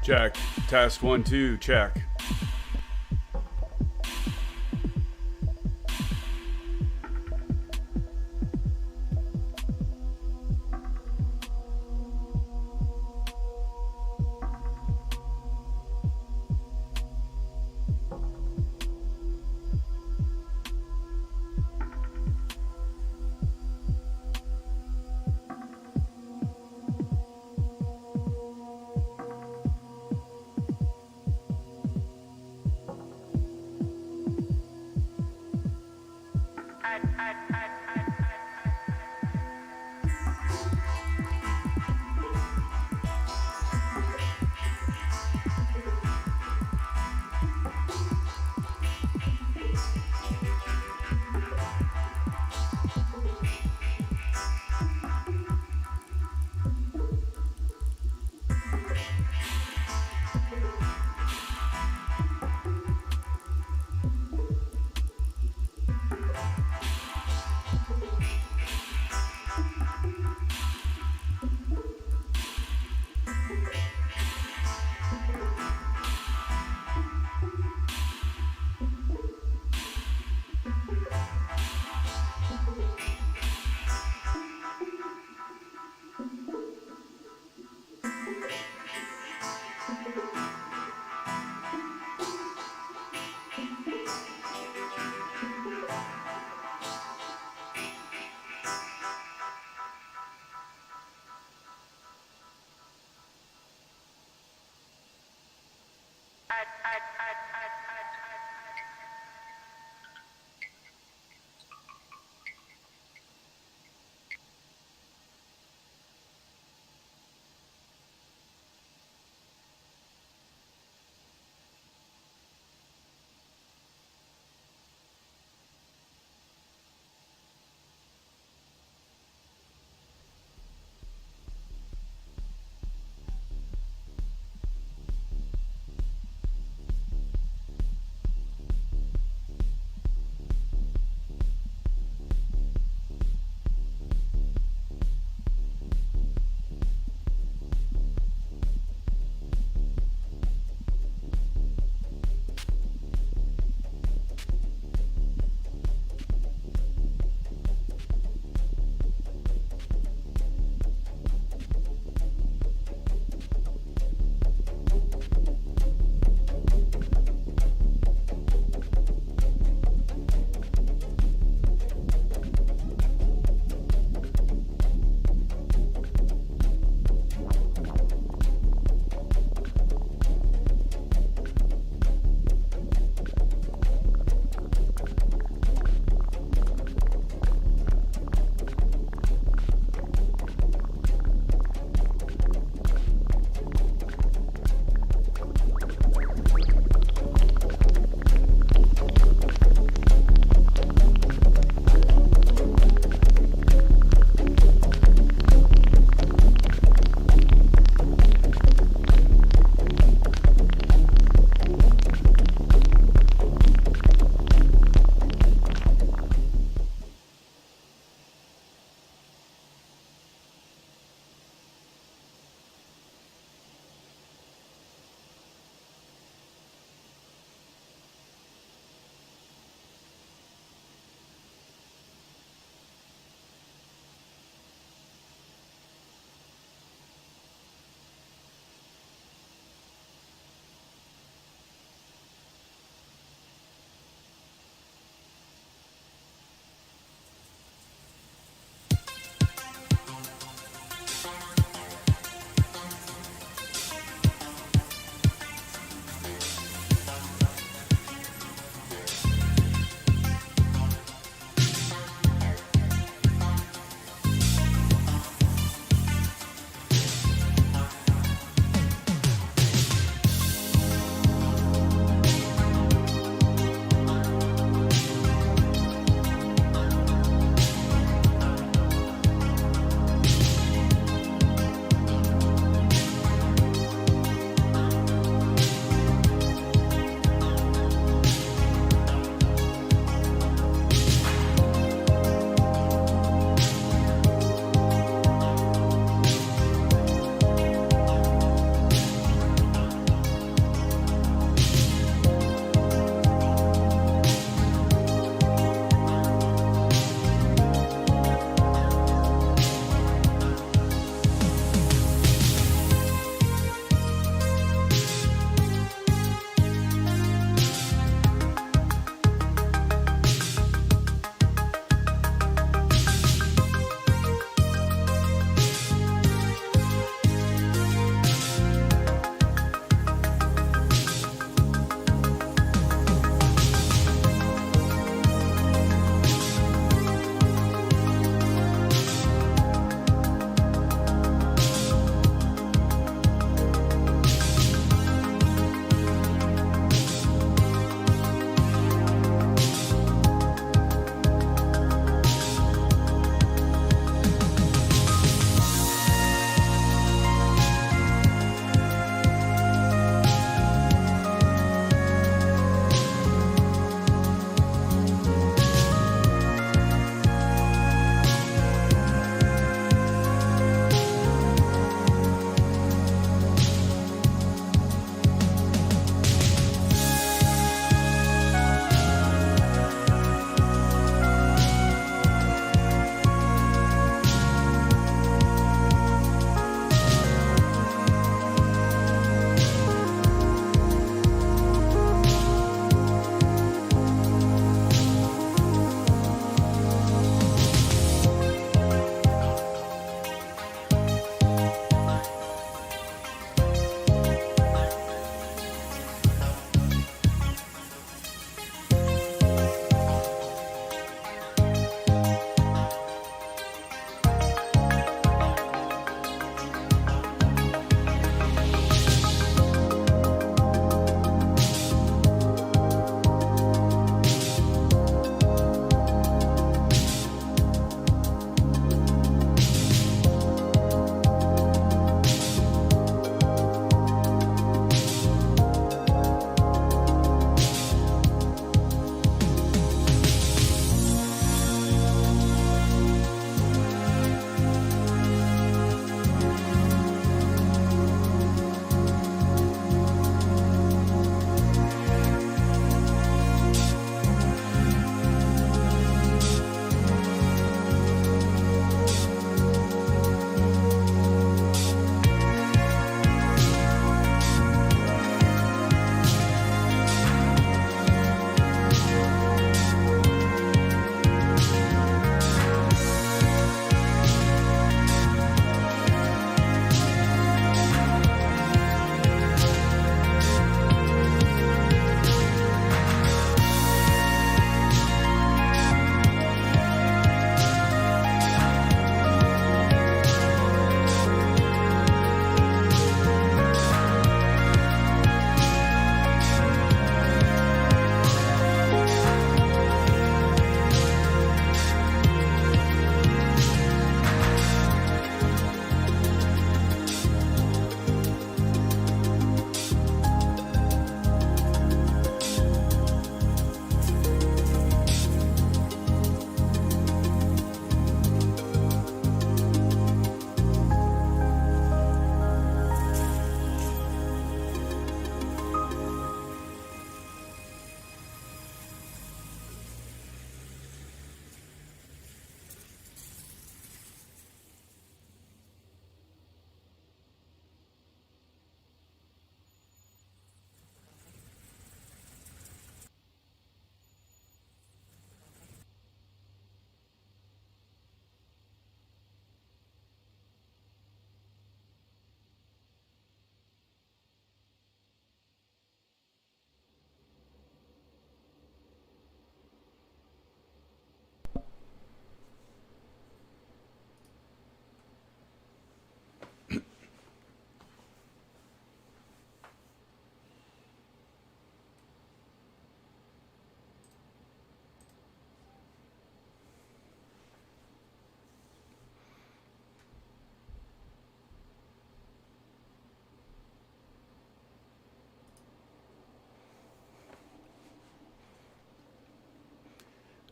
Check. Test 1, 2, check.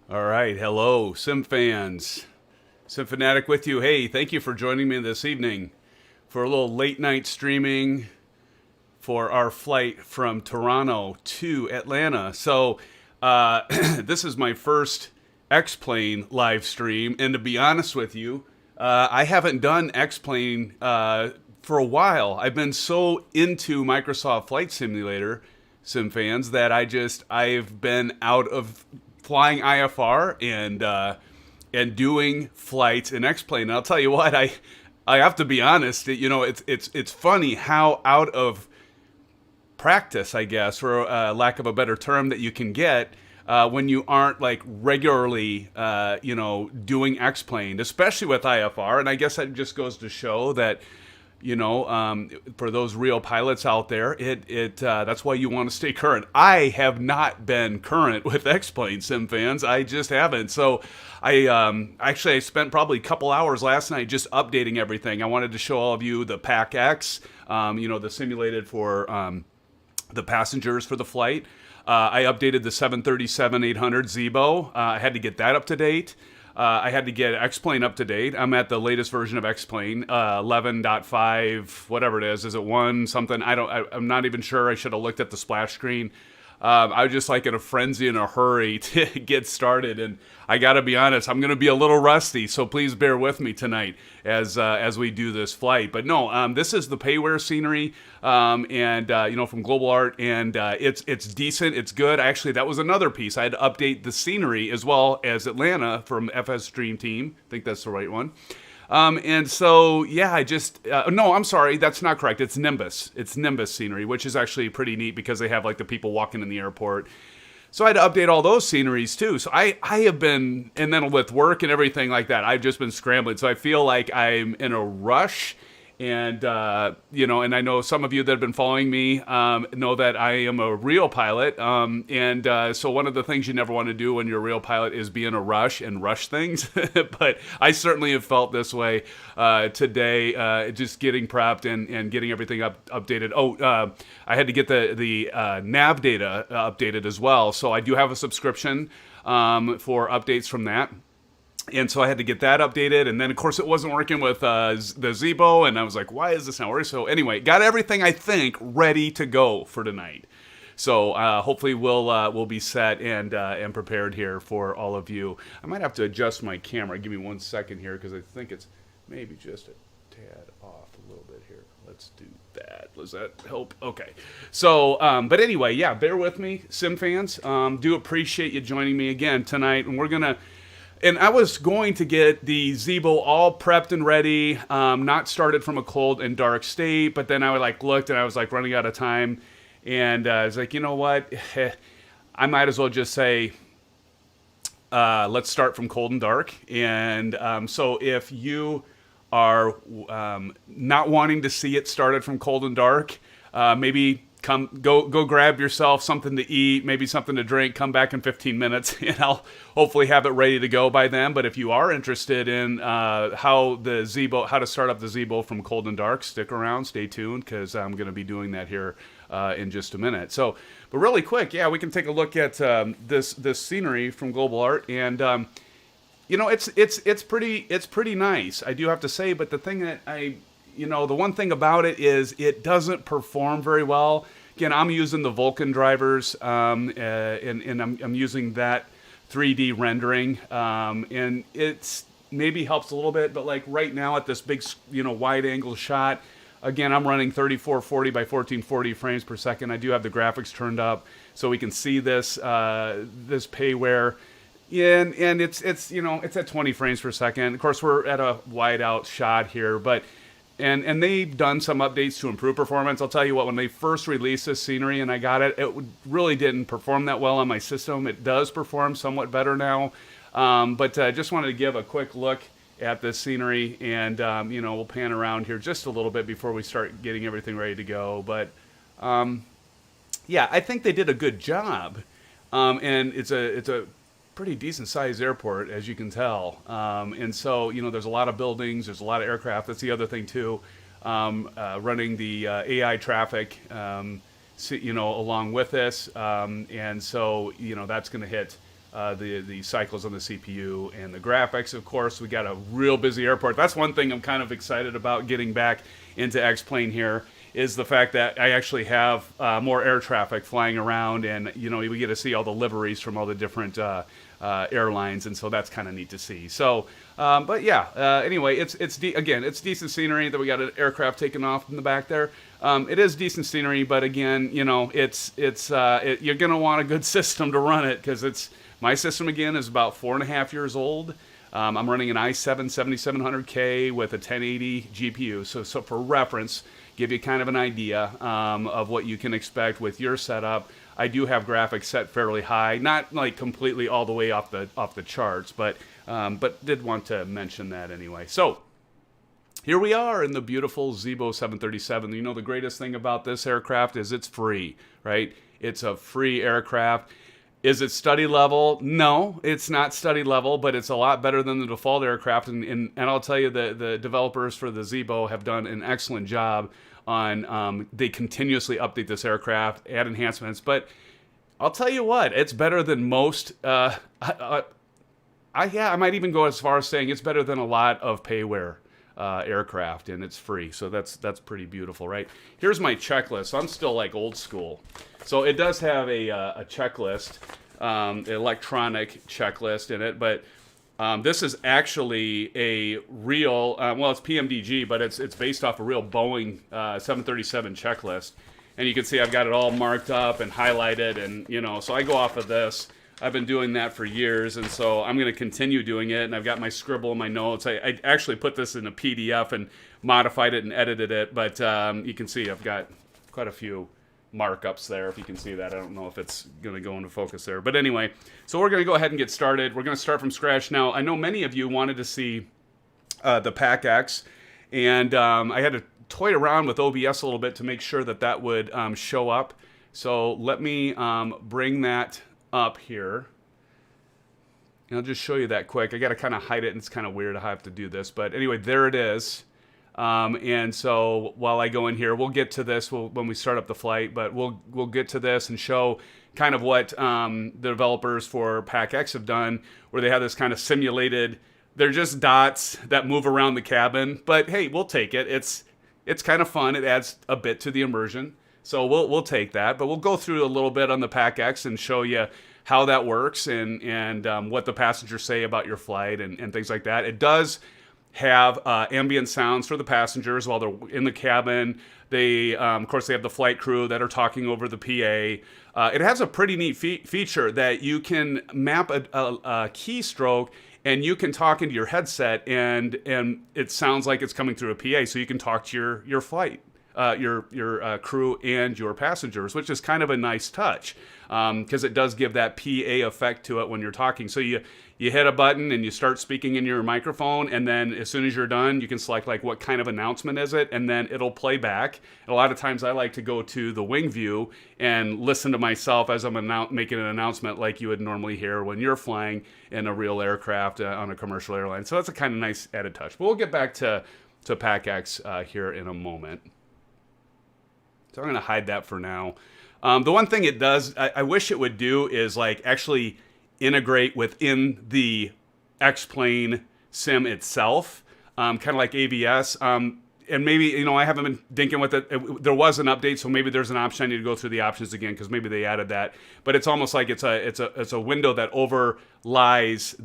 All right, hello, SimFans. SimFanatic with you. Hey, thank you for joining me this evening for a little late night streaming for our flight from Toronto to Atlanta. So, this is my first X-Plane live stream, and to be honest with you, I haven't done X-Plane for a while. I've been so into Microsoft Flight Simulator, SimFans, that I've been out of flying IFR and doing flights in X-Plane. And I'll tell you what, I have to be honest. It's funny how out of practice, I guess, for lack of a better term, that you can get when you aren't like regularly, doing X-Plane, especially with IFR. And I guess that just goes to show that, for those real pilots out there, that's why you want to stay current. I have not been current with X-Plane, SimFans. I just haven't. So I spent probably a couple hours last night just updating everything. I wanted to show all of you the PACX, the simulated for the passengers for the flight. I updated the 737-800 Zibo. I had to get that up to date. I had to get X-Plane up to date. I'm at the latest version of X-Plane, 11.5, whatever it is. Is it 1 something? I'm not even sure. I should have looked at the splash screen. I was just like in a frenzy, in a hurry to get started, and I got to be honest, I'm going to be a little rusty, so please bear with me tonight as we do this flight. But no, this is the payware scenery, from GlobalArt, and it's decent, it's good. Actually, that was another piece. I had to update the scenery as well as Atlanta from FS Stream Team. I think that's the right one. And so, yeah, no, I'm sorry, that's not correct. It's Nimbus. It's Nimbus scenery, which is actually pretty neat because they have like the people walking in the airport. So I had to update all those sceneries too. So I have been, and then with work and everything like that, I've just been scrambling. So I feel like I'm in a rush. And, and I know some of you that have been following me know that I am a real pilot. So one of the things you never want to do when you're a real pilot is be in a rush and rush things. But I certainly have felt this way today, just getting prepped and getting everything updated. I had to get the nav data updated as well. So I do have a subscription for updates from that. And so I had to get that updated, and then of course it wasn't working with the Zibo, and I was like, why is this not working? So anyway, got everything, I think, ready to go for tonight. So hopefully we'll be set and prepared here for all of you. I might have to adjust my camera. Give me 1 second here, because I think it's maybe just a tad off a little bit here. Let's do that. Does that help? Okay. So, but anyway, yeah, bear with me, SimFans. Do appreciate you joining me again tonight, and And I was going to get the Zibo all prepped and ready, not started from a cold and dark state, but then I looked and I was running out of time, and I was like, you know what, I might as well just say, let's start from cold and dark. And so if you are not wanting to see it started from cold and dark, maybe go grab yourself something to eat, maybe something to drink, come back in 15 minutes, and I'll hopefully have it ready to go by then. But if you are interested in how to start up the Zibo from cold and dark, stick around, stay tuned, because I'm going to be doing that here in just a minute. So, but really quick, yeah, we can take a look at this scenery from GlobalArt, and it's pretty nice, I do have to say. But the thing that the one thing about it is it doesn't perform very well. Again, I'm using the Vulkan drivers, and I'm using that 3D rendering, and it's maybe helps a little bit, but like right now at this big, wide angle shot, again, I'm running 3440 by 1440 frames per second. I do have the graphics turned up so we can see this payware. And it's at 20 frames per second. Of course, we're at a wide out shot here, but and they've done some updates to improve performance. I'll tell you what, when they first released this scenery and I got it, it really didn't perform that well on my system. It does perform somewhat better now, but just wanted to give a quick look at this scenery, and we'll pan around here just a little bit before we start getting everything ready to go. But yeah, I think they did a good job, and it's a pretty decent sized airport, as you can tell, and so there's a lot of buildings, there's a lot of aircraft. That's the other thing too, running the AI traffic along with this, and so that's going to hit the cycles on the CPU and the graphics. Of course, we got a real busy airport. That's one thing I'm kind of excited about getting back into X-Plane here, is the fact that I actually have more air traffic flying around, and we get to see all the liveries from all the different airlines, and so that's kind of neat to see. So, but yeah, anyway, it's decent scenery that we got an aircraft taking off in the back there. It is decent scenery, but again, you're gonna want a good system to run it, because my system again is about 4.5 years old. I'm running an i7 7700K with a 1080 GPU. So for reference, give you kind of an idea of what you can expect with your setup. I do have graphics set fairly high, not like completely all the way off the charts, but did want to mention that anyway. So here we are in the beautiful Zibo 737. The greatest thing about this aircraft is it's free, right? It's a free aircraft. Is it study level? No, it's not study level, but it's a lot better than the default aircraft. And I'll tell you, the developers for the Zibo have done an excellent job on, they continuously update this aircraft, add enhancements. But I'll tell you what, it's better than most. I might even go as far as saying it's better than a lot of payware aircraft, and it's free. So that's pretty beautiful, right? Here's my checklist. I'm still like old school. So it does have a checklist, electronic checklist in it, but this is actually a real, it's PMDG, but it's based off a real Boeing 737 checklist. And you can see I've got it all marked up and highlighted, and so I go off of this. I've been doing that for years, and so I'm going to continue doing it, and I've got my scribble and my notes. I actually put this in a PDF and modified it and edited it, but you can see I've got quite a few markups there, if you can see that. I don't know if it's going to go into focus there. But anyway, so we're going to go ahead and get started. We're going to start from scratch. Now, I know many of you wanted to see the PACX, and I had to toy around with OBS a little bit to make sure that would show up. So let me bring that up here. And I'll just show you that quick. I got to kind of hide it, and it's kind of weird how I have to do this. But anyway, there it is. And so while I go in here, we'll get to this when we start up the flight, but we'll get to this and show kind of what the developers for PACX have done, where they have this kind of simulated, they're just dots that move around the cabin, but hey, we'll take it. It's kind of fun. It adds a bit to the immersion. So we'll take that, but we'll go through a little bit on the PACX and show you how that works and what the passengers say about your flight and things like that. It does have ambient sounds for the passengers while they're in the cabin. They, of course, they have the flight crew that are talking over the PA. It has a pretty neat feature that you can map a keystroke, and you can talk into your headset, and it sounds like it's coming through a PA, so you can talk to your flight, your crew and your passengers, which is kind of a nice touch, because it does give that PA effect to it when you're talking. So you hit a button and you start speaking in your microphone, and then as soon as you're done, you can select like what kind of announcement is it, and then it'll play back. And a lot of times I like to go to the wing view and listen to myself as I'm making an announcement like you would normally hear when you're flying in a real aircraft on a commercial airline. So that's a kind of nice added touch. But we'll get back to PACX here in a moment. So I'm going to hide that for now. The one thing it does, I wish it would do, is like actually integrate within the X-Plane sim itself, kind of like ABS. And maybe, I haven't been dinking with it. There was an update, so maybe there's an option. I need to go through the options again, because maybe they added that. But it's almost like it's a window that overlies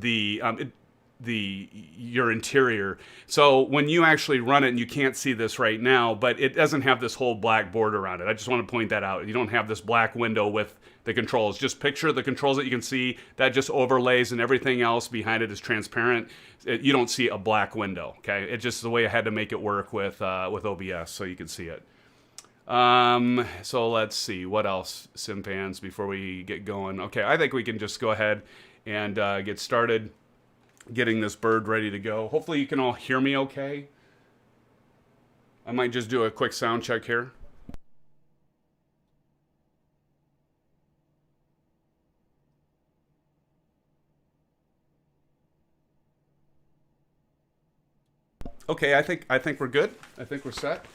your interior. So when you actually run it, and you can't see this right now, but it doesn't have this whole black border around it. I just want to point that out. You don't have this black window with the controls. Just picture the controls that you can see, that just overlays, and everything else behind it is transparent. You don't see a black window, okay? It's just the way I had to make it work with OBS, so you can see it. So let's see, what else, SimFans, before we get going? Okay, I think we can just go ahead and get started getting this bird ready to go. Hopefully you can all hear me okay. I might just do a quick sound check here. Okay, I think we're good. I think we're set.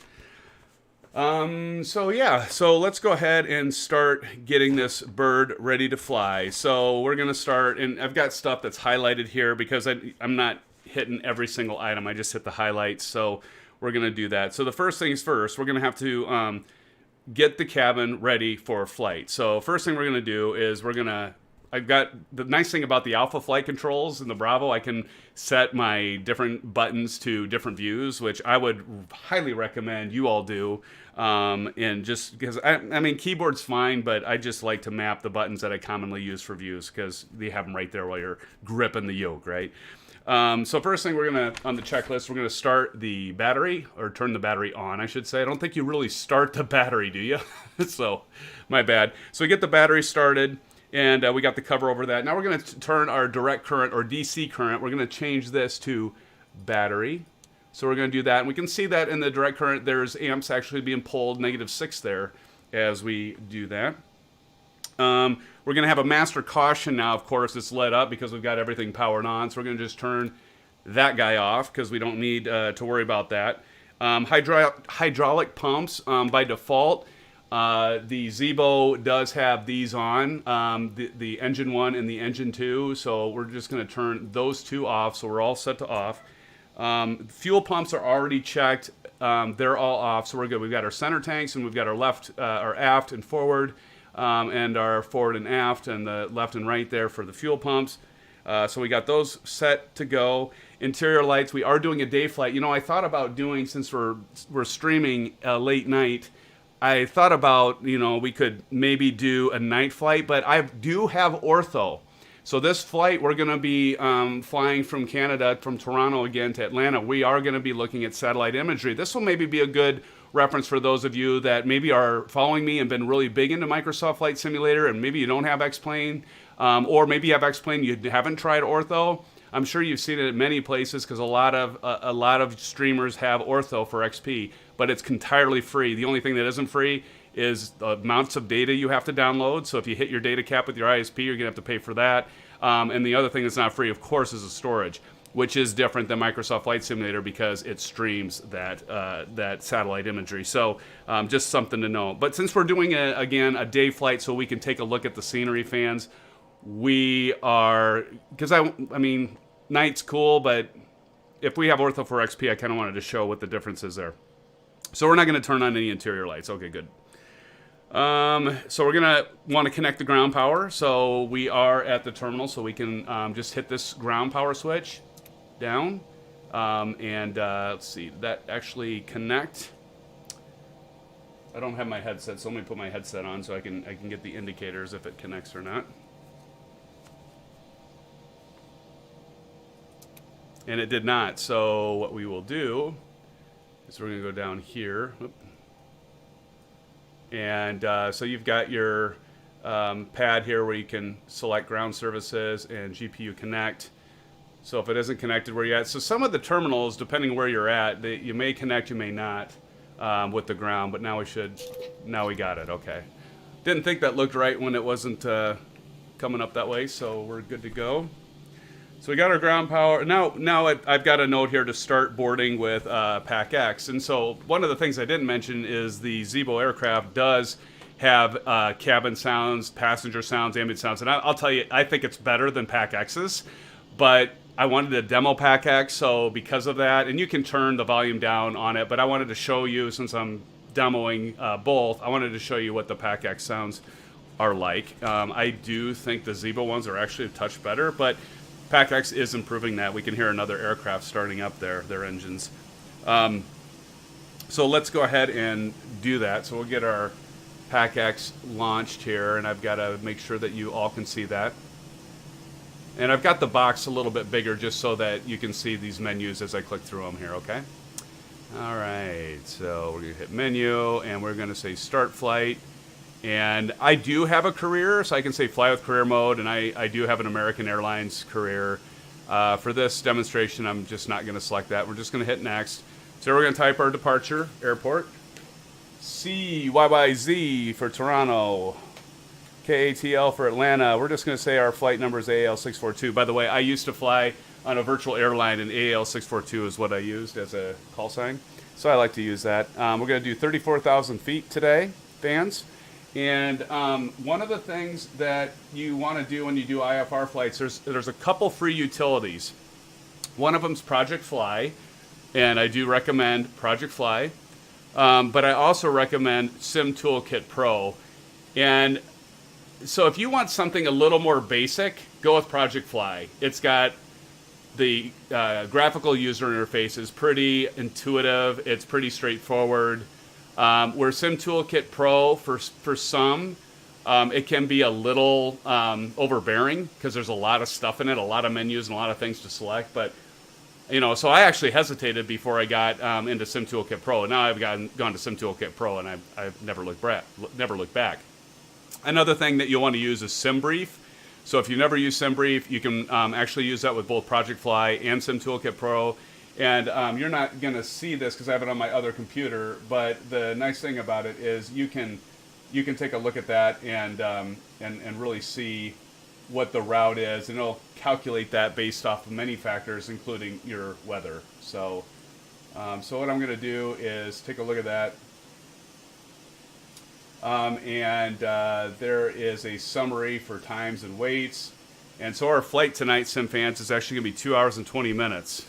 So yeah, so let's go ahead and start getting this bird ready to fly. So we're going to start, and I've got stuff that's highlighted here because I'm not hitting every single item. I just hit the highlights. So we're going to do that. So the first things first, we're going to have to get the cabin ready for flight. So first thing we're going to do is I've got the nice thing about the Alpha Flight Controls and the Bravo, I can set my different buttons to different views, which I would highly recommend you all do. And just because, I mean, keyboard's fine, but I just like to map the buttons that I commonly use for views because they have them right there while you're gripping the yoke, right? So first thing on the checklist, we're going to start the battery, or turn the battery on, I should say. I don't think you really start the battery, do you? So, my bad. So we get the battery started. And we got the cover over that. Now we're going to turn our direct current, or DC current. We're going to change this to battery. So we're going to do that. And we can see that in the direct current, there's amps actually being pulled, -6 there, as we do that. We're going to have a master caution now. Of course, it's lit up because we've got everything powered on. So we're going to just turn that guy off because we don't need to worry about that. Hydraulic pumps by default. The Zibo does have these on, the engine 1 and the engine 2, so we're just going to turn those two off, so we're all set to off. Fuel pumps are already checked, they're all off, so we're good. We've got our center tanks, and we've got our aft and forward, and our forward and aft, and the left and right there for the fuel pumps. So we got those set to go. Interior lights, we are doing a day flight. You know, I thought about doing, since we're streaming late night, I thought about, we could maybe do a night flight, but I do have ortho. So this flight, we're going to be flying from Canada, from Toronto again to Atlanta. We are going to be looking at satellite imagery. This will maybe be a good reference for those of you that maybe are following me and been really big into Microsoft Flight Simulator, and maybe you don't have X-Plane, or maybe you have X-Plane, you haven't tried ortho. I'm sure you've seen it at many places because a lot of streamers have ortho for XP, but it's entirely free. The only thing that isn't free is the amounts of data you have to download. So if you hit your data cap with your ISP, you're going to have to pay for that. And the other thing that's not free, of course, is the storage, which is different than Microsoft Flight Simulator because it streams that satellite imagery. So just something to know. But since we're doing, again, a day flight so we can take a look at the scenery, fans, we are, because I mean, night's cool, but if we have ortho for XP, I kind of wanted to show what the difference is there. So we're not going to turn on any interior lights. Okay, good. So we're going to want to connect the ground power. So we are at the terminal, so we can just hit this ground power switch down. Let's see, did that actually connect? I don't have my headset, so let me put my headset on so I can get the indicators if it connects or not. And it did not. So what we will do is we're going to go down here. And so you've got your pad here where you can select ground services and GPU connect. So if it isn't connected where you're at. So some of the terminals, depending where you're at, you may connect, you may not with the ground. But now we got it. Okay. Didn't think that looked right when it wasn't coming up that way. So we're good to go. So we got our ground power. Now I've got a note here to start boarding with PACX. And so one of the things I didn't mention is the Zibo aircraft does have cabin sounds, passenger sounds, ambient sounds. And I'll tell you, I think it's better than PACX's. But I wanted to demo PACX, so because of that, and you can turn the volume down on it, but I wanted to show you, since I'm demoing both, I wanted to show you what the PACX sounds are like. I do think the Zibo ones are actually a touch better, but PACX is improving that. We can hear another aircraft starting up their engines. So let's go ahead and do that. So we'll get our PACX launched here, and I've got to make sure that you all can see that. And I've got the box a little bit bigger just so that you can see these menus as I click through them here, okay? All right, so we're going to hit menu, and we're going to say start flight. And I do have a career, so I can say fly with career mode, and I do have an American Airlines career. For this demonstration, I'm just not going to select that. We're just going to hit next. So we're going to type our departure, airport. CYYZ for Toronto. KATL for Atlanta. We're just going to say our flight number is AL642. By the way, I used to fly on a virtual airline, and AL642 is what I used as a call sign. So I like to use that. We're going to do 34,000 feet today, fans. And one of the things that you want to do when you do IFR flights, there's a couple free utilities. One of them is Project Fly, and I do recommend Project Fly. But I also recommend Sim Toolkit Pro. And so if you want something a little more basic, go with Project Fly. It's got the graphical user interface is pretty intuitive. It's pretty straightforward. Where Sim Toolkit Pro, for some, it can be a little overbearing because there's a lot of stuff in it, a lot of menus and a lot of things to select. But, so I actually hesitated before I got into Sim Toolkit Pro. And now I've gone to Sim Toolkit Pro, and I've never looked back. Another thing that you'll want to use is SimBrief. So if you never use SimBrief, you can actually use that with both Project Fly and Sim Toolkit Pro. And you're not going to see this because I have it on my other computer. But the nice thing about it is you can take a look at that and really see what the route is, and it'll calculate that based off of many factors, including your weather. So what I'm going to do is take a look at that. There is a summary for times and weights. And so our flight tonight, SimFans, is actually going to be 2 hours and 20 minutes.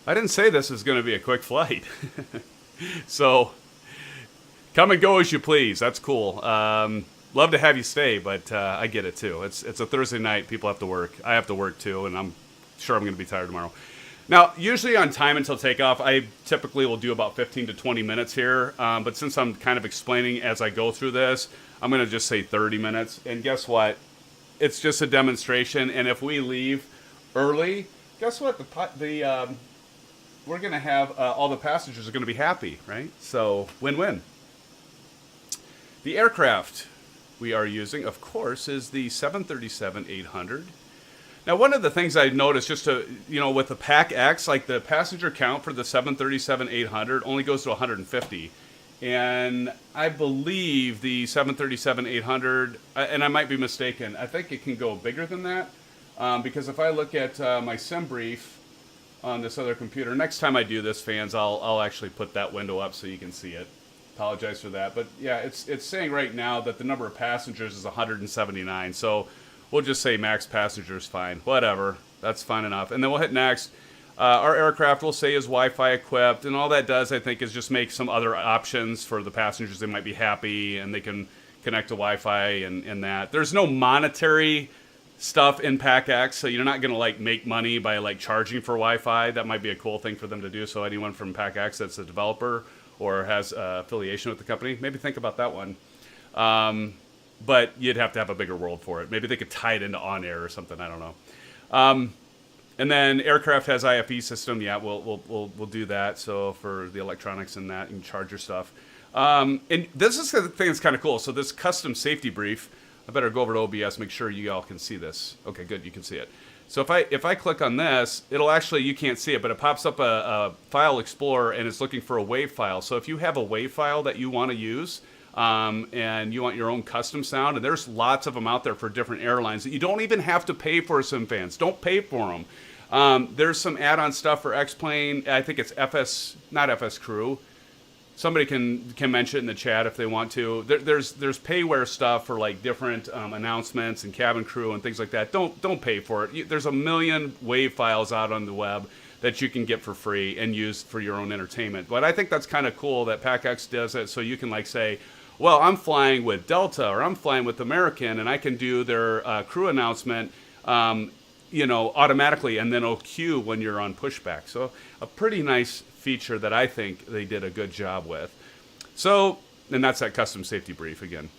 I didn't say this is going to be a quick flight. So come and go as you please. That's cool. Love to have you stay, but I get it too. It's a Thursday night. People have to work. I have to work too, and I'm sure I'm going to be tired tomorrow. Now, usually on time until takeoff, I typically will do about 15 to 20 minutes here. But since I'm kind of explaining as I go through this, I'm going to just say 30 minutes. And guess what? It's just a demonstration. And if we leave early, guess what? We're going to have all the passengers are going to be happy, right? So win-win. The aircraft we are using, of course, is the 737-800. Now, one of the things I noticed with the PACX, like the passenger count for the 737-800 only goes to 150. And I believe the 737-800, and I might be mistaken, I think it can go bigger than that. Because if I look at my SimBrief on this other computer, next time I do this, fans, I'll actually put that window up so you can see it. Apologize for that. But yeah, it's saying right now that the number of passengers is 179. So we'll just say max passengers, fine. Whatever. That's fine enough. And then we'll hit next. Our aircraft will say is Wi-Fi equipped. And all that does, I think, is just make some other options for the passengers. They might be happy and they can connect to Wi-Fi and that. There's no monetary stuff in PACX, so you're not going to make money by charging for Wi-Fi. That might be a cool thing for them to do. So anyone from PACX that's a developer or has affiliation with the company, maybe think about that one. But you'd have to have a bigger world for it. Maybe they could tie it into On-Air or something. I don't know. And then aircraft has IFE system. Yeah, we'll do that. So for the electronics and that, you can charge your stuff. And this is the thing that's kind of cool. So this custom safety brief, I better go over to OBS, make sure you all can see this. Okay, good, you can see it. So if I click on this, it'll actually, you can't see it, but it pops up a file explorer and it's looking for a WAV file. So if you have a WAV file that you want to use, and you want your own custom sound, and there's lots of them out there for different airlines that you don't even have to pay for, SimFans. Don't pay for them. There's some add-on stuff for X-Plane. I think it's not FS Crew. Somebody can mention it in the chat if they want to. There's payware stuff for different announcements and cabin crew and things like that. Don't pay for it. There's a million WAV files out on the web that you can get for free and use for your own entertainment. But I think that's kind of cool that PACX does it, so you can say, well, I'm flying with Delta or I'm flying with American, and I can do their crew announcement, automatically, and then it'll cue when you're on pushback. So a pretty nice feature that I think they did a good job with. So, and that's that custom safety brief again.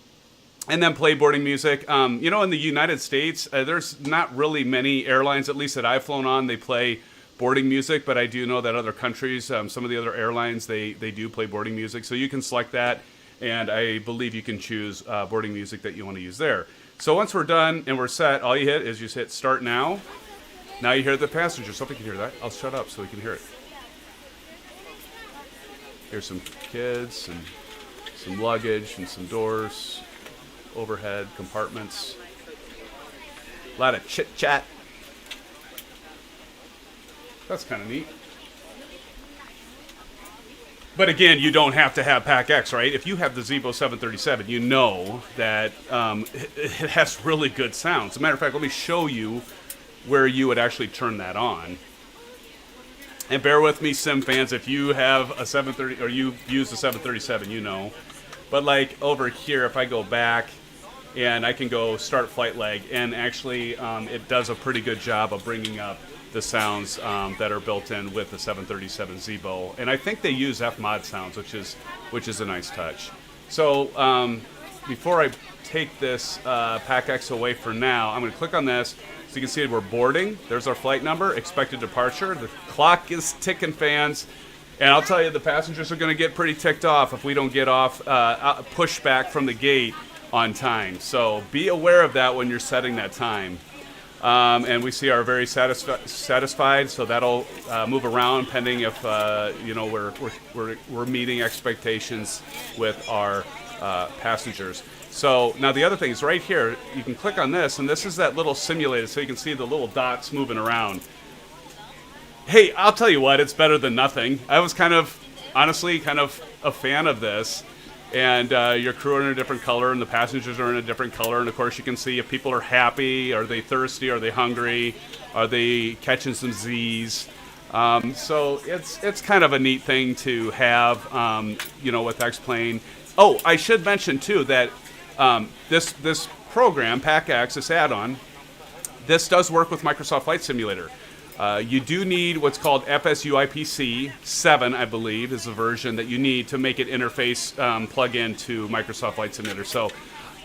And then play boarding music. In the United States, there's not really many airlines, at least that I've flown on, they play boarding music, but I do know that other countries, some of the other airlines, they do play boarding music. So you can select that, and I believe you can choose boarding music that you want to use there. So once we're done and we're set, all you hit is just hit start now. Now you hear the passengers. Hope you can hear that. I'll shut up so we can hear it. Here's some kids and some luggage and some doors, overhead compartments. A lot of chit-chat. That's kind of neat. But again, you don't have to have PACX, right? If you have the Zibo 737, you know that it has really good sound. As a matter of fact, let me show you where you would actually turn that on. And bear with me, SimFans, if you have a 730 or you use the 737, you know. But like over here, if I go back and I can go start flight leg, and actually it does a pretty good job of bringing up the sounds that are built in with the 737 Zibo, and I think they use Fmod sounds, which is a nice touch. So before I take this PACX away for now, I'm going to click on this. So you can see we're boarding. There's our flight number, expected departure. The clock is ticking, fans, and I'll tell you, the passengers are going to get pretty ticked off if we don't get off pushback from the gate on time. So be aware of that when you're setting that time. And we see our very satisfied, so that'll move around pending if you know we're meeting expectations with our passengers. So now the other thing is right here. You can click on this, and this is that little simulator, so you can see the little dots moving around. Hey, I'll tell you what, it's better than nothing. I was honestly kind of a fan of this. And your crew are in a different color, and the passengers are in a different color. And of course, you can see if people are happy, are they thirsty, are they hungry, are they catching some Z's. So it's kind of a neat thing to have, you know, with X-Plane. Oh, I should mention too that this program, PACX, this add-on, this does work with Microsoft Flight Simulator. You do need what's called FSUIPC 7, I believe, is the version that you need to make it interface plug into Microsoft Flight Simulator. So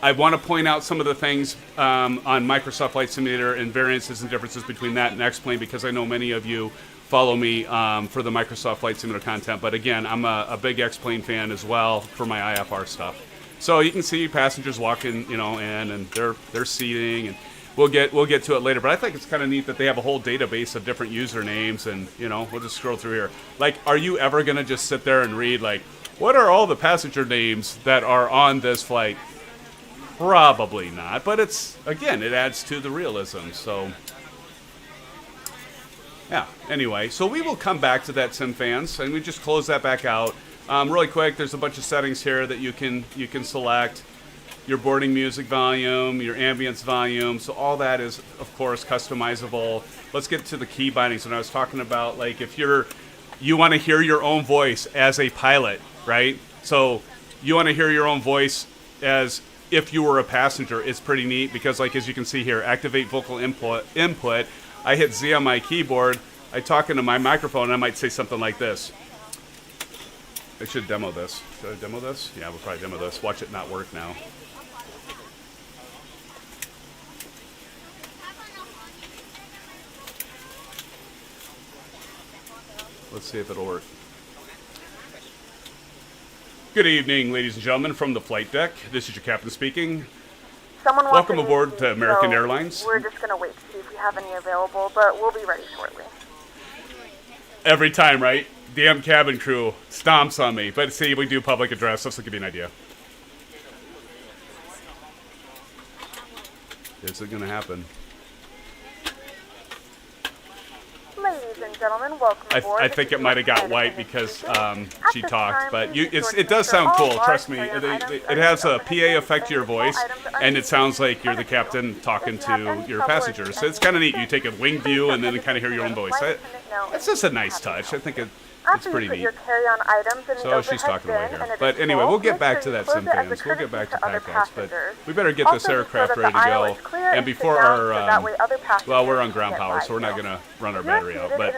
I want to point out some of the things on Microsoft Flight Simulator and variances and differences between that and X-Plane, because I know many of you follow me for the Microsoft Flight Simulator content. But again, I'm a big X-Plane fan as well for my IFR stuff. So you can see passengers walking, you know, in, and they're seating, and we'll get to it later, but I think it's kind of neat that they have a whole database of different usernames, and you know, we'll just scroll through here. Like, are you ever gonna just sit there and read like, what are all the passenger names that are on this flight? Probably not, but it's, again, it adds to the realism. So yeah. Anyway, so we will come back to that, SimFans, and we just close that back out really quick. There's a bunch of settings here that you can select. Your boarding music volume, your ambience volume, so all that is, of course, customizable. Let's get to the key bindings. When I was talking about, like, if you want to hear your own voice as a pilot, right? So you want to hear your own voice as if you were a passenger. It's pretty neat because, like, as you can see here, activate vocal input. I hit Z on my keyboard. I talk into my microphone, and I might say something like this. I should demo this. Should I demo this? Yeah, we'll probably demo this. Watch it not work now. Let's see if it'll work. Good evening, ladies and gentlemen, from the flight deck. This is your captain speaking. Welcome aboard to American Airlines. We're just going to wait to see if we have any available, but we'll be ready shortly. Every time, right? Damn cabin crew stomps on me. But see, we do public address. Let's give you an idea. Is it going to happen? Ladies and gentlemen, welcome aboard. I think it might have got white because she talked, but it does sound cool. Trust me, it has a PA effect to your voice, and it sounds like you're the captain talking to your passengers. So it's kind of neat. You take a wing view and then kind of hear your own voice. It's just a nice touch. I think it's pretty neat. So she's talking away here. But anyway, we'll get back to that, SimFans. We'll get back to PACX, but we better get this aircraft ready to go. And before our, well, we're on ground power, so we're not going to run our battery out. But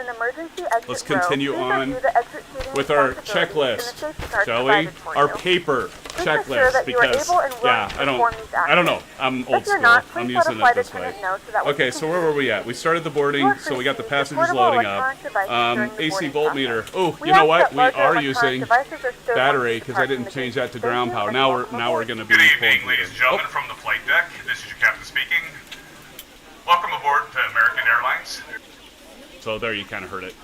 let's continue on with our checklist, shall we? Our paper checklist, because, yeah, I don't know. I'm old school. I'm using it this way. Okay, so where were we at? We started the boarding, so we got the passengers loading up. AC voltmeter. Oh, you know what? We are using battery because I didn't change that to ground power. Now we're going to be. Good evening, ladies and gentlemen, from the flight deck. This is your captain speaking. Welcome aboard to American Airlines. So there, you kind of heard it.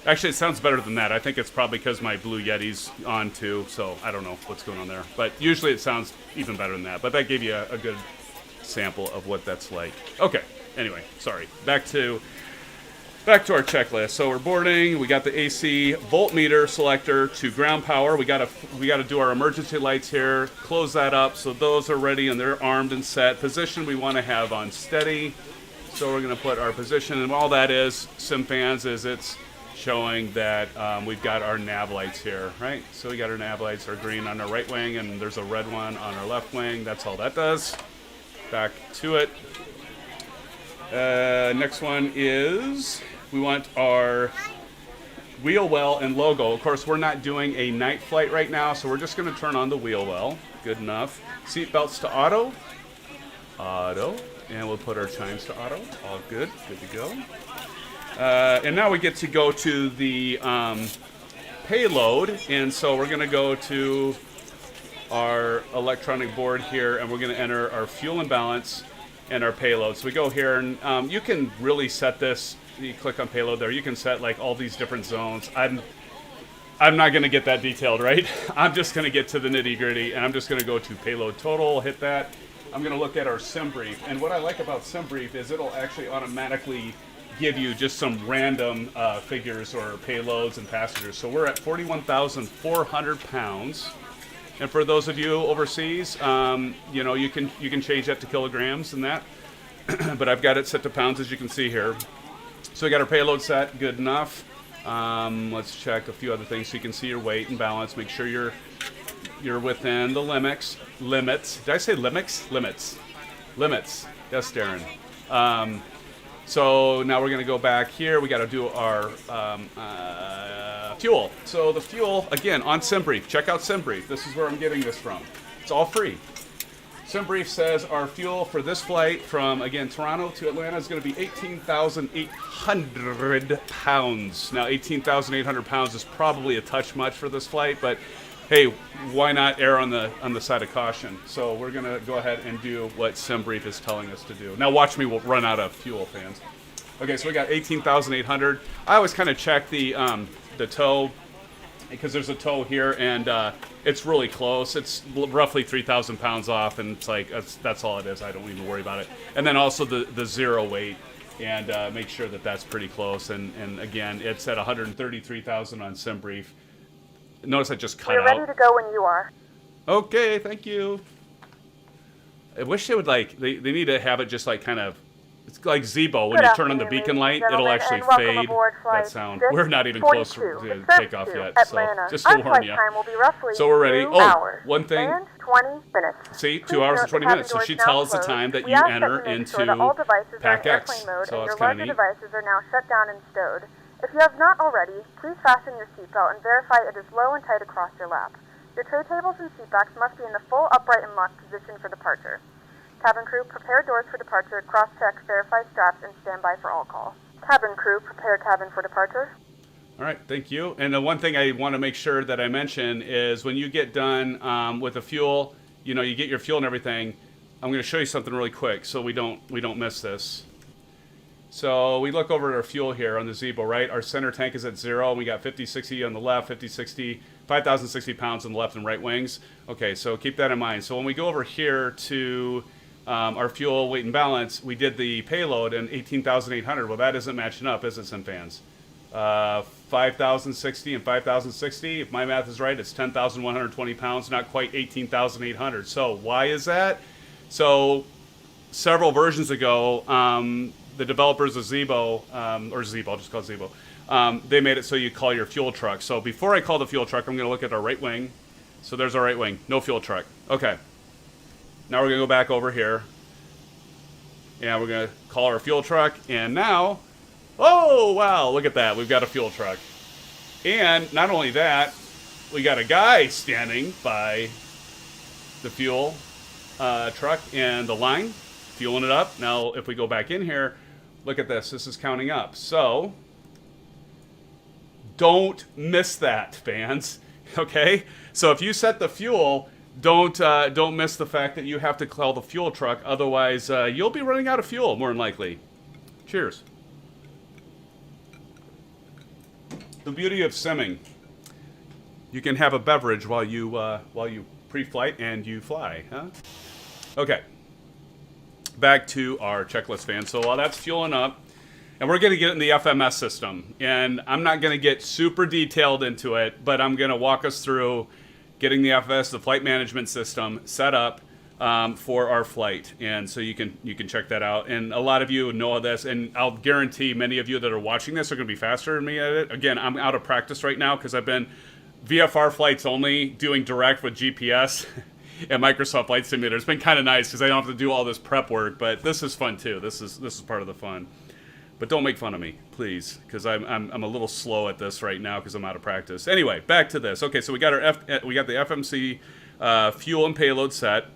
Actually, it sounds better than that. I think it's probably because my Blue Yeti's on too. So I don't know what's going on there. But usually it sounds even better than that. But that gave you a good sample of what that's like. Okay. Anyway, sorry. Back to back to our checklist. So we're boarding. We got the AC voltmeter selector to ground power. We got to do our emergency lights here. Close that up so those are ready and they're armed and set. Position we want to have on steady. So we're going to put our position, and all that is SimFans is it's showing that we've got our nav lights here, right? So we got our nav lights are green on our right wing, and there's a red one on our left wing. That's all that does. Back to it. Next one is we want our wheel well and logo. Of course, we're not doing a night flight right now, so we're just going to turn on the wheel well. Good enough. Seat belts to auto. Auto. And we'll put our chimes to auto. All good. Good to go. And now we get to go to the payload. And so we're going to go to our electronic board here, and we're going to enter our fuel imbalance and our payload. So we go here, and you can really set this. You click on payload there. You can set like all these different zones. I'm not going to get that detailed, right? I'm just going to get to the nitty gritty, and I'm just going to go to payload total, hit that. I'm going to look at our SimBrief, and what I like about SimBrief is it'll actually automatically give you just some random figures or payloads and passengers. So we're at 41,400 pounds, and for those of you overseas, you know, you can change that to kilograms and that, but I've got it set to pounds as you can see here. So we got our payload set, good enough. Let's check a few other things so you can see your weight and balance. Make sure you're within the limits. Did I say limits? Limits. Yes, Darren. So now we're going to go back here. We got to do our fuel. So the fuel, again, on SimBrief. Check out SimBrief. This is where I'm getting this from. It's all free. SimBrief says our fuel for this flight from, again, Toronto to Atlanta is going to be 18,800 pounds. Now, 18,800 pounds is probably a touch much for this flight, but hey, why not err on the side of caution? So we're going to go ahead and do what SimBrief is telling us to do. Now watch me, we'll run out of fuel, fans. Okay, so we got 18,800. I always kind of check the tow, because there's a tow here, and it's really close. It's roughly 3,000 pounds off, and it's like, that's all it is. I don't even worry about it. And then also the zero weight, and make sure that that's pretty close. And again, it's at 133,000 on SimBrief. Notice I just cut out. We're ready to go when you are. Okay, thank you. I wish they would they need to have it just like kind of, it's like Zibo. When you turn on the beacon light, it'll actually fade that sound. We're not even close to takeoff yet, so just to warn you. So we're ready. Oh, one thing. 20 minutes. See, 2 hours and 20 minutes. So she tells the time that you enter into PACX. So that's kind of neat. Devices are now shut down and stowed. If you have not already, please fasten your seatbelt and verify it is low and tight across your lap. Your tray tables and seatbacks must be in the full upright and locked position for departure. Cabin crew, prepare doors for departure, cross-check, verify straps, and stand by for all call. Cabin crew, prepare cabin for departure. All right, thank you. And the one thing I want to make sure that I mention is when you get done with the fuel, you know, you get your fuel and everything, I'm going to show you something really quick so we don't miss this. So we look over at our fuel here on the Zibo, right? Our center tank is at 0. We got 5060 on the left, 5060, 5,060 pounds on the left and right wings. Okay, so keep that in mind. So when we go over here to our fuel weight and balance, we did the payload and 18,800. Well, that isn't matching up, is it, SimFans? 5,060 and 5,060. If my math is right, it's 10,120 pounds, not quite 18,800. So why is that? So several versions ago, the developers of Zibo, or Zibo, I'll just call it Zibo, they made it so you call your fuel truck. So before I call the fuel truck, I'm going to look at our right wing. So there's our right wing, no fuel truck. Okay. Now we're going to go back over here. And we're going to call our fuel truck. And now, oh, wow, look at that. We've got a fuel truck. And not only that, we got a guy standing by the fuel truck and the line, fueling it up. Now, if we go back in here, look at this. This is counting up. So, don't miss that, fans. Okay? So if you set the fuel, don't miss the fact that you have to call the fuel truck. Otherwise, you'll be running out of fuel, more than likely. Cheers. The beauty of simming. You can have a beverage while you pre-flight and you fly, huh? Okay. Back to our checklist, fans. So while that's fueling up, And we're going to get in the FMS system. And I'm not going to get super detailed into it, but I'm going to walk us through getting the FMS, the flight management system, set up for our flight. And so you can check that out. And a lot of you know this, and I'll guarantee many of you that are watching this are going to be faster than me at it. Again, I'm out of practice right now because I've been VFR flights only, doing direct with GPS and Microsoft Flight Simulator. It's been kind of nice because I don't have to do all this prep work, but this is fun too. This is part of the fun. But don't make fun of me, please, because I'm a little slow at this right now because I'm out of practice. Anyway, back to this. Okay, so we got the FMC fuel and payload set.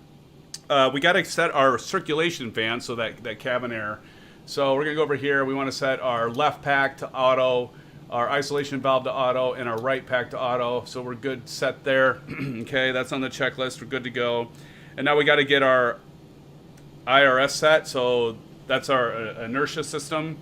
We got to set our circulation fan, so that cabin air. So we're gonna go over here. We want to set our left pack to auto, our isolation valve to auto, and our right pack to auto. So we're good set there. Okay, that's on the checklist. We're good to go. And now we got to get our IRS set. So that's our inertia system.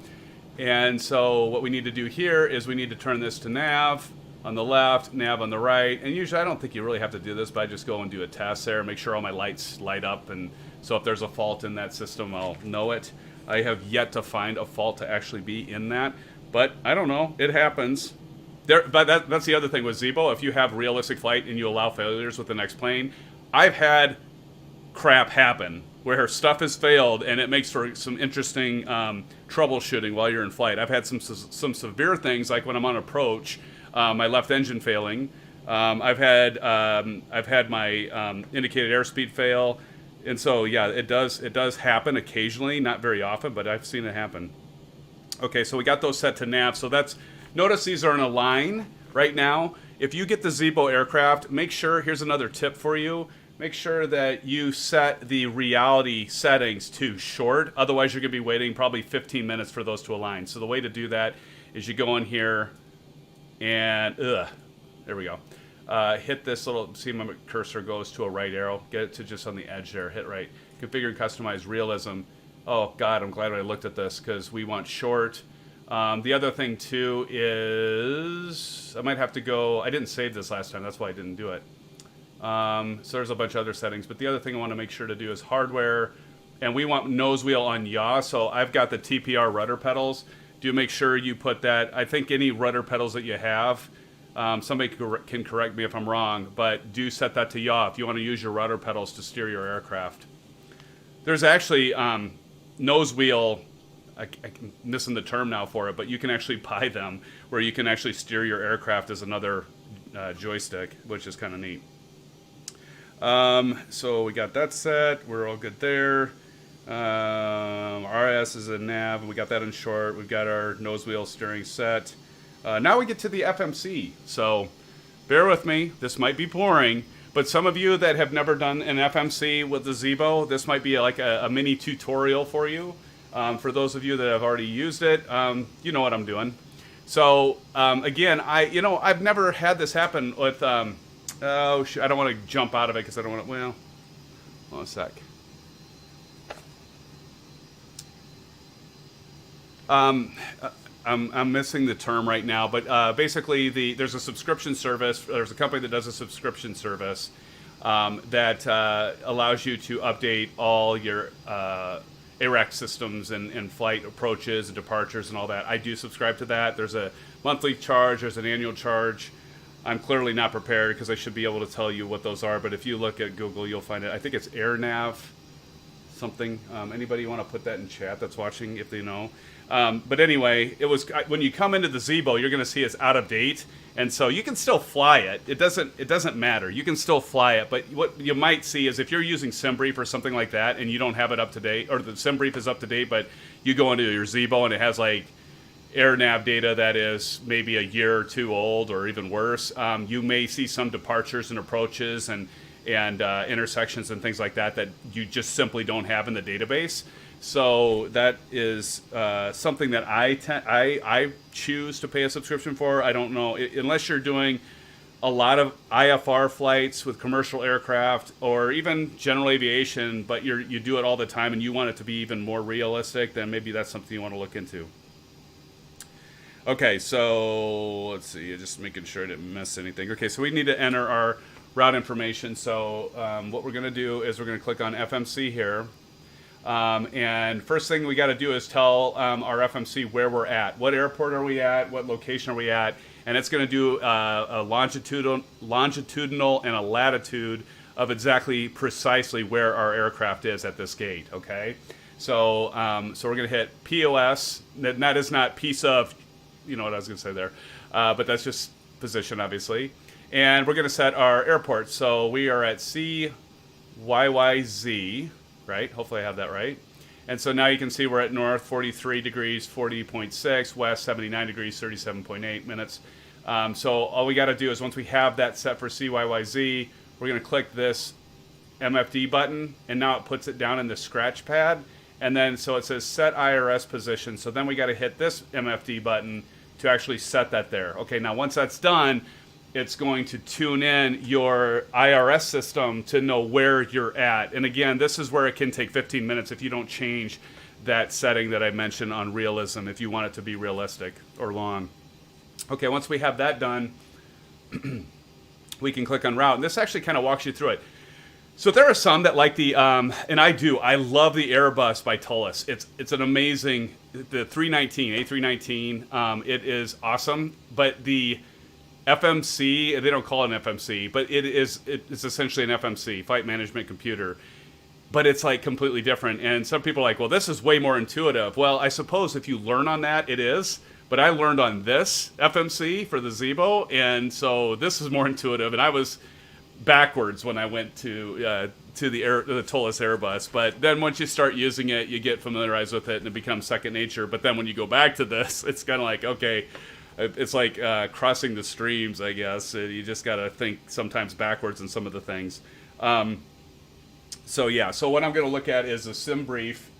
And so what we need to do here is we need to turn this to nav on the left, nav on the right. And usually I don't think you really have to do this, but I just go and do a test there, make sure all my lights light up. And so if there's a fault in that system, I'll know it. I have yet to find a fault to actually be in that. But I don't know. It happens. But that's the other thing with Zibo. If you have realistic flight and you allow failures with the next plane, I've had crap happen where stuff has failed, and it makes for some interesting troubleshooting while you're in flight. I've had some severe things, like when I'm on approach, my left engine failing. I've had my indicated airspeed fail, and so yeah, it does happen occasionally, not very often, but I've seen it happen. Okay, so we got those set to nav. So notice these are in a line right now. If you get the Zibo aircraft, make sure, here's another tip for you, make sure that you set the reality settings to short. Otherwise, you're going to be waiting probably 15 minutes for those to align. So the way to do that is you go in here and, there we go. Hit this little, see my cursor goes to a right arrow. Get it to just on the edge there, hit right. Configure and customize realism. Oh, God, I'm glad I looked at this because we want short. The other thing, too, is I might have to go. I didn't save this last time. That's why I didn't do it. So there's a bunch of other settings. But the other thing I want to make sure to do is hardware. And we want nose wheel on yaw. So I've got the TPR rudder pedals. Do make sure you put that. I think any rudder pedals that you have, somebody can correct me if I'm wrong, but do set that to yaw if you want to use your rudder pedals to steer your aircraft. There's actually nose wheel, I'm missing the term now for it, but you can actually buy them where you can actually steer your aircraft as another joystick, which is kind of neat. So we got that set. We're all good there. RS is a nav. We got that in short. We've got our nose wheel steering set. Now we get to the FMC. So bear with me. This might be boring. But some of you that have never done an FMC with the Zibo, this might be like a mini tutorial for you. For those of you that have already used it, you know what I'm doing. So again, I've never had this happen with. I don't want to jump out of it because I don't want to. Well, hold on a sec. I'm missing the term right now, but basically there's a subscription service. There's a company that does a subscription service that allows you to update all your ARAC systems and flight approaches and departures and all that. I do subscribe to that. There's a monthly charge. There's an annual charge. I'm clearly not prepared because I should be able to tell you what those are, but if you look at Google, you'll find it. I think it's AirNav something. Anybody want to put that in chat that's watching if they know? But anyway, it was when you come into the Zibo, you're going to see it's out of date, and so you can still fly it. It doesn't matter. You can still fly it, but what you might see is if you're using SimBrief or something like that, and you don't have it up to date, or the SimBrief is up to date, but you go into your Zibo and it has like AirNav data that is maybe a year or two old, or even worse. You may see some departures and approaches and intersections and things like that you just simply don't have in the database. So that is something that I choose to pay a subscription for. I don't know, unless you're doing a lot of IFR flights with commercial aircraft or even general aviation, but you do it all the time and you want it to be even more realistic, then maybe that's something you want to look into. Okay, so let's see, just making sure I didn't miss anything. Okay, so we need to enter our route information. So what we're going to do is we're going to click on FMC here. And first thing we got to do is tell our FMC where we're at. What airport are we at? What location are we at? And it's going to do a longitudinal and a latitude of exactly precisely where our aircraft is at this gate, okay? So so we're going to hit POS. That is not piece of, you know what I was going to say there. But that's just position, obviously. And we're going to set our airport. So we are at CYYZ, right? Hopefully I have that right. And so now you can see we're at north 43 degrees, 40.6, west 79 degrees, 37.8 minutes. So all we got to do is once we have that set for CYYZ, we're going to click this MFD button, and now it puts it down in the scratch pad. And then so it says set IRS position. So then we got to hit this MFD button to actually set that there. Okay, now once that's done, it's going to tune in your IRS system to know where you're at. And again, this is where it can take 15 minutes if you don't change that setting that I mentioned on realism, if you want it to be realistic or long. Okay, once we have that done, we can click on route. And this actually kind of walks you through it. So there are some that like the, and I love the Airbus by Tullus. It's an amazing, the 319, A319, it is awesome. But the FMC, they don't call it an FMC, but it's essentially an FMC, flight management computer. But it's like completely different. And some people are like, well, this is way more intuitive. Well, I suppose if you learn on that, it is. But I learned on this FMC for the Zibo, and so this is more intuitive. And I was backwards when I went to the Tullus Airbus. But then once you start using it, you get familiarized with it, and it becomes second nature. But then when you go back to this, it's kind of like, okay, it's like crossing the streams, I guess. You just got to think sometimes backwards in some of the things. So yeah, so what I'm going to look at is a sim brief.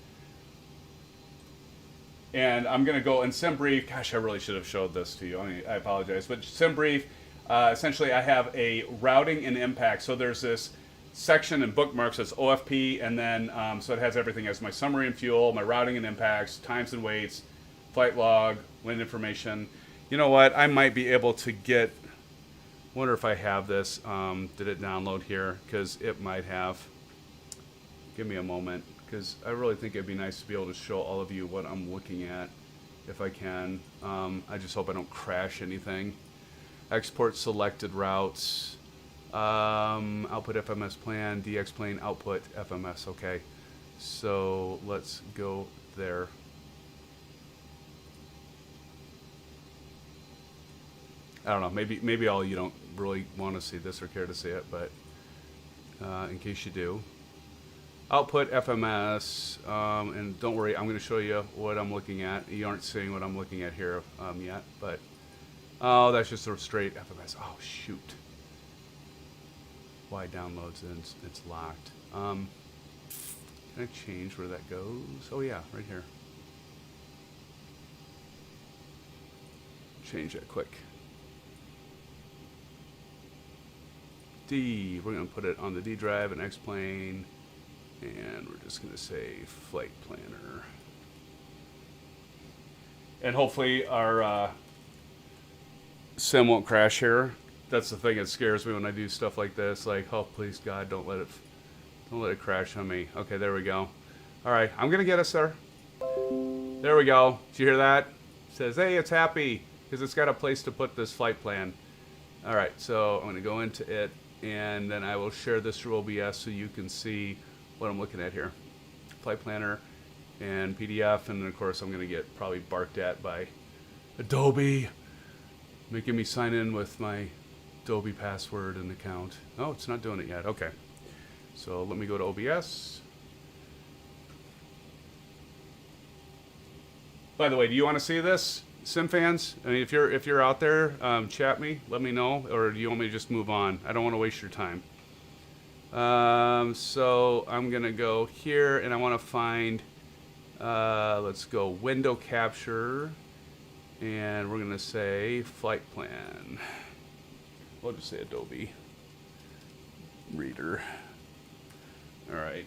And I'm going to go in sim brief. Gosh, I really should have showed this to you. I apologize. But sim brief, essentially I have a routing and impact. So there's this section and bookmarks that's OFP, and then so it has everything as my summary and fuel, my routing and impacts, times and weights, flight log, wind information. You know what? I might be able to get, wonder if I have this. Did it download here? Because it might have. Give me a moment, because I really think it'd be nice to be able to show all of you what I'm looking at, if I can. I just hope I don't crash anything. Export selected routes. Output FMS plan, DX plane, output FMS. Okay, so let's go there. I don't know, maybe all you don't really want to see this or care to see it, but in case you do. Output FMS, and don't worry, I'm going to show you what I'm looking at. You aren't seeing what I'm looking at here yet, but oh, that's just a straight FMS. Oh, shoot. Why downloads and it's locked. Can I change where that goes? Oh yeah, right here. Change that quick. D, we're going to put it on the D drive and X plane. And we're just going to say flight planner. And hopefully our sim won't crash here. That's the thing that scares me when I do stuff like this. Like, oh, please, God, don't let it crash on me. Okay, there we go. All right, I'm going to get us there. There we go. Did you hear that? It says, hey, it's happy because it's got a place to put this flight plan. All right, so I'm going to go into it, and then I will share this through OBS so you can see what I'm looking at here. Flight planner and PDF, and then of course I'm going to get probably barked at by Adobe, making me sign in with my Adobe password and account. Oh, it's not doing it yet. Okay, so let me go to OBS. By the way, do you want to see this, SimFans? I mean, if you're out there, chat me, let me know, or do you want me to just move on? I don't want to waste your time. So I'm gonna go here, and I want to find, let's go window capture, and we're gonna say flight plan. We'll just say Adobe Reader. All right.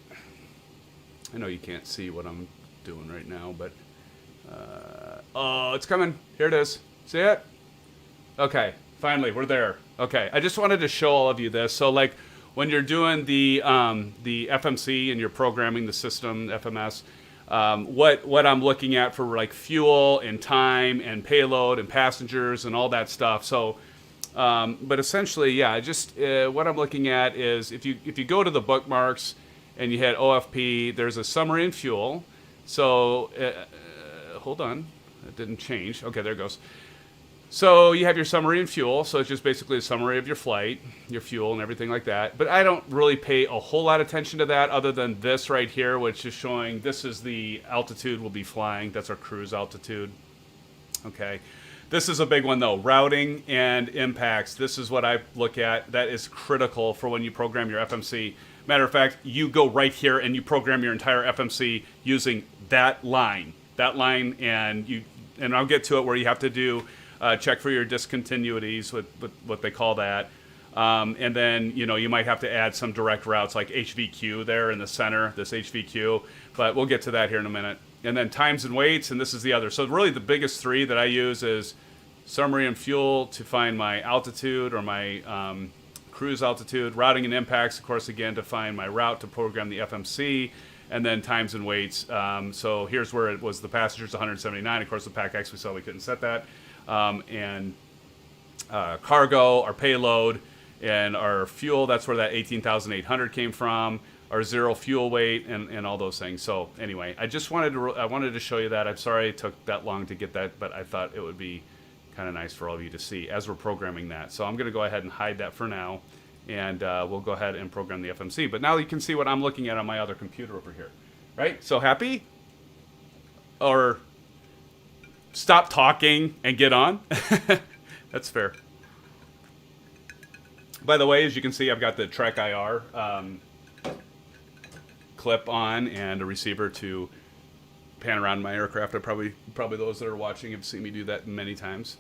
I know you can't see what I'm doing right now, but oh, it's coming. Here it is. See it? Okay. Finally, we're there. Okay. I just wanted to show all of you this. So like, when you're doing the FMC and you're programming the system, FMS, what I'm looking at for like fuel and time and payload and passengers and all that stuff. So, but essentially, yeah, just what I'm looking at is if you go to the bookmarks and you hit OFP, there's a summary and fuel. So hold on, that didn't change. Okay, there it goes. So you have your summary and fuel. So it's just basically a summary of your flight, your fuel, and everything like that. But I don't really pay a whole lot of attention to that other than this right here, which is showing this is the altitude we'll be flying. That's our cruise altitude. Okay. This is a big one, though. Routing and impacts. This is what I look at. That is critical for when you program your FMC. Matter of fact, you go right here and you program your entire FMC using that line. And I'll get to it where you have to do check for your discontinuities with what they call that. And then, you might have to add some direct routes like HVQ there in the center, this HVQ. But we'll get to that here in a minute. And then times and weights, and this is the other. So really the biggest three that I use is summary and fuel to find my altitude or my cruise altitude, routing and impacts, of course, again, to find my route to program the FMC, and then times and weights. So here's where it was the passengers, 179. Of course, the PACX, we saw we couldn't set that. And cargo, our payload, and our fuel, that's where that 18,800 came from, our zero fuel weight, and all those things. So anyway, I just wanted to show you that. I'm sorry it took that long to get that, but I thought it would be kind of nice for all of you to see as we're programming that. So I'm going to go ahead and hide that for now, and we'll go ahead and program the FMC. But now you can see what I'm looking at on my other computer over here, right? So happy? Or stop talking and get on? That's fair. By the way, as you can see, I've got the Trek IR clip on and a receiver to pan around my aircraft. Probably those that are watching have seen me do that many times.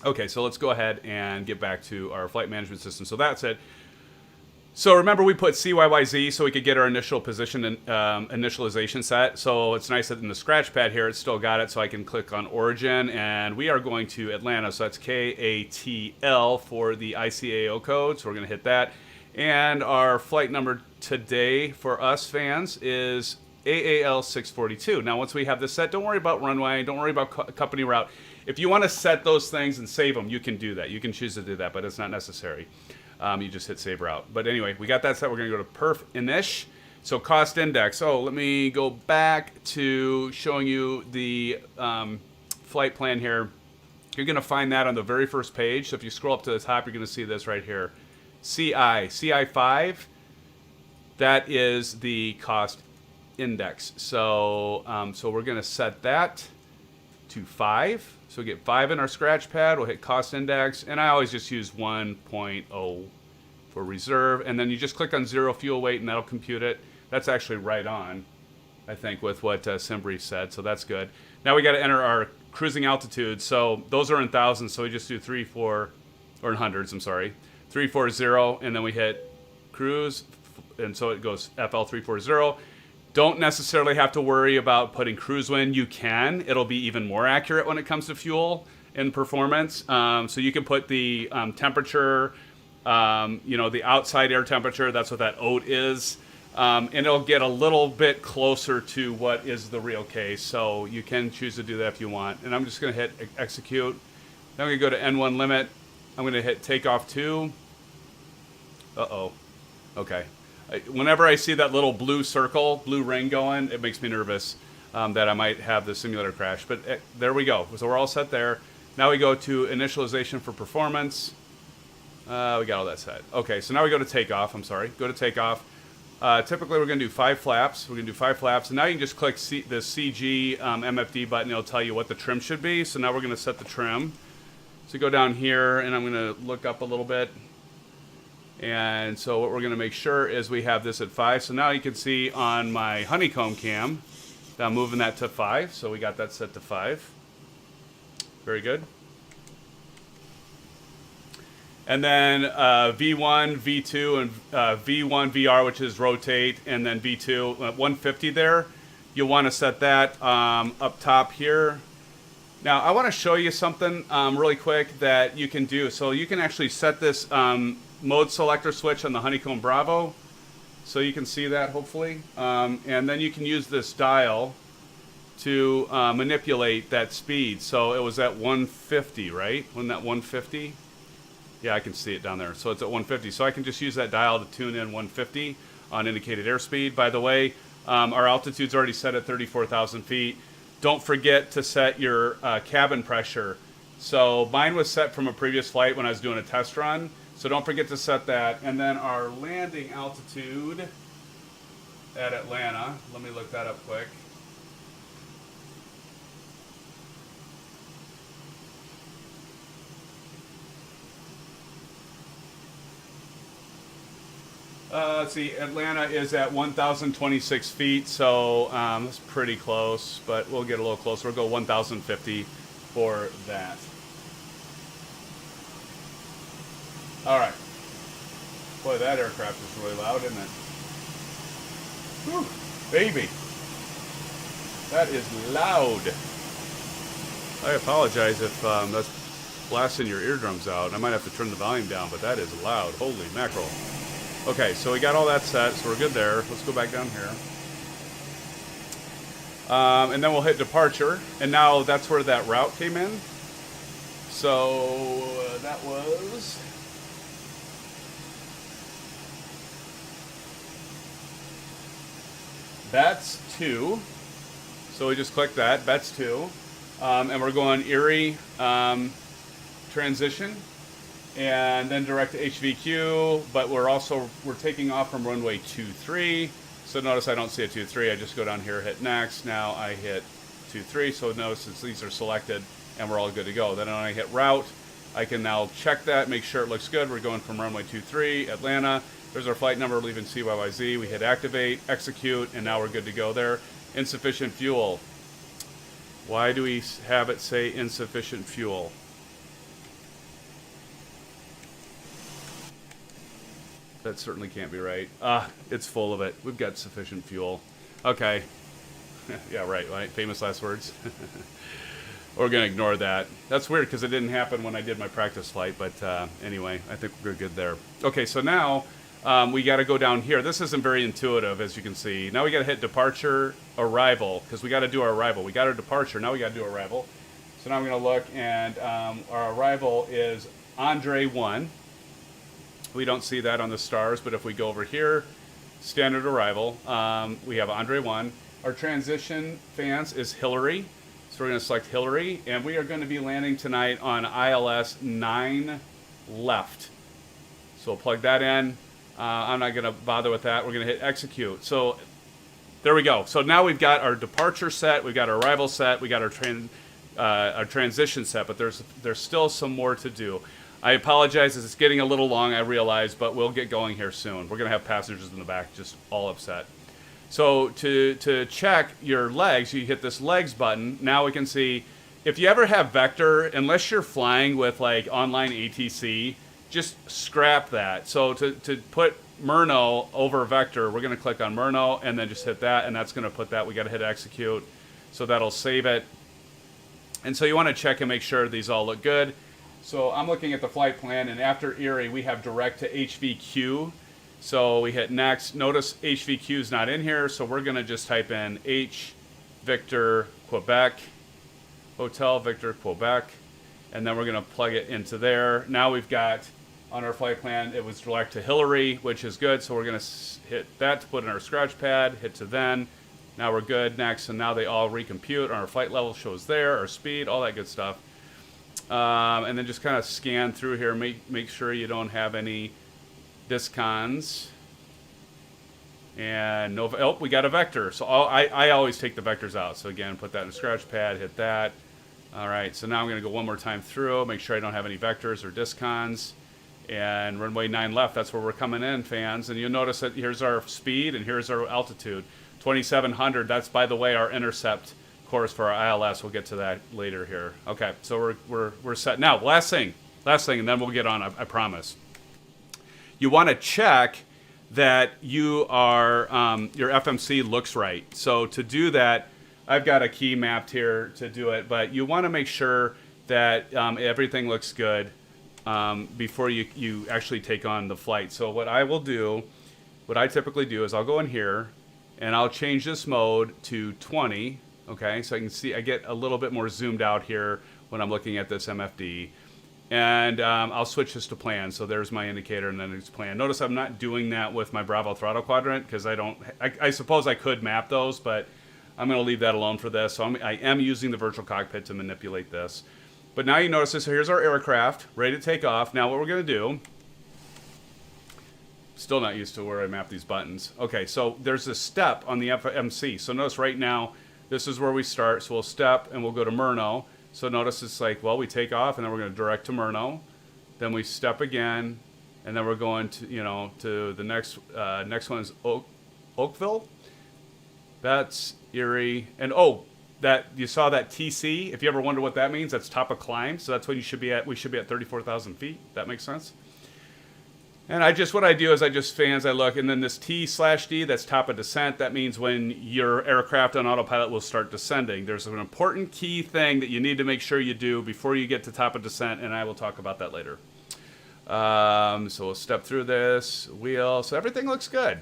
Okay, so let's go ahead and get back to our flight management system. So that's it. So remember we put CYYZ so we could get our initial position and initialization set. So it's nice that in the scratch pad here it's still got it, so I can click on origin, and we are going to Atlanta. So that's KATL for the ICAO code. So we're going to hit that. And our flight number today for us fans is AAL 642. Now once we have this set, don't worry about runway, don't worry about company route. If you want to set those things and save them, you can do that. You can choose to do that, but it's not necessary. You just hit save route. But anyway, we got that set. We're going to go to perf inish. So cost index. Oh, let me go back to showing you the flight plan here. You're going to find that on the very first page. So if you scroll up to the top, you're going to see this right here. CI5, that is the cost index. So we're going to set that to 5. So we get 5 in our scratch pad. We'll hit cost index, and I always just use 1.0 for reserve. And then you just click on zero fuel weight, and that'll compute it. That's actually right on, I think, with what SimBrief said. So that's good. Now we got to enter our cruising altitude. So those are in thousands. So we just do 34, or in hundreds. I'm sorry, 340, and then we hit cruise, and so it goes FL 340. Don't necessarily have to worry about putting cruise wind. You can. It'll be even more accurate when it comes to fuel and performance. So you can put the temperature, the outside air temperature. That's what that OAT is. And it'll get a little bit closer to what is the real case. So you can choose to do that if you want. And I'm just going to hit execute. Then we go to N1 limit. I'm going to hit takeoff 2. Uh-oh. Okay. Whenever I see that little blue circle, blue ring going, it makes me nervous that I might have the simulator crash. But there we go. So we're all set there. Now we go to initialization for performance. We got all that set. Okay, so now we go to takeoff. I'm sorry. Go to takeoff. Typically, we're going to do 5 flaps. We're going to do 5 flaps. And now you can just click the CG MFD button. It'll tell you what the trim should be. So now we're going to set the trim. So go down here, and I'm going to look up a little bit. And so what we're going to make sure is we have this at 5. So now you can see on my Honeycomb cam that I'm moving that to 5. So we got that set to 5. Very good. And then V1, V2, and V1, VR, which is rotate, and then V2, 150 there. You'll want to set that up top here. Now, I want to show you something really quick that you can do. So you can actually set this mode selector switch on the Honeycomb Bravo. So you can see that, hopefully. And then you can use this dial to manipulate that speed. So it was at 150, right? Wasn't that 150? Yeah, I can see it down there. So it's at 150. So I can just use that dial to tune in 150 on indicated airspeed. By the way, our altitude's already set at 34,000 feet. Don't forget to set your cabin pressure. So mine was set from a previous flight when I was doing a test run. So don't forget to set that. And then our landing altitude at Atlanta. Let me look that up quick. Let's see, Atlanta is at 1,026 feet, so that's pretty close, but we'll get a little closer. We'll go 1,050 for that. All right. Boy, that aircraft is really loud, isn't it? Whew, baby. That is loud. I apologize if that's blasting your eardrums out. I might have to turn the volume down, but that is loud. Holy mackerel. Okay, so we got all that set, so we're good there. Let's go back down here. And then we'll hit departure. And now that's where that route came in. So that was... That's 2. So we just click that. That's 2. And we're going Erie transition. And then direct to HVQ, but we're taking off from runway 23. So notice I don't see a 23. I just go down here, hit next. Now I hit 23. So notice these are selected, and we're all good to go. Then when I hit route, I can now check that, make sure it looks good. We're going from runway 23, Atlanta. There's our flight number leaving CYYZ. We hit activate, execute, and now we're good to go there. Insufficient fuel. Why do we have it say insufficient fuel? That certainly can't be right. It's full of it. We've got sufficient fuel. Okay. Yeah, right. Famous last words. We're going to ignore that. That's weird because it didn't happen when I did my practice flight. But anyway, I think we're good there. Okay, so now we got to go down here. This isn't very intuitive, as you can see. Now we got to hit departure, arrival, because we got to do our arrival. We got our departure. Now we got to do arrival. So now I'm going to look, and our arrival is Andre 1. We don't see that on the stars, but if we go over here, standard arrival, we have Andre 1. Our transition fans is Hillary. So we're going to select Hillary, and we are going to be landing tonight on ILS 9 left. So we'll plug that in. I'm not going to bother with that. We're going to hit execute. So there we go. So now we've got our departure set, we've got our arrival set, we got our transition set, but there's still some more to do. I apologize as it's getting a little long, I realize, but we'll get going here soon. We're going to have passengers in the back just all upset. So to check your legs, you hit this legs button. Now we can see, if you ever have vector, unless you're flying with like online ATC, just scrap that. So to put Murno over vector, we're going to click on Murno and then just hit that, and that's going to put that. We got to hit execute, so that'll save it. And so you want to check and make sure these all look good. So I'm looking at the flight plan, and after Erie, we have direct to HVQ. So we hit next. Notice HVQ is not in here, so we're going to just type in H Victor Quebec, Hotel Victor Quebec, and then we're going to plug it into there. Now we've got, on our flight plan, it was direct to Hillary, which is good, so we're going to hit that to put in our scratch pad, hit to then. Now we're good, next, and now they all recompute. Our flight level shows there, our speed, all that good stuff. And then just kind of scan through here, make sure you don't have any discons. And no, oh, we got a vector. So I always take the vectors out. So again, put that in the scratch pad, hit that. All right, so now I'm going to go one more time through, make sure I don't have any vectors or discons. And runway 9 left, that's where we're coming in, fans. And you'll notice that here's our speed and here's our altitude. 2,700, that's, by the way, our intercept course for our ILS. We'll get to that later here. Okay, so we're set. Now, last thing, and then we'll get on, I promise. You want to check that you are, your FMC looks right. So to do that, I've got a key mapped here to do it, but you want to make sure that everything looks good. before you actually take on the flight. So what I typically do is I'll go in here and I'll change this mode to 20. Okay, so I can see I get a little bit more zoomed out here when I'm looking at this MFD. And I'll switch this to plan. So there's my indicator and then it's plan. Notice I'm not doing that with my Bravo throttle quadrant because I suppose I could map those, but I'm going to leave that alone for this. So I am using the virtual cockpit to manipulate this. But now you notice this. So here's our aircraft ready to take off. Now what we're going to do, still not used to where I map these buttons. Okay, so there's a step on the FMC. So notice right now, this is where we start. So we'll step and we'll go to Murno. So notice it's like, well, we take off and then we're going to direct to Murno. Then we step again, and then we're going to, to the next one is Oakville. That's Erie. And that you saw that TC. If you ever wonder what that means, that's top of climb. So that's what you should be at. We should be at 34,000 feet. That makes sense. And what I do is I look, and then this T/D, that's top of descent. That means when your aircraft on autopilot will start descending. There's an important key thing that you need to make sure you do before you get to top of descent, and I will talk about that later. So we'll step through this wheel. So everything looks good,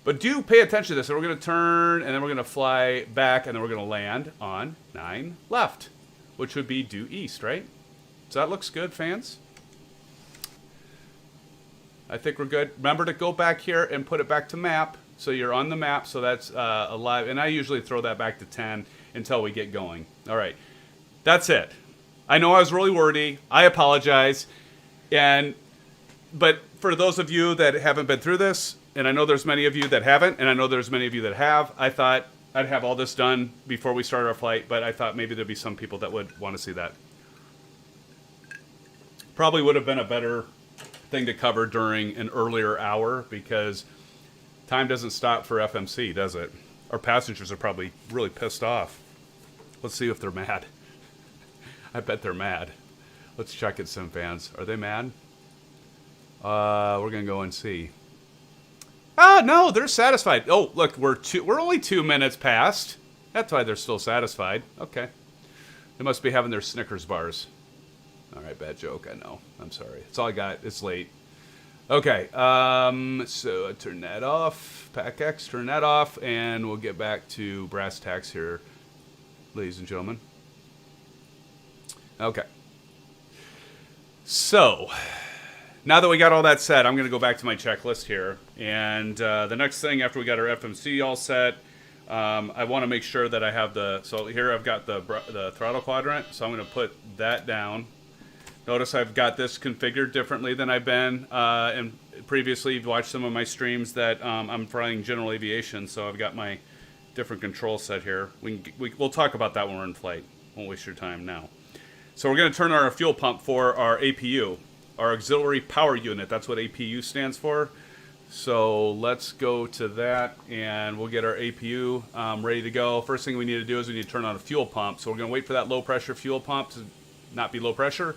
But do pay attention to this. So we're going to turn, and then we're going to fly back, and then we're going to land on 9 left, which would be due east, right? So that looks good, fans. I think we're good. Remember to go back here and put it back to map. So you're on the map, so that's alive. And I usually throw that back to 10 until we get going. All right. That's it. I know I was really wordy. I apologize. But for those of you that haven't been through this, and I know there's many of you that haven't, and I know there's many of you that have, I thought I'd have all this done before we start our flight, but I thought maybe there'd be some people that would want to see that. Probably would have been a better thing to cover during an earlier hour because time doesn't stop for FMC, does it? Our passengers are probably really pissed off. Let's see if they're mad. I bet they're mad. Let's check it, SimFans. Are they mad? We're gonna go and see. No, they're satisfied. Oh, look, we're only 2 minutes past. That's why they're still satisfied. Okay, they must be having their Snickers bars. All right, bad joke, I know. I'm sorry. It's all I got. It's late. Okay, so I turn that off. PACX, turn that off, and we'll get back to brass tacks here, ladies and gentlemen. Okay. So, now that we got all that set, I'm going to go back to my checklist here. And the next thing after we got our FMC all set, I want to make sure that I have so here I've got the throttle quadrant, so I'm going to put that down. Notice I've got this configured differently than I've been. And previously, you've watched some of my streams that I'm flying general aviation, so I've got my different control set here. We'll talk about that when we're in flight. Won't waste your time now. So we're going to turn on our fuel pump for our APU, our auxiliary power unit. That's what APU stands for. So let's go to that, and we'll get our APU ready to go. First thing we need to do is we need to turn on a fuel pump. So we're going to wait for that low-pressure fuel pump to not be low pressure.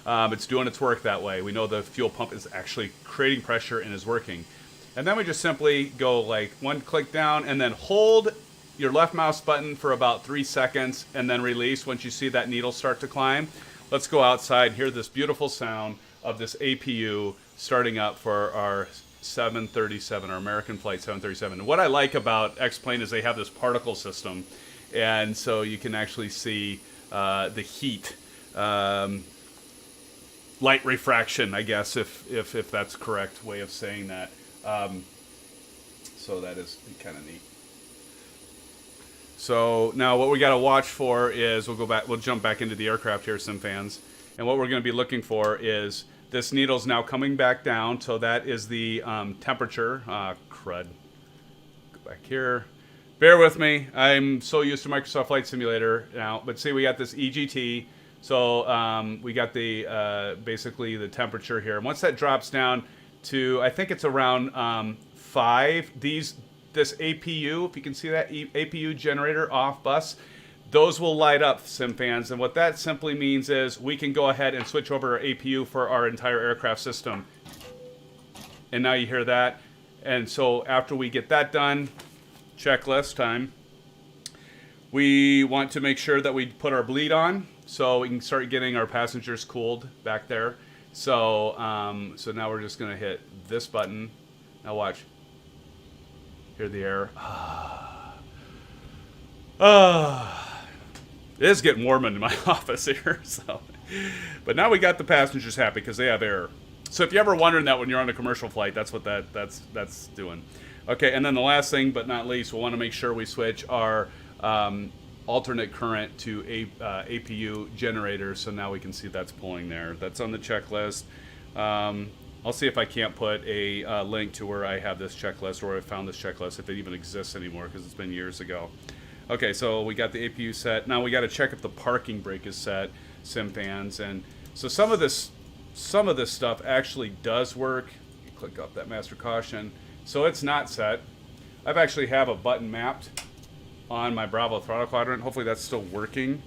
It's doing its work that way. We know the fuel pump is actually creating pressure and is working. And then we just simply go like one click down and then hold your left mouse button for about 3 seconds and then release once you see that needle start to climb. Let's go outside and hear this beautiful sound of this APU starting up for our 737, our American Flight 737. And what I like about X-Plane is they have this particle system, and so you can actually see the heat. Light refraction, I guess, if that's the correct way of saying that. So that is kind of neat. So now what we got to watch for is we'll jump back into the aircraft here, SimFans. And what we're going to be looking for is this needle's now coming back down. So that is the temperature. Crud. Go back here. Bear with me. I'm so used to Microsoft Flight Simulator now. But see, we got this EGT. So we got the basically the temperature here. And once that drops down to, I think it's around 5, this APU, if you can see that, APU generator off bus, those will light up, SimFans. And what that simply means is we can go ahead and switch over our APU for our entire aircraft system. And now you hear that. And so after we get that done, checklist time, we want to make sure that we put our bleed on. so we can start getting our passengers cooled back there. So so now we're just gonna hit this button. Now watch. Hear the air. It is getting warm in my office here. So, but now we got the passengers happy because they have air. So if you're ever wondering that when you're on a commercial flight, that's what that's doing. Okay, and then the last thing but not least, we want to make sure we switch our alternate current to APU generator, so now we can see that's pulling there. That's on the checklist. I'll see if I can't put a link to where I have this checklist or where I found this checklist, if it even exists anymore, because it's been years ago. Okay, so we got the APU set. Now we got to check if the parking brake is set, SimFans, and so some of this stuff actually does work. You click up that master caution. So it's not set. I've actually have a button mapped on my Bravo Throttle Quadrant. Hopefully that's still working.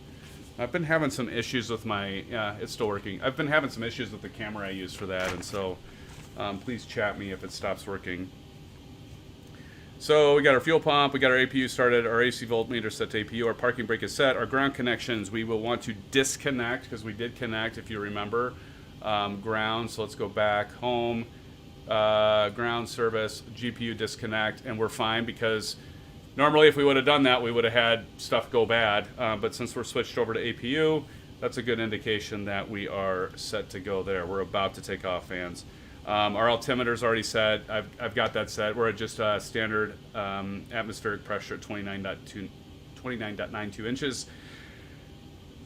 I've been having some issues with my, yeah, it's still working. I've been having some issues with the camera I use for that, and so please chat me if it stops working. So we got our fuel pump, we got our APU started, our AC voltmeter set to APU, our parking brake is set, our ground connections we will want to disconnect because we did connect, if you remember, ground. So let's go back home, ground service, GPU disconnect, and we're fine because normally if we would have done that, we would have had stuff go bad. But since we're switched over to APU, that's a good indication that we are set to go there. We're about to take off, fans. Our altimeter's already set. I've got that set. We're at just standard atmospheric pressure at 29.92 inches.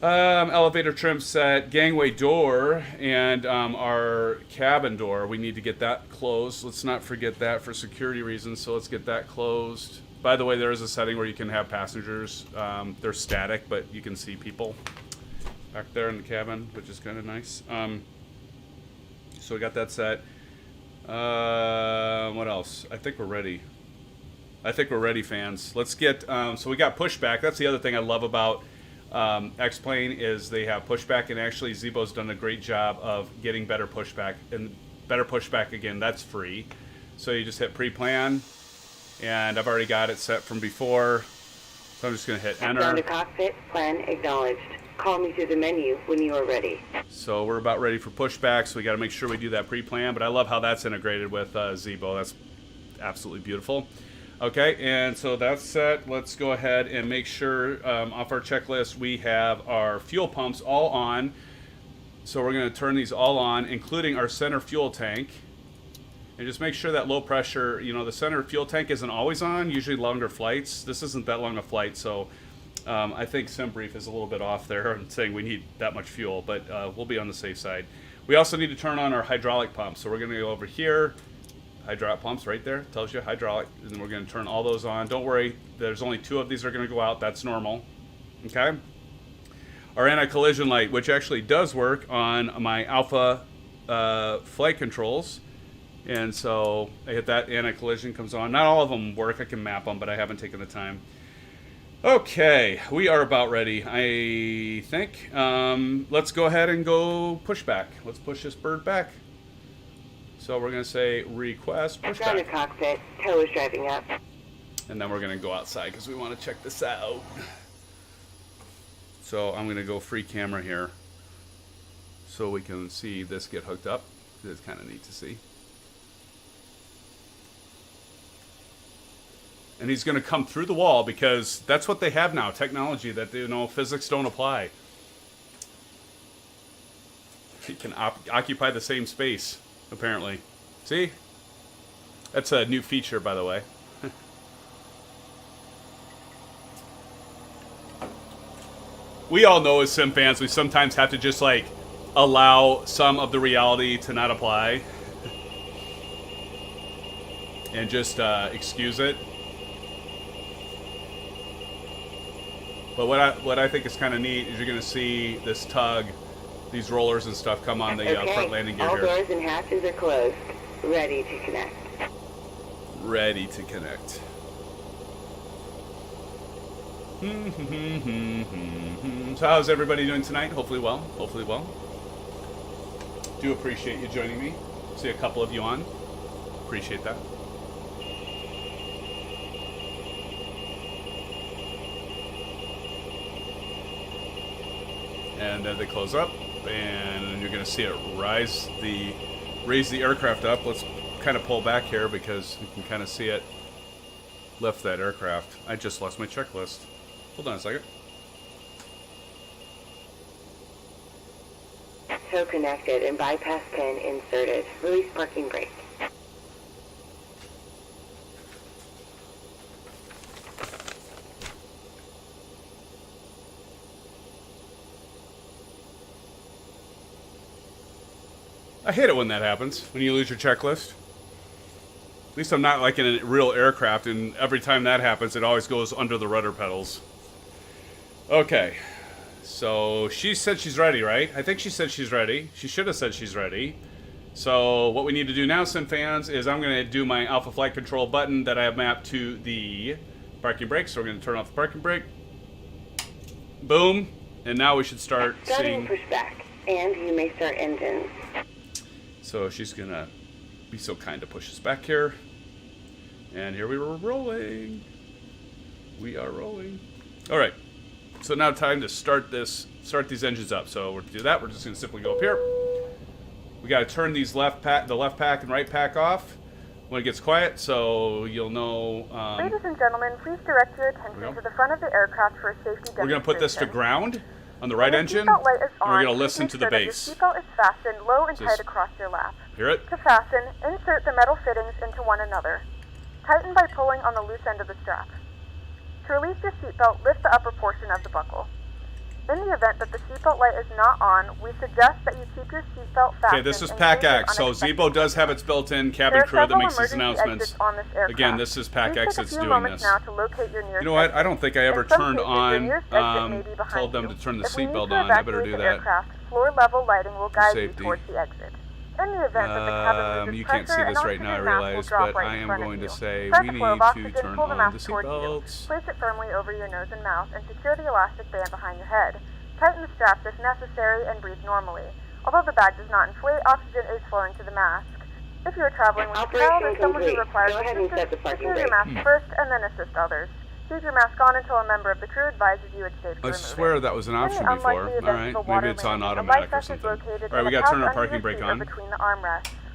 Elevator trim set, gangway door, and our cabin door. We need to get that closed. Let's not forget that for security reasons. So let's get that closed. By the way, there is a setting where you can have passengers. They're static, but you can see people back there in the cabin, which is kind of nice. So we got that set. What else? I think we're ready. I think we're ready, fans. Let's get, so we got pushback. That's the other thing I love about X-Plane is they have pushback, and actually Zibo's done a great job of getting better pushback. And better pushback, again, that's free. So you just hit pre-plan, and I've already got it set from before. So I'm just going to hit enter. Down to cockpit, plan acknowledged. Call me through the menu when you are ready. So we're about ready for pushback, so we got to make sure we do that pre-plan, but I love how that's integrated with Zibo. That's absolutely beautiful. Okay, and so that's set. Let's go ahead and make sure off our checklist we have our fuel pumps all on. So we're going to turn these all on, including our center fuel tank. And just make sure that low pressure, you know, the center fuel tank isn't always on, usually longer flights. This isn't that long a flight, so I think SimBrief is a little bit off there and saying we need that much fuel, but we'll be on the safe side. We also need to turn on our hydraulic pumps. So we're going to go over here. Hydraulic pumps right there. Tells you hydraulic. And then we're going to turn all those on. Don't worry. There's only 2 of these are going to go out. That's normal. Okay? Our anti-collision light, which actually does work on my Alpha Flight Controls. And so I hit that, anti-collision comes on. Not all of them work. I can map them, but I haven't taken the time. Okay, we are about ready, I think. Let's go ahead and go push back. Let's push this bird back. So we're going to say request push Down to back. cockpit, tow is driving up. And then we're going to go outside because we want to check this out. So I'm going to go free camera here so we can see this get hooked up. It's kind of neat to see. And he's going to come through the wall because that's what they have now, technology that, you know, physics don't apply. He can occupy the same space, apparently. See? That's a new feature, by the way. We all know as SimFans, we sometimes have to just, like, allow some of the reality to not apply. And just excuse it. But what I think is kind of neat is you're going to see this tug, these rollers and stuff come on the front landing gear all here. doors and hatches are closed. Ready to connect. Ready to connect. So how's everybody doing tonight? Hopefully well. Hopefully well. Do appreciate you joining me. See a couple of you on. Appreciate that. and then they close up, and you're going to see it raise the aircraft up. Let's kind of pull back here because we can kind of see it lift that aircraft. I just lost my checklist. Hold on a second. Tow connected and bypass pin inserted. Release parking brake. I hate it when that happens, when you lose your checklist. At least I'm not like in a real aircraft, and every time that happens, it always goes under the rudder pedals. Okay, so she said she's ready, right? I think she said she's ready. She should have said she's ready. So what we need to do now, SimFans, is I'm going to do my Alpha Flight Control button that I have mapped to the parking brake. So we're going to turn off the parking brake. Boom. And now we should start seeing... push back, and you may start engines. So she's going to be so kind to push us back here. And here we were rolling. We are rolling. All right. So now time to start these engines up. So we're to do that, we're just going to simply go up here. We got to turn these the left pack and right pack off when it gets quiet, so you'll know. Ladies and gentlemen, please direct your attention to the front of the aircraft for a safety demonstration. We're going to put this to ground on the right engine, and we're going to listen to the bass. Your seatbelt is fastened low and tight across your lap. Hear it? To fasten, insert the metal fittings into one another. Tighten by pulling on the loose end of the strap. To release your seatbelt, lift the upper portion of the buckle. In the event that the seatbelt light is not on, we suggest that you keep your seatbelt fastened. Okay, this is PACX, so Zibo does have its built-in cabin crew that makes these announcements. Again, this is PACX that's doing this. You know what? I don't think I ever turned on, told them to turn the seatbelt on. I better do that. Floor level lighting will guide you towards the exit. In the event that the cabin loses you can't see this right now, I realize, but I am going to say we need to turn on the seatbelts. Place it firmly over your nose and mouth and secure the elastic band behind your head. Tighten the straps if necessary and breathe normally. Although the bag does not inflate, oxygen is flowing to the mask. If you are traveling with a child or someone who requires assistance, secure your mask first and then assist others. Keep your mask on until a member of the crew advises you it's safe to remove it. I swear that was an option before. Alright, maybe it's on automatic or something. Alright, we gotta turn our parking brake on.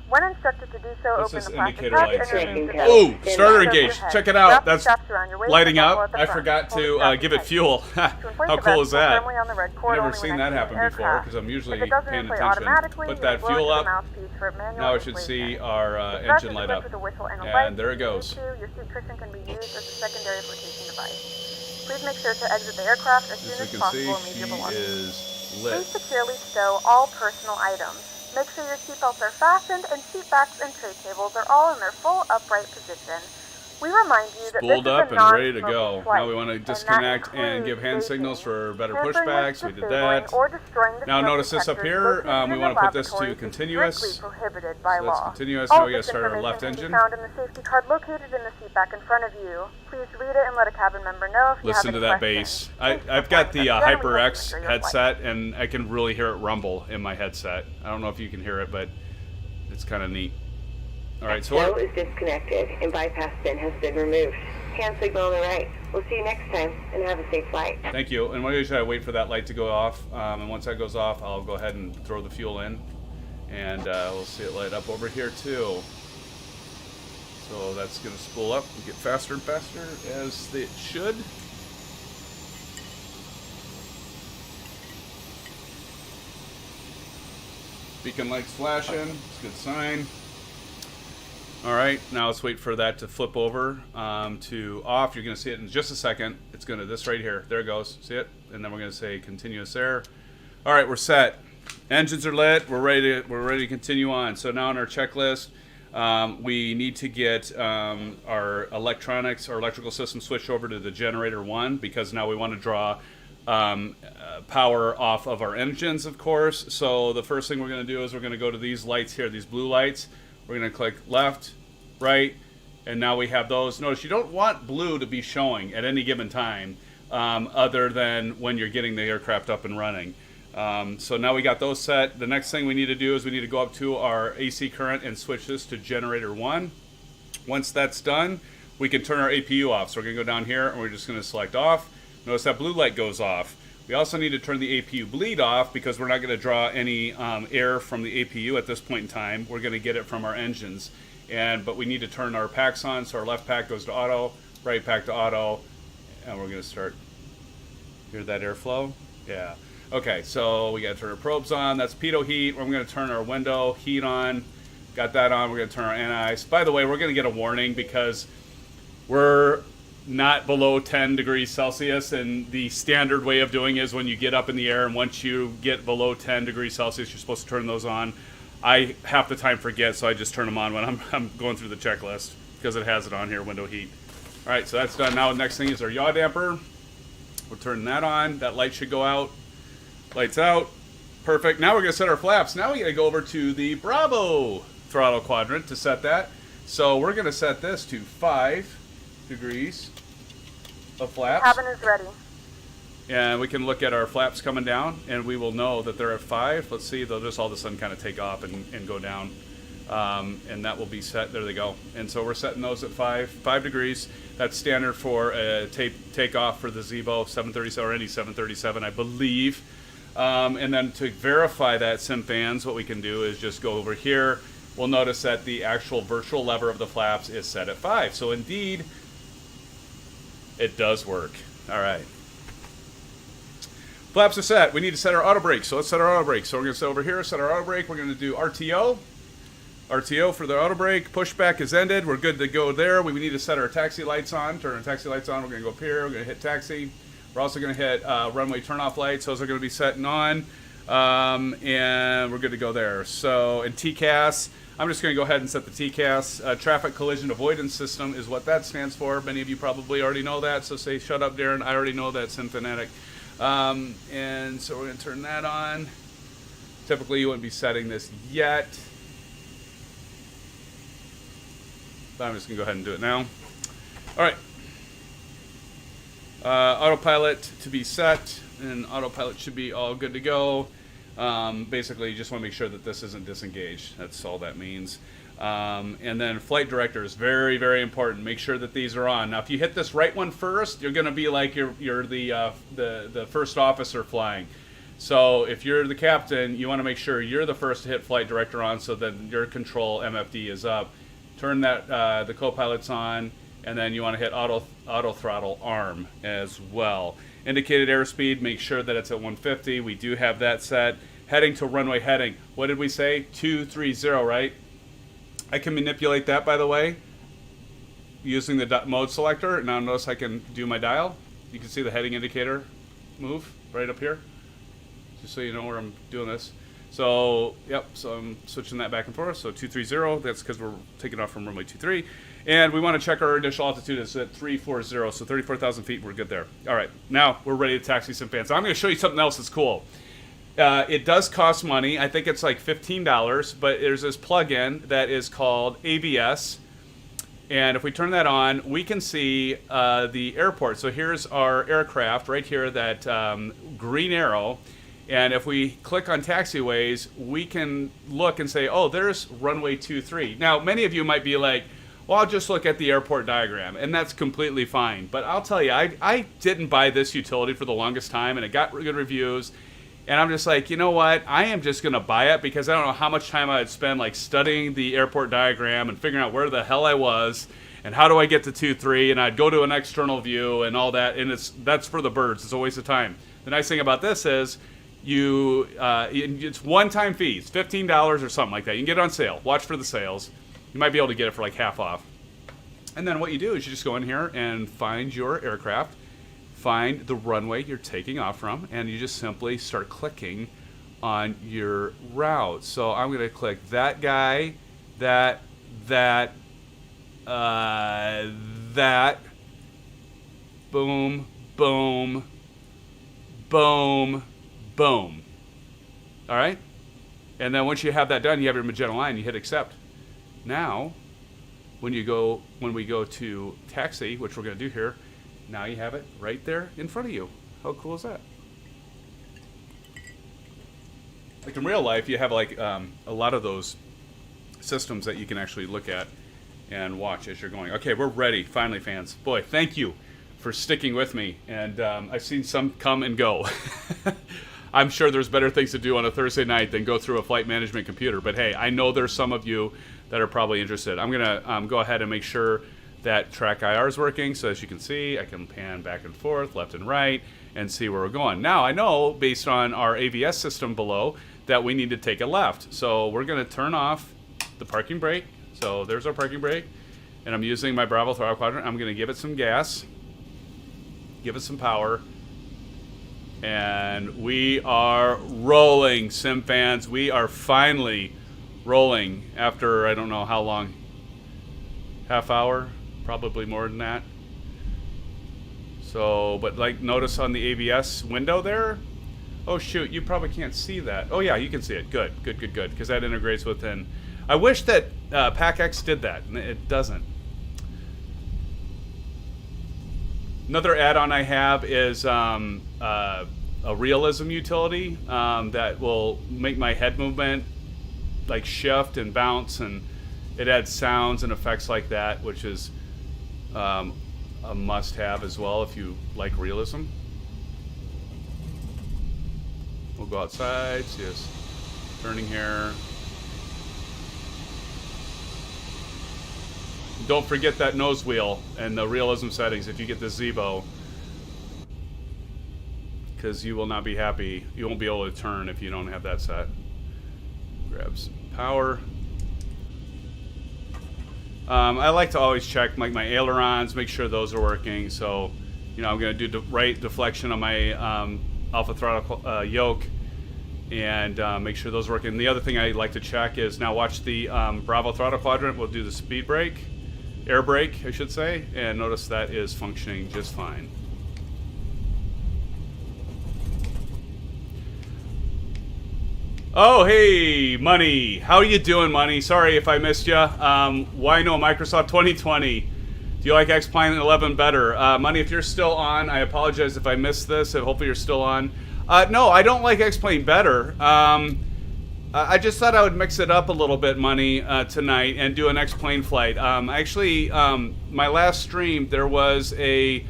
When instructed to do so, open the plastic indicator tab lights. and remove the bag. Oh, starter engaged. Check it out. Wrap the That's straps around your waist lighting and buckle up. at the I front. forgot Hold the to straps give it tight. fuel. To inflate How the cool vest, is that? firmly on the red cord I've never only seen when that happen exiting before aircraft. because I'm usually If it doesn't paying inflate attention. automatically, Put you that may blow fuel into the up. mouthpiece for manual Now we should inflation. see our The strap engine is light equipped up. with a whistle and a And light. there it If you goes. need to, your seat cushion can be used as a secondary flotation device. Please make sure to exit the aircraft as soon As as you can see, possible and leave she your belongings. is lit. Please securely stow all personal items. Make sure your seatbelts are fastened and seat backs and tray tables are all in their full upright position. We remind you that Spooled this up is a and ready to non-smoking go. flight, Now we want to and disconnect that and give hand includes signals for better tampering with, pushbacks. We did disabling, that. or destroying the Now smoke notice this up detectors here. located We in want the to put this to laboratories is continuous. strictly prohibited by So that's law. continuous. All Now we got to this start our information left can be engine. found in the safety card located in the seat back in front of you. Please read it and let a cabin member know if you Listen have to any that questions. bass. I've got the HyperX headset, and I can really hear it rumble in my headset. I don't know if you can hear it, but it's kind of neat. All right, so Tow is disconnected and bypass pin has been removed. Hand signal on the right. We'll see you next time and have a safe flight. thank you. And we usually wait for that light to go off, and once that goes off, I'll go ahead and throw the fuel in, and we'll see it light up over here too. So that's going to spool up and get faster and faster as it should. Beacon lights flashing. It's a good sign. All right, now let's wait for that to flip over to off. You're going to see it in just a second. It's going to this right here. There it goes. See it? And then we're going to say continuous there. All right, we're set. Engines are lit. We're ready to continue on. So now on our checklist, we need to get our electronics, our electrical system switched over to the generator 1 because now we want to draw power off of our engines, of course. So the first thing we're going to do is we're going to go to these lights here, these blue lights. We're going to click left, right, and now we have those. Notice you don't want blue to be showing at any given time other than when you're getting the aircraft up and running. So now we got those set. The next thing we need to do is we need to go up to our AC current and switch this to generator 1. Once that's done, we can turn our APU off. So we're going to go down here and we're just going to select off. Notice that blue light goes off. We also need to turn the APU bleed off because we're not going to draw any air from the APU at this point in time. We're going to get it from our engines. But we need to turn our packs on, so our left pack goes to auto, right pack to auto, and we're going to start. Hear that airflow? Yeah. Okay, so we got to turn our probes on. That's pitot heat. We're going to turn our window heat on. Got that on. We're going to turn our anti-ice. By the way, we're going to get a warning because we're not below 10 degrees Celsius, and the standard way of doing is when you get up in the air, and once you get below 10 degrees Celsius, you're supposed to turn those on. I half the time forget, so I just turn them on when I'm going through the checklist because it has it on here, window heat. All right, so that's done. Now the next thing is our yaw damper. We're turning that on. That light should go out. Lights out. Perfect. Now we're going to set our flaps. Now we got to go over to the Bravo throttle quadrant to set that. So we're going to set this to 5 degrees of flaps. Cabin is ready. And we can look at our flaps coming down, and we will know that they're at 5. Let's see, they'll just all of a sudden kind of take off and go down. And that will be set. There they go. And so we're setting those at 5 degrees. That's standard for a takeoff for the Zibo 737 or any 737, I believe. And then to verify that, SimFans, what we can do is just go over here. We'll notice that the actual virtual lever of the flaps is set at 5. So indeed, it does work. All right. Flaps are set. We need to set our auto brake. So let's set our auto brake. So we're going to set over here, set our auto brake. We're going to do RTO. RTO for the auto brake. Pushback is ended. We're good to go there. We need to set our taxi lights on. Turn our taxi lights on. We're going to go up here. We're going to hit taxi. We're also going to hit runway turnoff lights. Those are going to be setting on. And we're good to go there. So, and TCAS. I'm just going to go ahead and set the TCAS. Traffic Collision Avoidance System is what that stands for. Many of you probably already know that. So say, shut up, Darren. I already know that, SimFanatic. And so we're going to turn that on. Typically, you wouldn't be setting this yet. But I'm just going to go ahead and do it now. All right. Autopilot to be set, and autopilot should be all good to go. Basically, you just want to make sure that this isn't disengaged. That's all that means. And then flight director is very, very important. Make sure that these are on. Now, if you hit this right one first, you're going to be like you're the first officer flying. So if you're the captain, you want to make sure you're the first to hit flight director on, so that your control MFD is up. Turn that the co-pilot's on, and then you want to hit auto throttle arm as well. Indicated airspeed, make sure that it's at 150. We do have that set. Heading to runway heading. What did we say? 230, right? I can manipulate that, by the way, using the mode selector. Now notice I can do my dial. You can see the heading indicator move right up here, just so you know where I'm doing this. So, yep, so I'm switching that back and forth. So 230, that's because we're taking off from runway 23. And we want to check our initial altitude is at 340, so 34,000 feet, we're good there. All right, now we're ready to taxi SimFans. I'm going to show you something else that's cool. It does cost money. I think it's like $15, but there's this plug-in that is called ABS. And if we turn that on, we can see the airport. So here's our aircraft right here, that green arrow. And if we click on taxiways, we can look and say, oh, there's runway 23. Now, many of you might be like, well, I'll just look at the airport diagram, and that's completely fine. But I'll tell you, I didn't buy this utility for the longest time, and it got good reviews. And I'm just like, you know what? I am just going to buy it because I don't know how much time I'd spend like studying the airport diagram and figuring out where the hell I was and how do I get to 2-3, and I'd go to an external view and all that, and that's for the birds. It's a waste of time. The nice thing about this is it's one-time fees, $15 or something like that. You can get it on sale. Watch for the sales. You might be able to get it for like half off. And then what you do is you just go in here and find your aircraft, find the runway you're taking off from, and you just simply start clicking on your route. So I'm going to click that guy, that, boom, boom, boom, boom. All right? And then once you have that done, you have your magenta line, you hit accept. Now, when we go to taxi, which we're going to do here, now you have it right there in front of you. How cool is that? Like in real life, you have like a lot of those systems that you can actually look at and watch as you're going. Okay, we're ready, finally, fans. Boy, thank you for sticking with me. And I've seen some come and go. I'm sure there's better things to do on a Thursday night than go through a flight management computer. But hey, I know there's some of you that are probably interested. I'm going to go ahead and make sure that track IR is working. So as you can see, I can pan back and forth, left and right, and see where we're going. Now, I know based on our AVS system below that we need to take a left. So we're going to turn off the parking brake. So there's our parking brake. And I'm using my Bravo Throttle Quadrant. I'm going to give it some gas, give it some power. And we are rolling, SimFans. We are finally rolling after I don't know how long. Half hour? Probably more than that. So, but like notice on the AVS window there. Oh shoot, you probably can't see that. Oh yeah, you can see it. Good, good, good, good. Because that integrates within. I wish that PACX did that. And it doesn't. Another add-on I have is a realism utility that will make my head movement like shift and bounce, and it adds sounds and effects like that, which is a must-have as well if you like realism. We'll go outside, see us turning here. Don't forget that nose wheel and the realism settings if you get the Zibo, because you will not be happy. You won't be able to turn if you don't have that set. Grab some power. I like to always check like my ailerons, make sure those are working. So, you know, I'm going to do the right deflection on my Alpha Throttle yoke and make sure those are working. And the other thing I like to check is now watch the Bravo Throttle Quadrant. We'll do the speed brake. Air brake, I should say, and notice that is functioning just fine. Oh, hey, Money. How you doing, Money? Sorry if I missed you. Why no Microsoft 2020? Do you like X-Plane 11 better? Money, if you're still on, I apologize if I missed this. Hopefully you're still on. No, I don't like X-Plane better. I just thought I would mix it up a little bit, Money, tonight and do an X-Plane flight. Actually, my last stream, there was a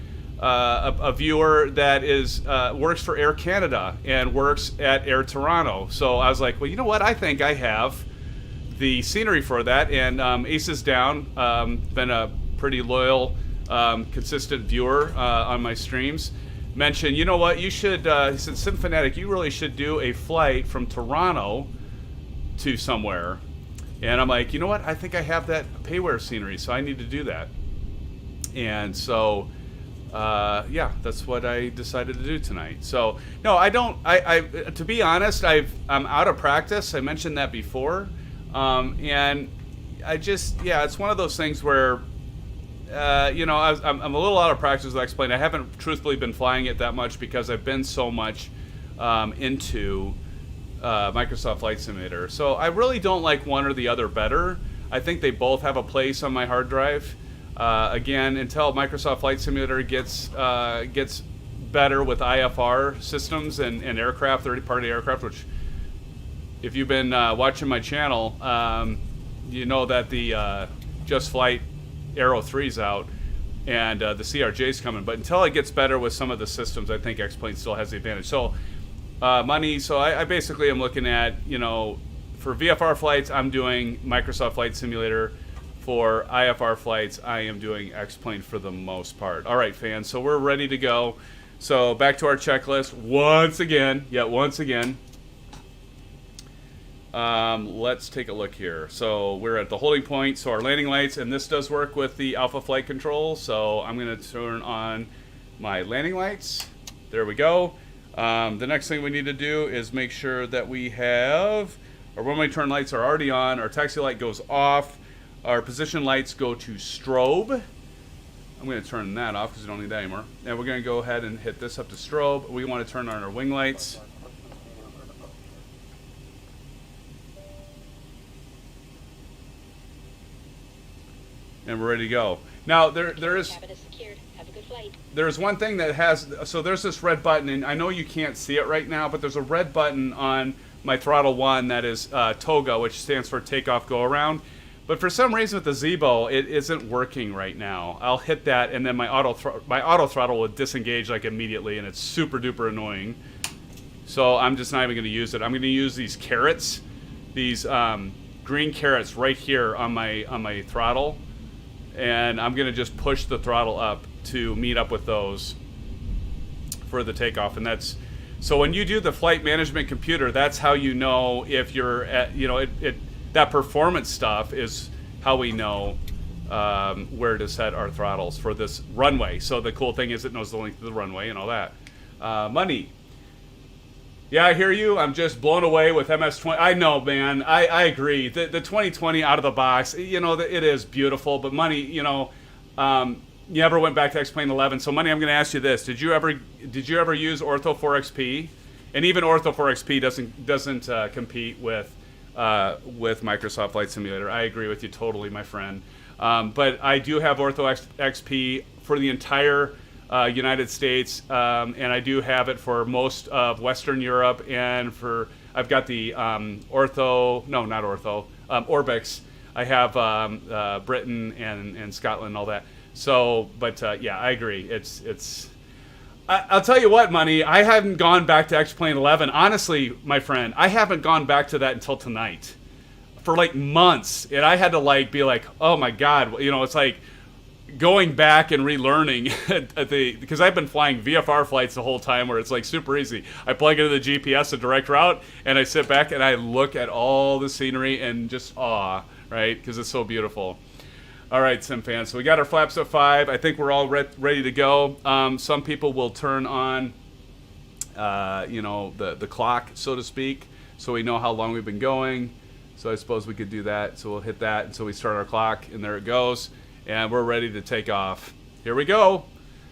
viewer that is works for Air Canada and works at Air Toronto. So I was like, well, you know what? I think I have the scenery for that. And Ace is Down, been a pretty loyal, consistent viewer on my streams. Mentioned, you know what? You should, he said, SimFanatic, you really should do a flight from Toronto to somewhere. And I'm like, you know what? I think I have that payware scenery, so I need to do that. And so, yeah, that's what I decided to do tonight. So, no, I don't. To be honest, I'm out of practice. I mentioned that before, and I just, yeah, it's one of those things where, you know, I'm a little out of practice. As I explained, I haven't truthfully been flying it that much because I've been so much into Microsoft Flight Simulator. So I really don't like one or the other better. I think they both have a place on my hard drive. Again, until Microsoft Flight Simulator gets better with IFR systems and aircraft, third-party aircraft, which if you've been watching my channel, you know that the Just Flight Aero 3's out and the CRJ's coming. But until it gets better with some of the systems, I think X-Plane still has the advantage. So, Money, so I basically am looking at, you know, for VFR flights, I'm doing Microsoft Flight Simulator. For IFR flights, I am doing X-Plane for the most part. All right, fans, so we're ready to go. So back to our checklist once again. Let's take a look here. So we're at the holding point, so our landing lights, and this does work with the Alpha Flight Control. So I'm going to turn on my landing lights. There we go. The next thing we need to do is make sure that we have our one-way turn lights are already on. Our taxi light goes off. Our position lights go to strobe. I'm going to turn that off because we don't need that anymore. And we're going to go ahead and hit this up to strobe. We want to turn on our wing lights. And we're ready to go. Now, there's one thing that has, so there's this red button, and I know you can't see it right now, but there's a red button on my throttle 1 that is TOGA, which stands for takeoff go around. But for some reason with the Zibo, it isn't working right now. I'll hit that, and then my auto throttle will disengage like immediately, and it's super duper annoying. So I'm just not even going to use it. I'm going to use these carrots, these green carrots right here on my throttle, and I'm going to just push the throttle up to meet up with those for the takeoff. And that's so when you do the flight management computer, that's how you know if you're at, you know, that performance stuff is how we know where to set our throttles for this runway. So the cool thing is it knows the length of the runway and all that. Money. Yeah, I hear you. I'm just blown away with MS-20. I know, man. I agree. The 2020 out of the box, you know, it is beautiful. But Money, you know, you ever went back to X-Plane 11? So Money, I'm going to ask you this: Did you ever use Ortho 4XP? And even Ortho 4XP doesn't compete with Microsoft Flight Simulator. I agree with you totally, my friend. But I do have Ortho XP for the entire United States, and I do have it for most of Western Europe, and I've got the Orbix. I have Britain and Scotland and all that. So, but yeah, I agree. I'll tell you what, Money, I haven't gone back to X-Plane 11. Honestly, my friend, I haven't gone back to that until tonight for like months. And I had to like be like, oh my God, you know, it's like going back and relearning because I've been flying VFR flights the whole time where it's like super easy. I plug into the GPS, a direct route, and I sit back and I look at all the scenery and just awe, right? Because it's so beautiful. All right, SimFans, so we got our flaps at 5. I think we're all ready to go. Some people will turn on, you know, the clock, so to speak, so we know how long we've been going. So I suppose we could do that. So we'll hit that until we start our clock, and there it goes. And we're ready to take off. Here we go.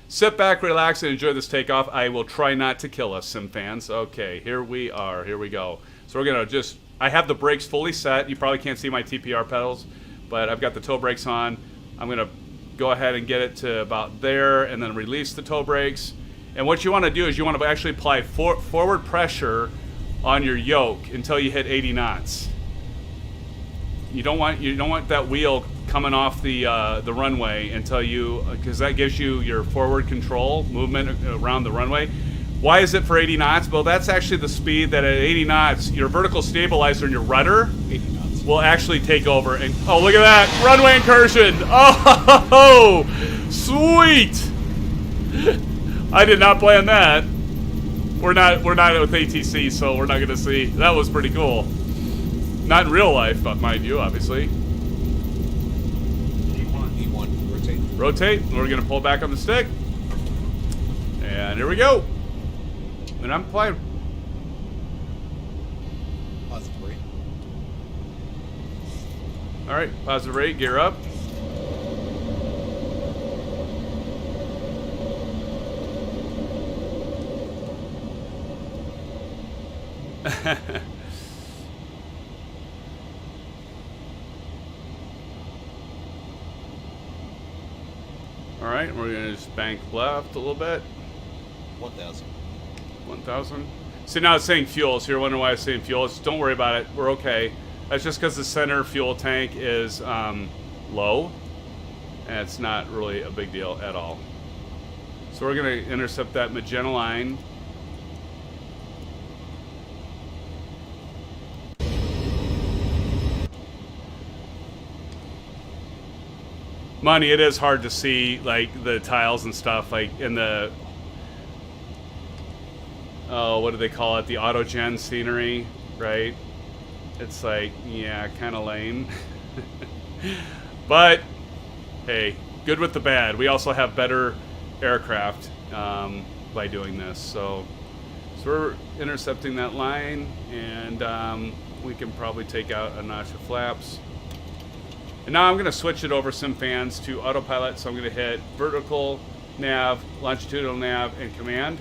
Sit back, relax, and enjoy this takeoff. I will try not to kill us, SimFans. Okay, here we are. Here we go. So we're going to I have the brakes fully set. You probably can't see my TPR pedals, but I've got the toe brakes on. I'm going to go ahead and get it to about there and then release the toe brakes. And what you want to do is you want to actually apply forward pressure on your yoke until you hit 80 knots. You don't want that wheel coming off the runway until because that gives you your forward control movement around the runway. Why is it for 80 knots? Well, that's actually the speed that at 80 knots your vertical stabilizer and your rudder will actually take over. And oh, look at that runway incursion! Oh, sweet! I did not plan that. We're not with ATC, so we're not going to see. That was pretty cool. Not in real life, but mind you, obviously. E1, rotate. Rotate. We're going to pull back on the stick. And here we go. And I'm flying. Positive rate. All right, positive rate, gear up. All right, we're gonna just bank left a little bit. 1,000. 1,000. See, now it's saying fuel, so you're wondering why it's saying fuel. Don't worry about it. We're okay. That's just because the center fuel tank is low, and it's not really a big deal at all. So we're going to intercept that magenta line. Money, it is hard to see like the tiles and stuff like in the what do they call it, the autogen scenery, right? It's like, yeah, kind of lame. But hey, good with the bad. We also have better aircraft by doing this. So we're intercepting that line, and we can probably take out a notch of flaps. And now I'm going to switch it over SimFans to autopilot. So I'm going to hit vertical nav, longitudinal nav, and command.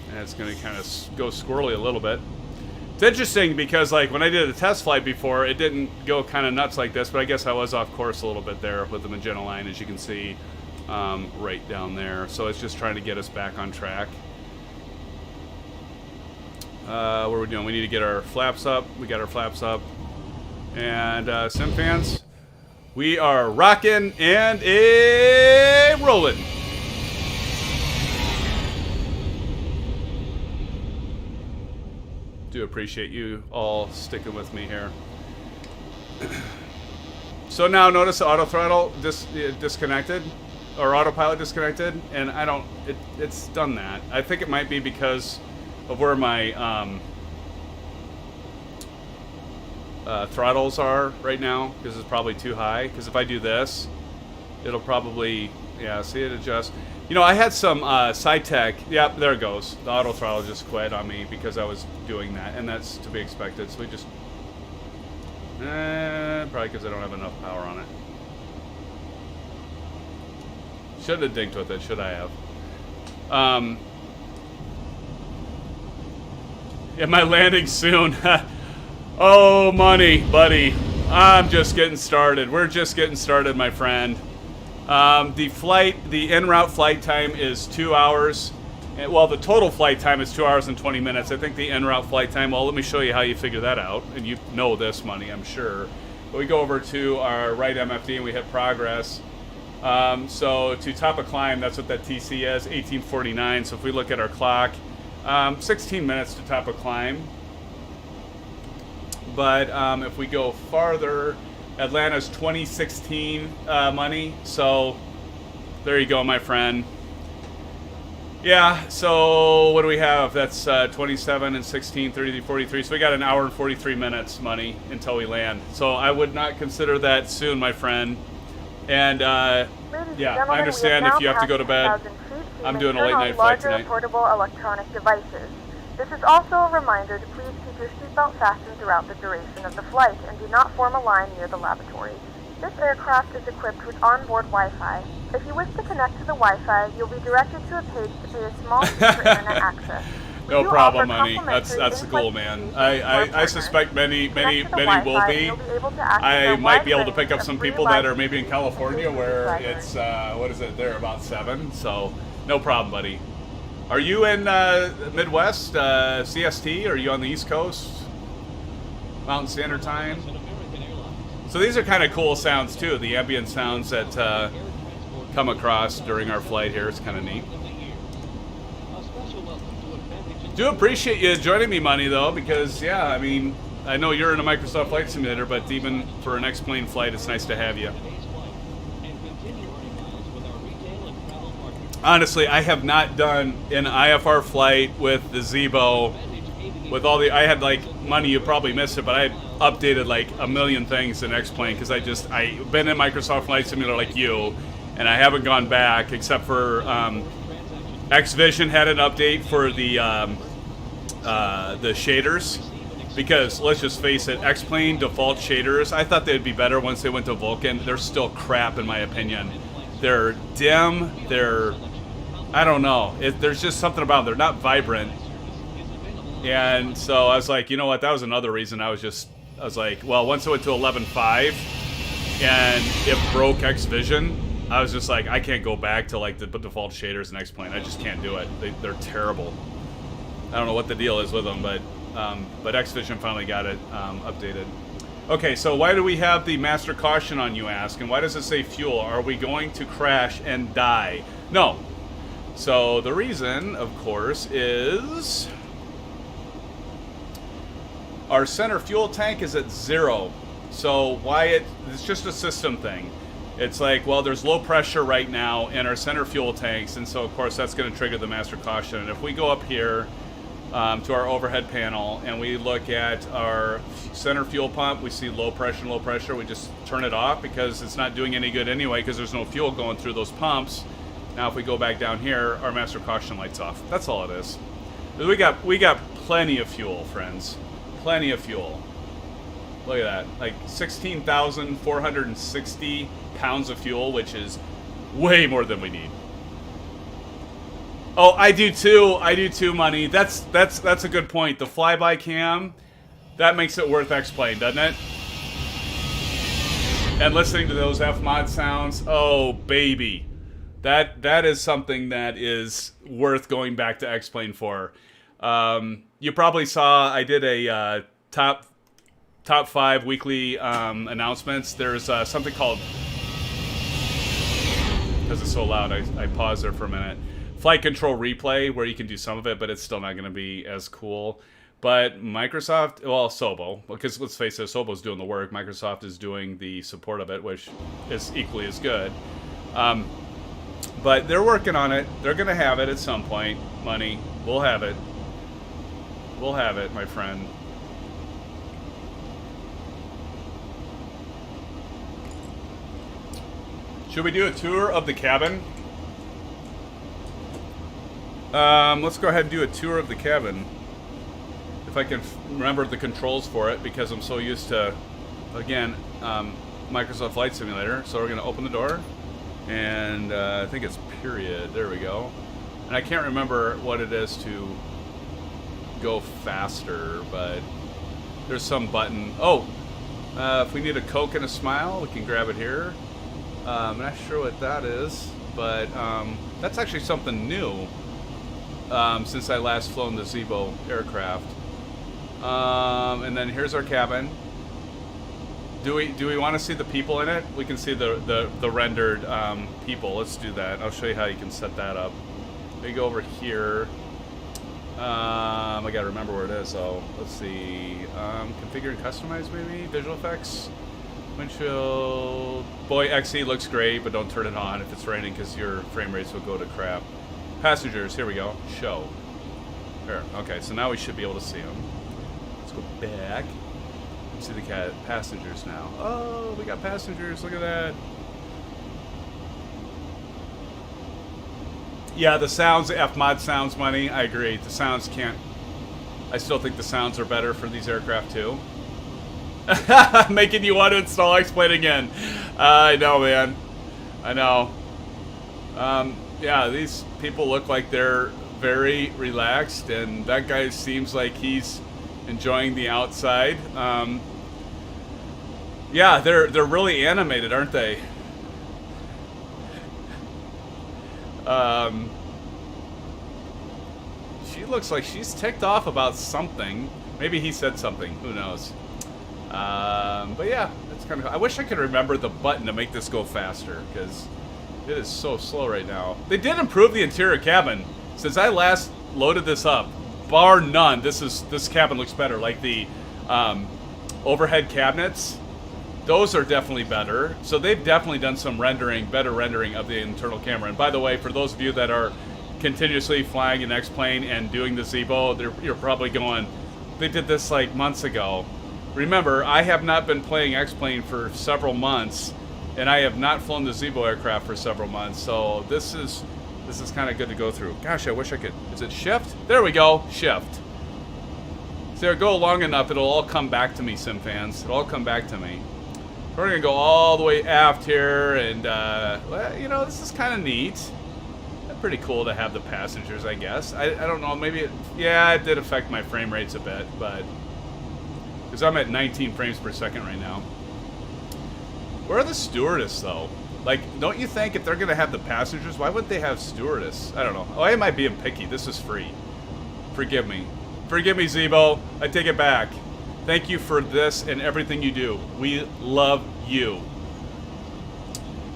And it's going to kind of go squirrely a little bit. It's interesting because like when I did a test flight before, it didn't go kind of nuts like this, but I guess I was off course a little bit there with the magenta line, as you can see right down there. So it's just trying to get us back on track. What are we doing? We need to get our flaps up. We got our flaps up. And SimFans, we are rocking and rolling. Do appreciate you all sticking with me here. So now notice the auto throttle disconnected, or autopilot disconnected, and I don't. It's done that. I think it might be because of where my throttles are right now, because it's probably too high. Because if I do this, it'll probably, yeah, see it adjust. You know, I had some side tech. Yep, there it goes. The auto throttle just quit on me because I was doing that, and that's to be expected. So we just, probably because I don't have enough power on it. Should have dinked with it. Should I have? Am I landing soon? Oh, money, buddy. I'm just getting started. We're just getting started, my friend. The en route flight time is 2 hours. Well, the total flight time is 2 hours and 20 minutes. I think the en route flight time, well, let me show you how you figure that out. And you know this, money, I'm sure. But we go over to our right MFD and we hit progress. So to top a climb, that's what that TC is, 1849. So if we look at our clock, 16 minutes to top a climb. But if we go farther, Atlanta's 2016 money. So there you go, my friend. Yeah, so what do we have? That's 27 and 16, 33, 43. So we got an hour and 43 minutes money until we land. So I would not consider that soon, my friend. And yeah, I understand if you have to go to bed. I'm doing a late night flight tonight. Portable electronic devices. This is also a reminder to please keep your seatbelt fastened throughout the duration of the flight and do not form a line near the lavatory. This aircraft is equipped with onboard Wi-Fi. If you wish to connect to the Wi-Fi, you'll be directed to a page to pay a small fee for internet access. No problem, honey. That's cool, man. I suspect many will be. I might be able to pick up some people that are maybe in California where it's what is it? They're about 7. So no problem, buddy. Are you in Midwest, CST? Or are you on the East Coast? Mountain Standard Time? So these are kind of cool sounds too. The ambient sounds that come across during our flight here. It's kind of neat. Do appreciate you joining me, money, though, because yeah, I mean, I know you're in a Microsoft Flight Simulator, but even for an X-Plane flight, it's nice to have you. Honestly, I have not done an IFR flight with the Zibo, with all the, I had like, money, you probably missed it, but I updated like a million things in X-Plane, because I've been in Microsoft Flight Simulator like you, and I haven't gone back, except for X-Vision had an update for the shaders, because let's just face it, X-Plane default shaders, I thought they'd be better once they went to Vulkan. They're still crap in my opinion. They're dim, I don't know, there's just something about them, they're not vibrant. And so I was like, you know what, that was another reason I was like, well, once it went to 11.5 and it broke X-Vision, I was just like, I can't go back to like the default shaders in X-Plane. I just can't do it. They're terrible. I don't know what the deal is with them, but X-Vision finally got it updated. Okay, so why do we have the master caution on, you ask? And why does it say fuel? Are we going to crash and die? No. So the reason, of course, is our center fuel tank is at 0. So it's just a system thing. It's like, well, there's low pressure right now in our center fuel tanks, and so of course that's going to trigger the master caution. And if we go up here to our overhead panel and we look at our center fuel pump, we see low pressure. We just turn it off because it's not doing any good anyway, because there's no fuel going through those pumps. Now if we go back down here, our master caution light's off. That's all it is. We got plenty of fuel, friends. Plenty of fuel. Look at that, like 16,460 pounds of fuel, which is way more than we need. Oh, I do too, money. That's a good point. The flyby cam, that makes it worth X-Plane, doesn't it? And listening to those F-mod sounds, oh baby, that is something that is worth going back to X-Plane for. You probably saw I did a top 5 weekly announcements. There's something called, because it's so loud, I paused there for a minute. Flight control replay, where you can do some of it, but it's still not going to be as cool. But Microsoft, well, Sobo, because let's face it, Sobo's doing the work. Microsoft is doing the support of it, which is equally as good. But they're working on it. They're going to have it at some point. Money, we'll have it. We'll have it, my friend. Should we do a tour of the cabin? Let's go ahead and do a tour of the cabin. If I can remember the controls for it, because I'm so used to, again, Microsoft Flight Simulator. So we're going to open the door, and I think it's period. There we go. And I can't remember what it is to go faster, but there's some button. Oh, if we need a Coke and a smile, we can grab it here. I'm not sure what that is, but that's actually something new since I last flown the Zibo aircraft. And then here's our cabin. Do we want to see the people in it? We can see the rendered people. Let's do that. I'll show you how you can set that up. We go over here. I gotta remember where it is. So let's see. Configure and customize, maybe visual effects. Windshield. Boy, XE looks great, but don't turn it on if it's raining, because your frame rates will go to crap. Passengers. Here we go. Show. There. Okay, so now we should be able to see them. Let's go back. See the passengers now. Oh, we got passengers. Look at that. Yeah, the sounds, F-Mod sounds money. I agree. The sounds can't... I still think the sounds are better for these aircraft, too. Making you want to install X-Plane again. I know, man. I know. Yeah, these people look like they're very relaxed, and that guy seems like he's enjoying the outside. Yeah, they're really animated, aren't they? She looks like she's ticked off about something. Maybe he said something. Who knows? But yeah, it's kind of. I wish I could remember the button to make this go faster, because it is so slow right now. They did improve the interior cabin since I last loaded this up. Bar none, this cabin looks better. Like the overhead cabinets, those are definitely better. So they've definitely done some better rendering of the internal camera. And by the way, for those of you that are continuously flying an X-Plane and doing the Zibo, you're probably going, they did this like months ago. Remember, I have not been playing X-Plane for several months, and I have not flown the Zibo aircraft for several months. So this is kind of good to go through. Gosh, I wish I could. Is it shift? There we go. Shift. So go long enough, it'll all come back to me, SimFans. It'll all come back to me. We're going to go all the way aft here, and, well, you know, this is kind of neat. Pretty cool to have the passengers, I guess. I don't know, maybe it did affect my frame rates a bit, but... Because I'm at 19 frames per second right now. Where are the stewardess, though? Like, don't you think if they're going to have the passengers, why wouldn't they have stewardess? I don't know. Oh, I might be picky. This is free. Forgive me. Forgive me, Zibo. I take it back. Thank you for this and everything you do. We love you.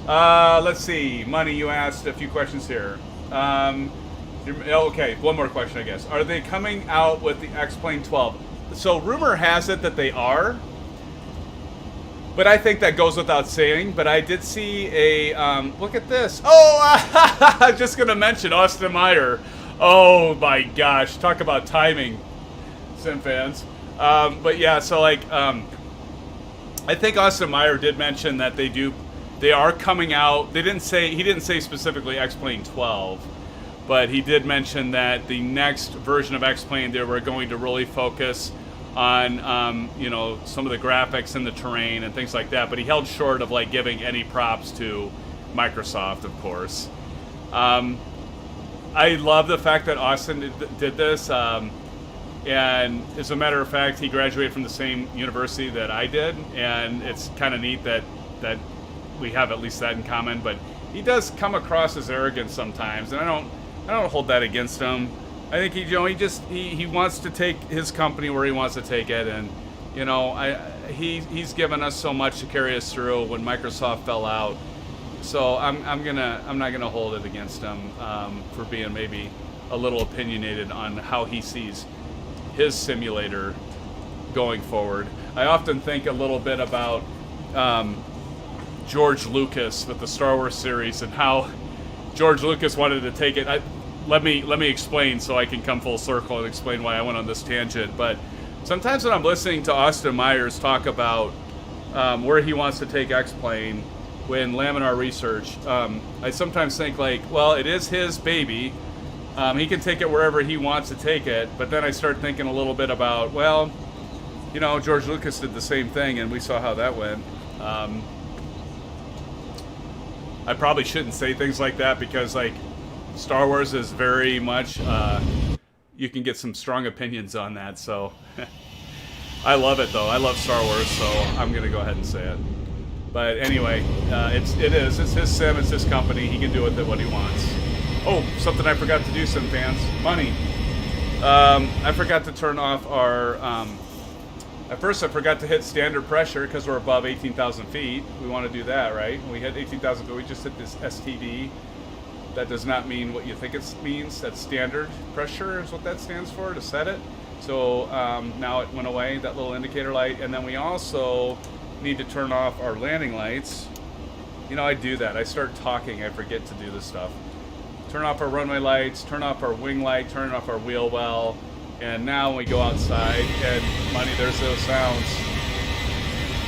Let's see. Money, you asked a few questions here. Okay, one more question, I guess. Are they coming out with the X-Plane 12? So, rumor has it that they are. But I think that goes without saying. But I did see a, look at this. Oh, I'm just going to mention Austin Meyer. Oh, my gosh. Talk about timing, SimFans. But yeah, so, like, I think Austin Meyer did mention that they are coming out. He didn't say specifically X-Plane 12, but he did mention that the next version of X-Plane, they were going to really focus on, you know, some of the graphics and the terrain and things like that. But he held short of like giving any props to Microsoft, of course. I love the fact that Austin did this. And as a matter of fact, he graduated from the same university that I did, and it's kind of neat that we have at least that in common. But he does come across as arrogant sometimes, and I don't hold that against him. I think he wants to take his company where he wants to take it, and he's given us so much to carry us through when Microsoft fell out. So I'm not gonna hold it against him for being maybe a little opinionated on how he sees his simulator going forward. I often think a little bit about George Lucas with the Star Wars series and how George Lucas wanted to take it. Let me explain so I can come full circle and explain why I went on this tangent. But sometimes when I'm listening to Austin Myers talk about where he wants to take X-Plane when Laminar Research, I sometimes think like, well, it is his baby. He can take it wherever he wants to take it. But then I start thinking a little bit about, well, George Lucas did the same thing, and we saw how that went. I probably shouldn't say things like that because, like, Star Wars is very much, you can get some strong opinions on that, so I love it, though. I love Star Wars, so I'm going to go ahead and say it. But anyway, it's his sim, it's his company. He can do with it what he wants. Oh, something I forgot to do, SimFans. Money. I forgot to turn off our, at first I forgot to hit standard pressure because we're above 18,000 feet. We want to do that, right? When we hit 18,000 feet, we just hit this STD. That does not mean what you think it means. That's standard pressure is what that stands for, to set it. So now it went away, that little indicator light. And then we also need to turn off our landing lights. I do that. I start talking, I forget to do this stuff. Turn off our runway lights, turn off our wing light, turn off our wheel well. And now when we go outside, and Money, there's those sounds.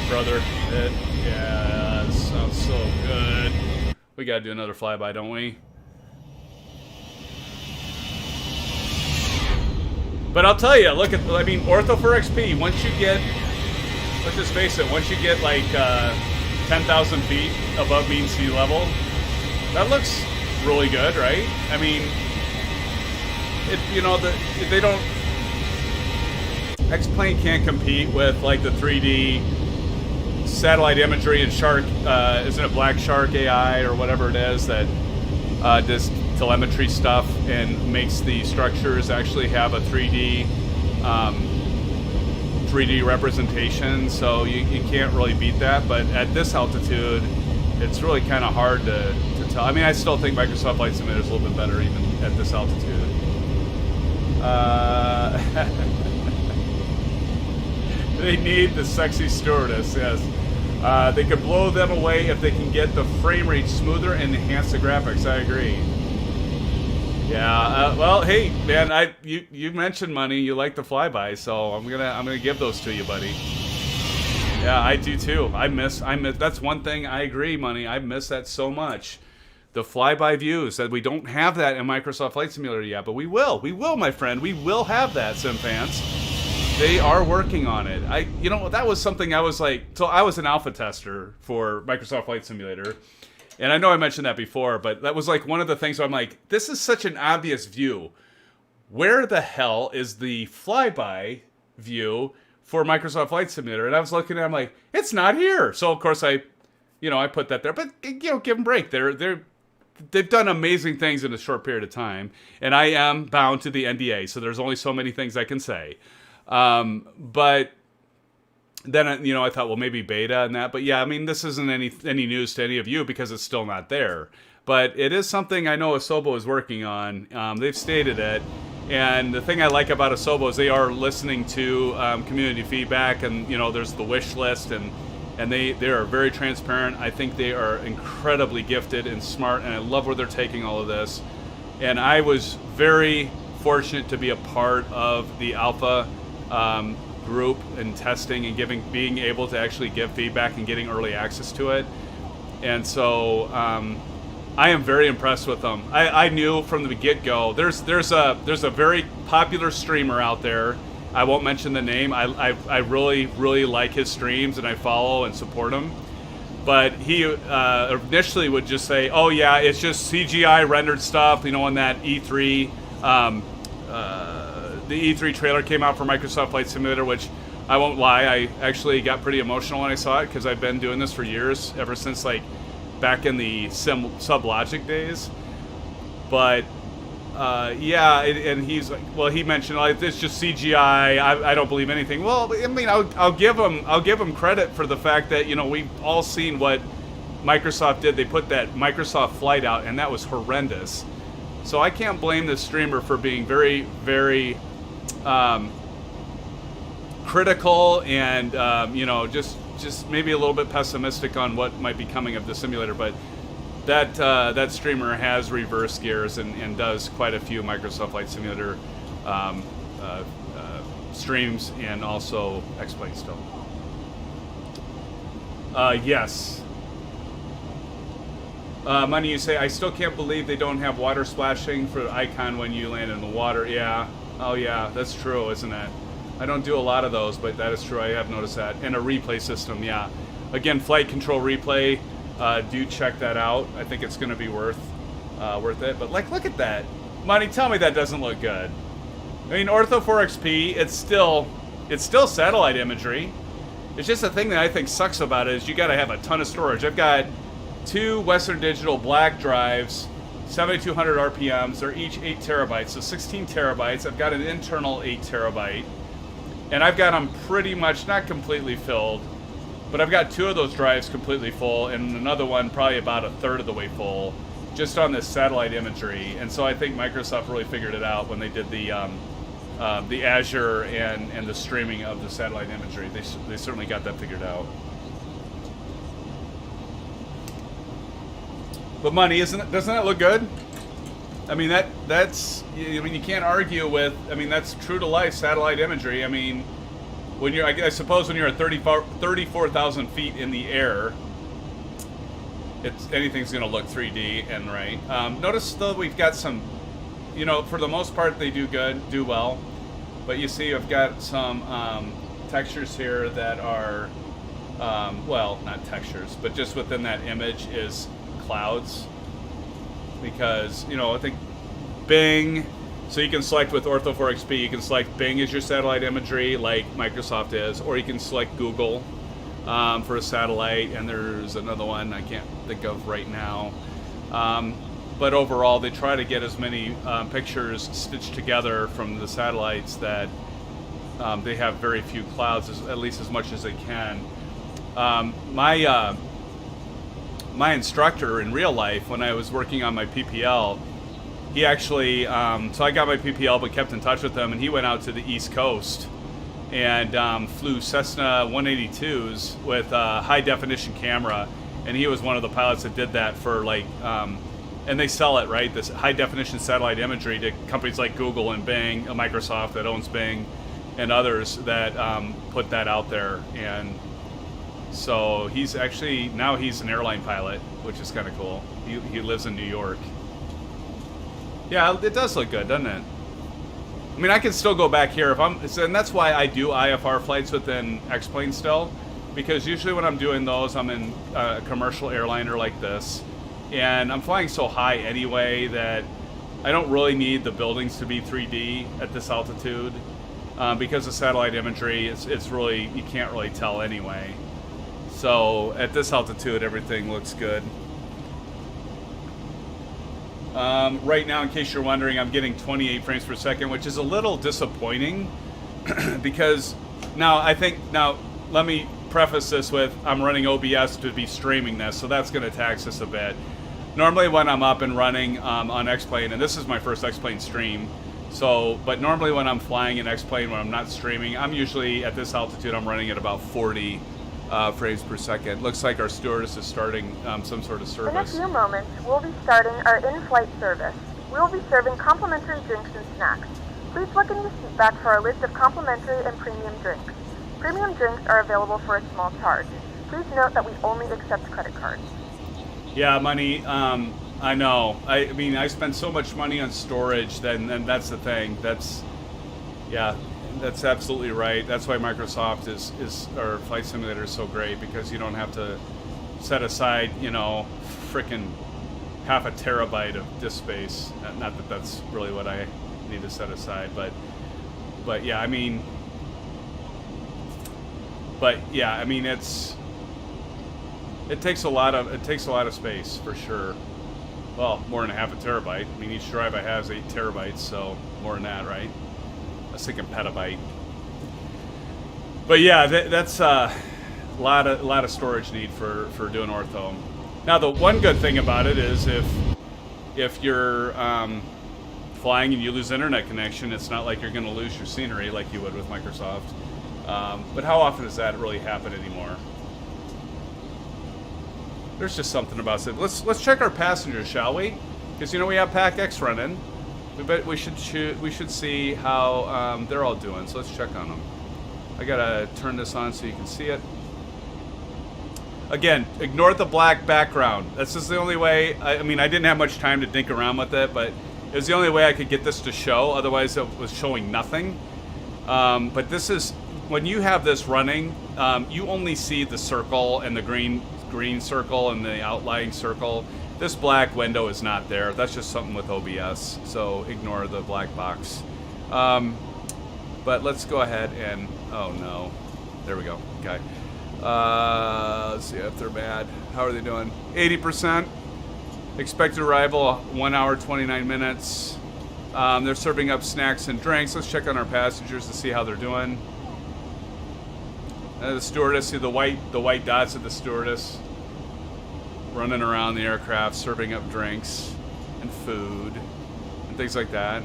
Brother, yeah, that sounds so good. We gotta do another flyby, don't we? But I'll tell you, ortho for XP, once you get, let's just face it, once you get like 10,000 feet above mean sea level, that looks really good, right? I mean, they don't, X-Plane can't compete with like the 3D satellite imagery and Shark, isn't it Black Shark AI or whatever it is that does telemetry stuff and makes the structures actually have a 3D representation, so you can't really beat that. But at this altitude, it's really kind of hard to tell. I mean, I still think Microsoft Flight Simulator is a little bit better even at this altitude. They need the sexy stewardess, yes. They could blow them away if they can get the frame rate smoother and enhance the graphics. I agree. Yeah. Well, hey, man, you mentioned Money. You like the flyby, so I'm gonna give those to you, buddy. Yeah, I do too. I miss. That's one thing I agree, Money. I miss that so much. The flyby views, that we don't have that in Microsoft Flight Simulator yet, but we will. We will, my friend. We will have that, SimFans. They are working on it. That was something I was like, so I was an alpha tester for Microsoft Flight Simulator. And I know I mentioned that before, but that was like one of the things where I'm like, this is such an obvious view. Where the hell is the flyby view for Microsoft Flight Simulator? And I was looking at it, I'm like, it's not here. So of course I put that there, but give them a break. They've done amazing things in a short period of time, and I am bound to the NDA, so there's only so many things I can say. But then, I thought, well, maybe beta and that. But yeah, I mean, this isn't any news to any of you because it's still not there. But it is something I know Asobo is working on. They've stated it. And the thing I like about Asobo is they are listening to community feedback. And, there's the wish list. And they are very transparent. I think they are incredibly gifted and smart. And I love where they're taking all of this. And I was very fortunate to be a part of the alpha group and testing and being able to actually give feedback and getting early access to it. And so I am very impressed with them. I knew from the get-go, there's a very popular streamer out there. I won't mention the name. I really, really like his streams and I follow and support him. But he initially would just say, oh yeah, it's just CGI rendered stuff, on that E3 the E3 trailer came out for Microsoft Flight Simulator, which I won't lie, I actually got pretty emotional when I saw it because I've been doing this for years, ever since like back in the SubLogic days. But yeah, and he's like, well, he mentioned like it's just CGI. I don't believe anything. Well, I mean, I'll give him credit for the fact that, you know, we've all seen what Microsoft did. They put that Microsoft flight out, and that was horrendous. So I can't blame this streamer for being very, very critical and you know, just maybe a little bit pessimistic on what might be coming of the simulator, but. That streamer has reverse gears and does quite a few Microsoft Flight Simulator streams and also X-Plane still. Yes. Money, you say, I still can't believe they don't have water splashing for the icon when you land in the water. Yeah. Oh, yeah, that's true, isn't it? I don't do a lot of those, but that is true. I have noticed that. And a replay system, yeah. Again, flight control replay. Do check that out. I think it's going to be worth it. But like, look at that, Money. Tell me that doesn't look good. I mean, Ortho 4XP. It's still satellite imagery. It's just the thing that I think sucks about it is you got to have a ton of storage. I've got 2 Western Digital black drives, 7,200 RPMs. They're each 8 terabytes, so 16 terabytes. I've got an internal 8 terabyte, and I've got them pretty much not completely filled. But I've got 2 of those drives completely full, and another one probably about a third of the way full, just on this satellite imagery. And so I think Microsoft really figured it out when they did the Azure and the streaming of the satellite imagery. They certainly got that figured out. But Money, doesn't that look good? I mean that's you can't argue with. I mean, that's true to life satellite imagery. I mean. When you're, I suppose when you're at 34,000 feet in the air, anything's going to look 3D and right. Notice though we've got some, you know, for the most part they do well, but you see I've got some textures here that are, well, not textures, but just within that image is clouds, because, you know, I think Bing. So you can select with Ortho 4XP, you can select Bing as your satellite imagery like Microsoft is, or you can select Google for a satellite, and there's another one I can't think of right now. But overall, they try to get as many pictures stitched together from the satellites that they have very few clouds, at least as much as they can. My instructor in real life, when I was working on my PPL, he actually, so I got my PPL but kept in touch with him, and he went out to the East Coast and flew Cessna 182s with a high-definition camera, and he was one of the pilots that did that for, like, and they sell it, right, this high-definition satellite imagery to companies like Google and Bing, Microsoft that owns Bing, and others that put that out there. And so he's actually, now he's an airline pilot, which is kind of cool. He lives in New York. Yeah, it does look good, doesn't it? I mean, I can still go back here if and that's why I do IFR flights within X-Plane still, because usually when I'm doing those, I'm in a commercial airliner like this, and I'm flying so high anyway that I don't really need the buildings to be 3D at this altitude, because the satellite imagery, it's really, you can't really tell anyway. So at this altitude, everything looks good. Right now, in case you're wondering, I'm getting 28 frames per second, which is a little disappointing because now let me preface this with I'm running OBS to be streaming this, so that's going to tax us a bit. Normally when I'm up and running on X-Plane, and this is my first X-Plane stream, but normally when I'm flying in X-Plane, when I'm not streaming, I'm usually at this altitude, I'm running at about 40 frames per second. Looks like our stewardess is starting some sort of service. In a few moments, we'll be starting our in-flight service. We will be serving complimentary drinks and snacks. Please look in your seat back for our list of complimentary and premium drinks. Premium drinks are available for a small charge. Please note that we only accept credit cards. Yeah, Money, I know. I mean, I spend so much money on storage, then that's the thing. Yeah. That's absolutely right. That's why Microsoft or Flight Simulator is so great, because you don't have to set aside, you know, frickin' half a terabyte of disk space. Not that that's really what I need to set aside, but yeah, I mean, it takes a lot of space for sure. well, more than a half a terabyte. I mean, each drive I have is 8 terabytes, so more than that, right? I was thinking petabyte. But yeah, that's a lot of storage need for doing ortho. Now, the one good thing about it is if you're flying and you lose internet connection, it's not like you're going to lose your scenery like you would with Microsoft. But how often does that really happen anymore? There's just something about it. Let's check our passengers, shall we? Because we have PACX running. We should see how they're all doing. So let's check on them. I gotta turn this on so you can see it. Again, ignore the black background. This is the only way. I mean, I didn't have much time to dink around with it, but it was the only way I could get this to show. Otherwise, it was showing nothing. But this is when you have this running. You only see the circle and the green circle and the outlying circle. This black window is not there. That's just something with OBS. So ignore the black box. But let's go ahead and, oh no, there we go. Okay. Let's see if they're bad. How are they doing? 80%. Expected arrival 1 hour 29 minutes. They're serving up snacks and drinks. Let's check on our passengers to see how they're doing. The stewardess, see the white dots of the stewardess running around the aircraft, serving up drinks and food and things like that.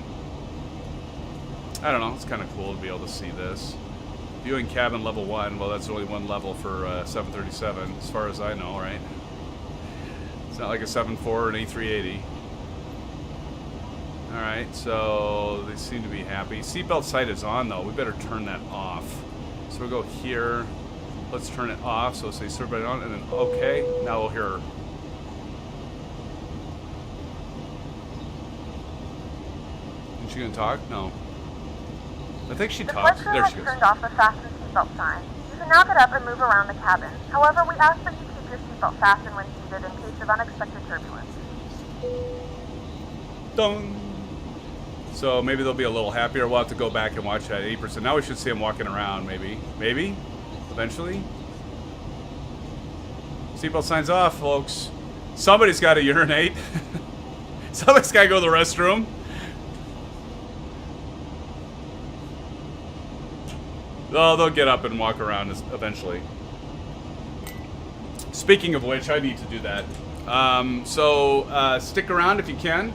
I don't know. It's kind of cool to be able to see this. Viewing cabin level 1. Well, that's only one level for 737, as far as I know, right? It's not like a 74 or an A380. All right, so they seem to be happy. Seatbelt sight is on, though. We better turn that off. So we'll go here. Let's turn it off. So say seatbelt on, and then okay. Now we'll hear her. Is she gonna talk? No. I think she talks. There she goes. Turned off the fasten seatbelt sign. You can now get up and move around the cabin. However, we ask that you keep your seatbelt fastened when needed in case of unexpected turbulence. Dong. So maybe they'll be a little happier. We'll have to go back and watch that 80%. Now we should see them walking around, maybe. Maybe? Eventually? Seatbelt signs off, folks. Somebody's got to urinate. Somebody's got to go to the restroom. They'll get up and walk around eventually. Speaking of which, I need to do that. So stick around if you can.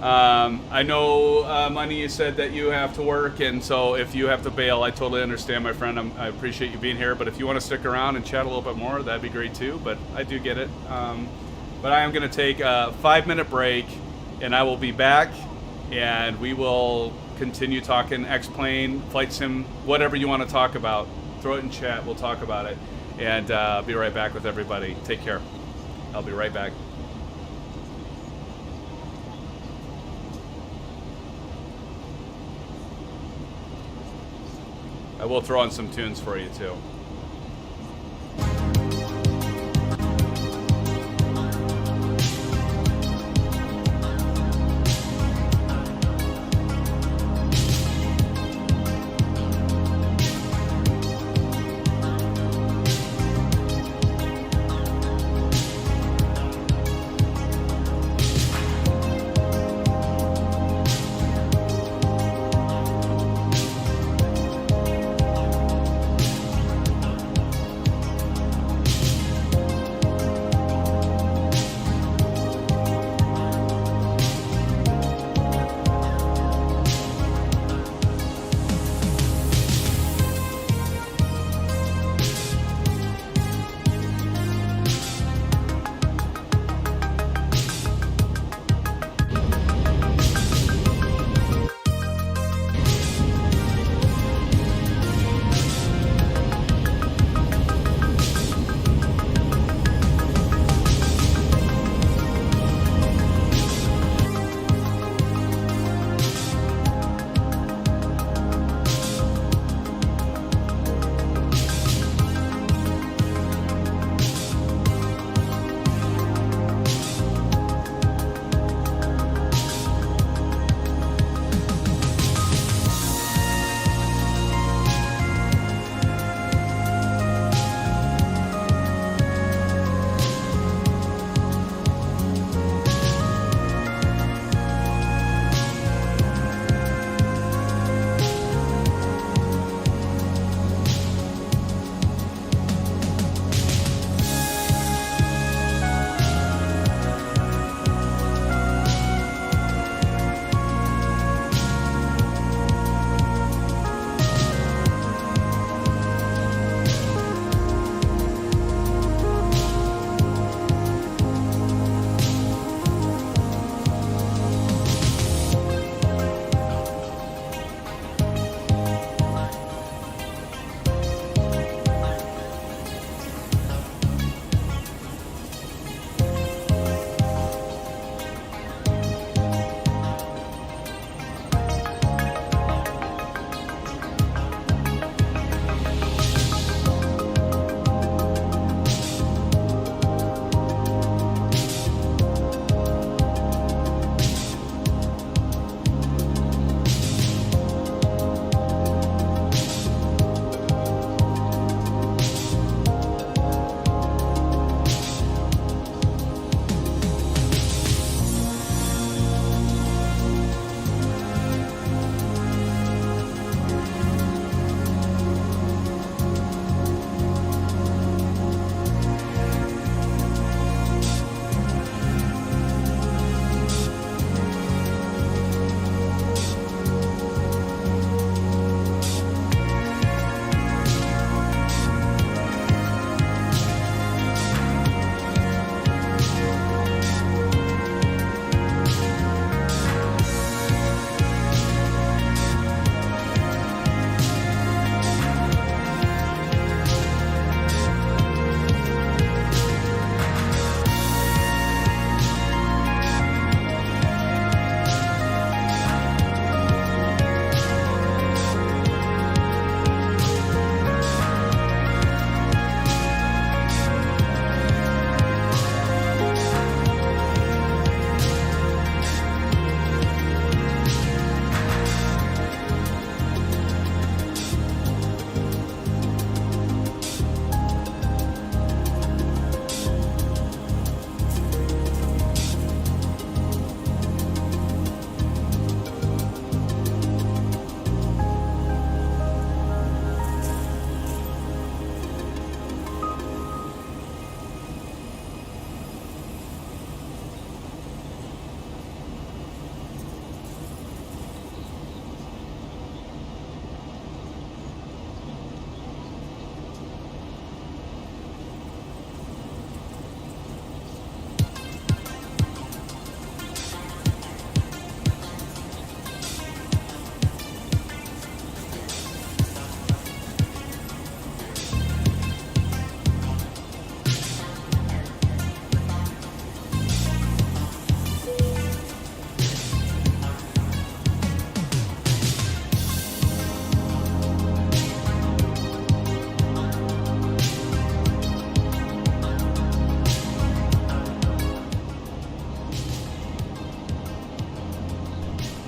I know, Money, you said that you have to work, and so if you have to bail, I totally understand, my friend. I appreciate you being here, but if you want to stick around and chat a little bit more, that'd be great too, but I do get it. But I am going to take a 5-minute break, and I will be back, and we will continue talking X-Plane, Flight Sim, whatever you want to talk about. Throw it in chat, we'll talk about it, and I'll be right back with everybody. Take care. I'll be right back. I will throw on some tunes for you too.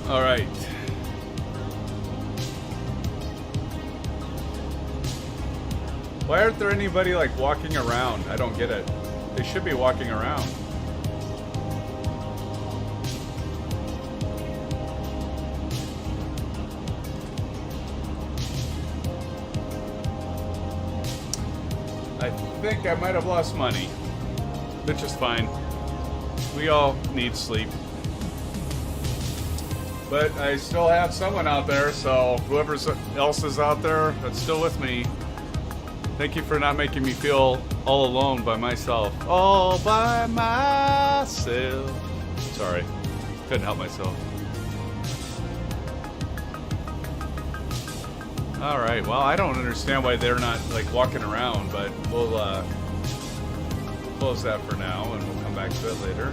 All right. Why aren't there anybody like walking around? I don't get it. They should be walking around. I think I might have lost money, which is fine. We all need sleep. But I still have someone out there, so whoever else is out there that's still with me, thank you for not making me feel all alone by myself. All by myself. Sorry, couldn't help myself. All right, well, I don't understand why they're not like walking around, but we'll close that for now and we'll come back to it later.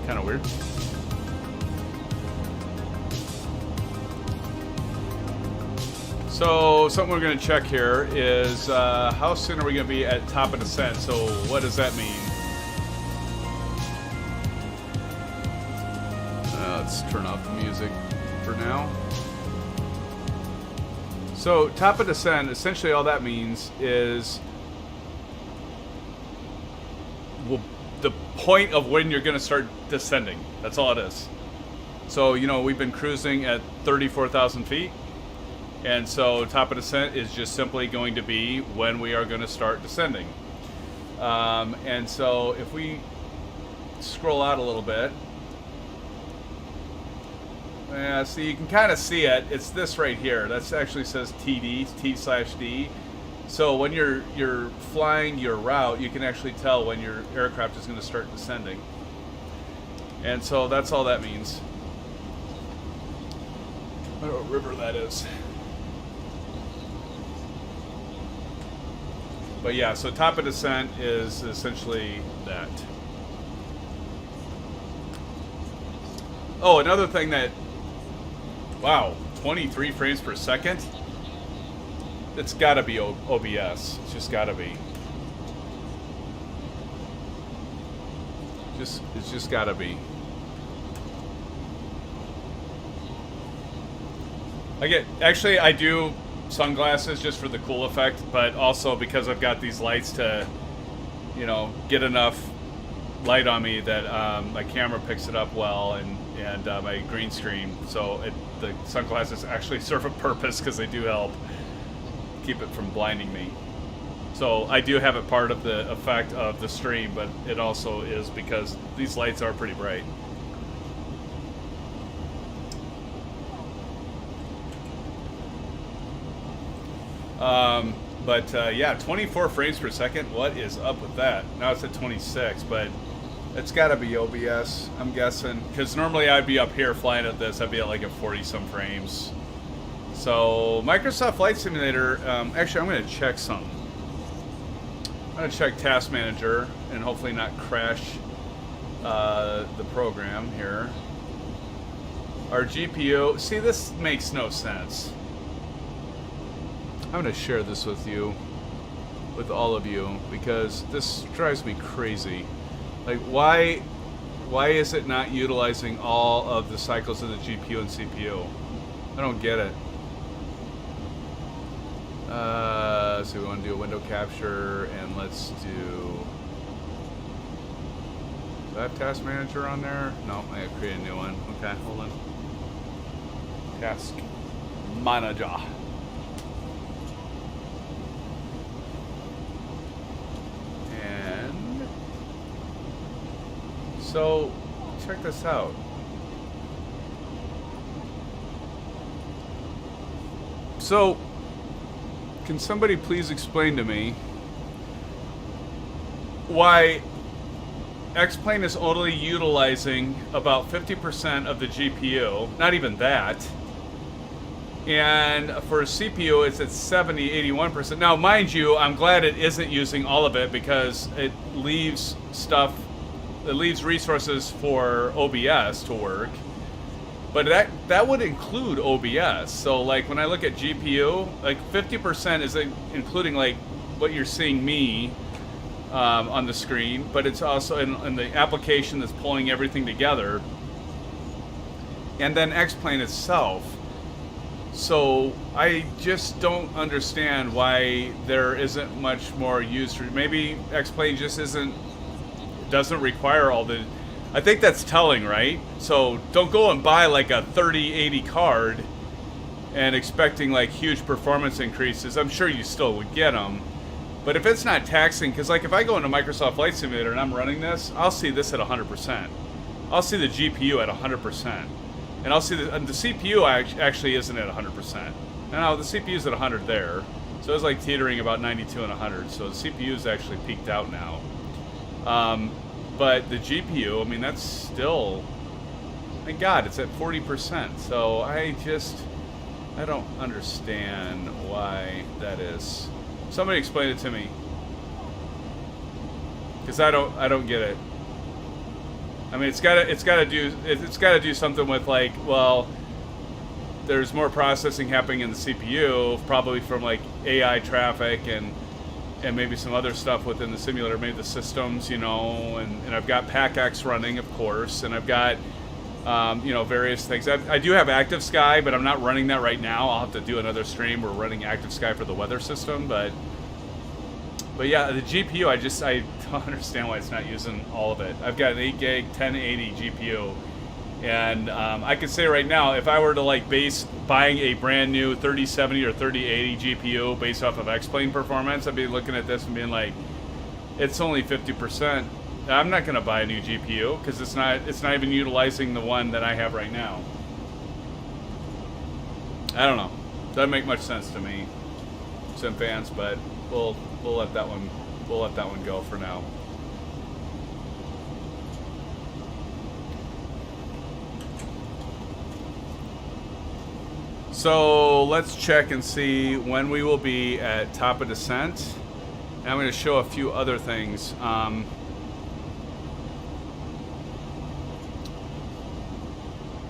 Kind of weird. So something we're going to check here is how soon are we going to be at top of descent? So what does that mean? Let's turn off the music for now. So top of descent, essentially all that means is the point of when you're going to start descending. That's all it is. So, you know, we've been cruising at 34,000 feet. And so top of descent is just simply going to be when we are going to start descending. And so if we scroll out a little bit, so you can kind of see it. It's this right here. That actually says TD, T/D. So when you're flying your route, you can actually tell when your aircraft is going to start descending. And so that's all that means. I don't know what river that is. But yeah, so top of descent is essentially that. Oh, another thing that, wow, 23 frames per second? It's gotta be OBS. It's just gotta be. It's just gotta be. I do sunglasses just for the cool effect, but also because I've got these lights to, you know, get enough light on me that my camera picks it up well, and my green screen. So the sunglasses actually serve a purpose because they do help keep it from blinding me. So I do have it part of the effect of the stream, but it also is because these lights are pretty bright. Yeah, 24 frames per second. What is up with that? Now it's at 26, but it's got to be OBS, I'm guessing. Because normally I'd be up here flying at this. I'd be at like a 40-some frames. So Microsoft Flight Simulator, actually I'm going to check something. I'm going to check Task Manager and hopefully not crash the program here. Our GPU, see, this makes no sense. I'm going to share this with you, with all of you, because this drives me crazy. Like, why is it not utilizing all of the cycles of the GPU and CPU? I don't get it. So we want to do a window capture, and let's do I have Task Manager on there? No, I gotta create a new one. Okay, hold on. Task Manager. And so, check this out. So, can somebody please explain to me why X-Plane is only utilizing about 50% of the GPU, not even that, and for a CPU it's at 70, 81%. Now, mind you, I'm glad it isn't using all of it because it leaves resources for OBS to work. But that would include OBS. So like when I look at GPU, like 50% is including like what you're seeing me on the screen, but it's also in the application that's pulling everything together, and then X-Plane itself. So I just don't understand why there isn't much more use. Maybe X-Plane just doesn't require all the. I think that's telling, right? So don't go and buy like a 3080 card and expecting like huge performance increases. I'm sure you still would get them, but if it's not taxing, because like if I go into Microsoft Flight Simulator and I'm running this, I'll see this at 100%. I'll see the GPU at 100%. And I'll see the CPU actually isn't at 100%. Now the CPU is at 100 there, so it's like teetering about 92 and 100. So the CPU is actually peaked out now. But the GPU, I mean, that's still, thank God, it's at 40%. So I don't understand why that is. Somebody explain it to me, because I don't get it. I mean, it's gotta do something with like, well, there's more processing happening in the CPU, probably from like AI traffic and maybe some other stuff within the simulator, maybe the systems, you know, and I've got PACX running, of course, and I've got you know, various things. I do have Active Sky, but I'm not running that right now. I'll have to do another stream. We're running Active Sky for the weather system, but yeah, the GPU, I don't understand why it's not using all of it. I've got an 8 gig 1080 GPU, and I could say right now, if I were to like buying a brand new 3070 or 3080 GPU based off of X-Plane performance, I'd be looking at this and being like, it's only 50%. I'm not going to buy a new GPU because it's not even utilizing the one that I have right now. I don't know. Doesn't make much sense to me, SimFans, but we'll let that one go for now. So let's check and see when we will be at top of descent. And I'm going to show a few other things.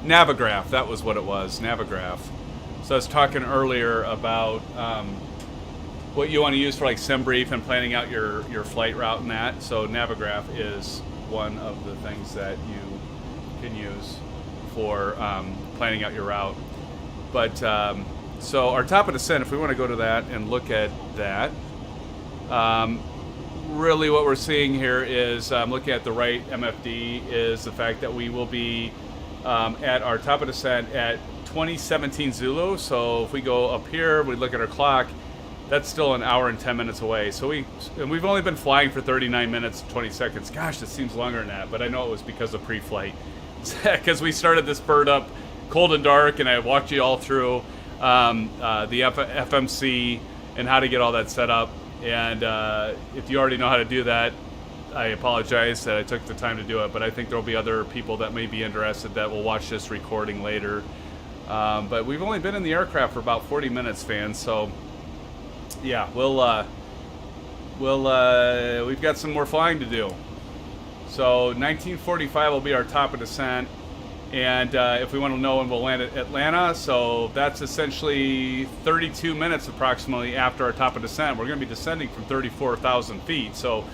Navigraph, that was what it was, Navigraph. So I was talking earlier about what you want to use for like SimBrief and planning out your flight route and that. So Navigraph is one of the things that you can use for planning out your route. But so our top of descent, if we want to go to that and look at that, really what we're seeing here is, looking at the right MFD, is the fact that we will be at our top of descent at 2017 Zulu. So if we go up here, we look at our clock, that's still an hour and 10 minutes away. So we've only been flying for 39 minutes and 20 seconds. Gosh, this seems longer than that, but I know it was because of pre-flight. Because we started this bird up cold and dark, and I walked you all through the FMC and how to get all that set up. And if you already know how to do that, I apologize that I took the time to do it, but I think there'll be other people that may be interested that will watch this recording later. But we've only been in the aircraft for about 40 minutes, fans. So yeah, we've got some more flying to do. So 1945 will be our top of descent. And if we want to know when we'll land at Atlanta, so that's essentially 32 minutes approximately after our top of descent. We're going to be descending from 34,000 feet. So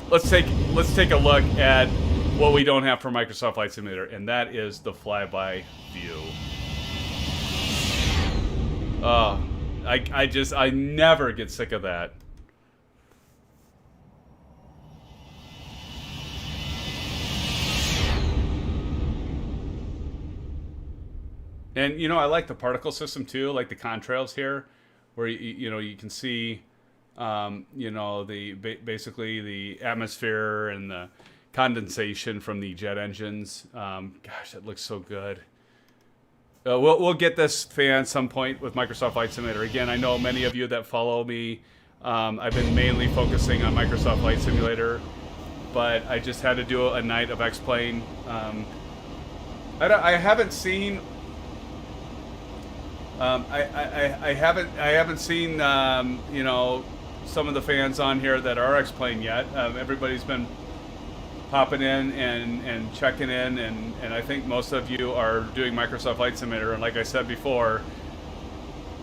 let's take a look at what we don't have for Microsoft Flight Simulator, and that is the flyby view. I never get sick of that. And you know, I like the particle system too, like the contrails here, where you can see, basically the atmosphere and the condensation from the jet engines. Gosh, that looks so good. We'll get this fan some point with Microsoft Flight Simulator. Again, I know many of you that follow me. I've been mainly focusing on Microsoft Flight Simulator, but I just had to do a night of X-Plane. I haven't seen. I haven't seen some of the fans on here that are X-Plane yet. Everybody's been popping in and checking in, and I think most of you are doing Microsoft Flight Simulator. And like I said before,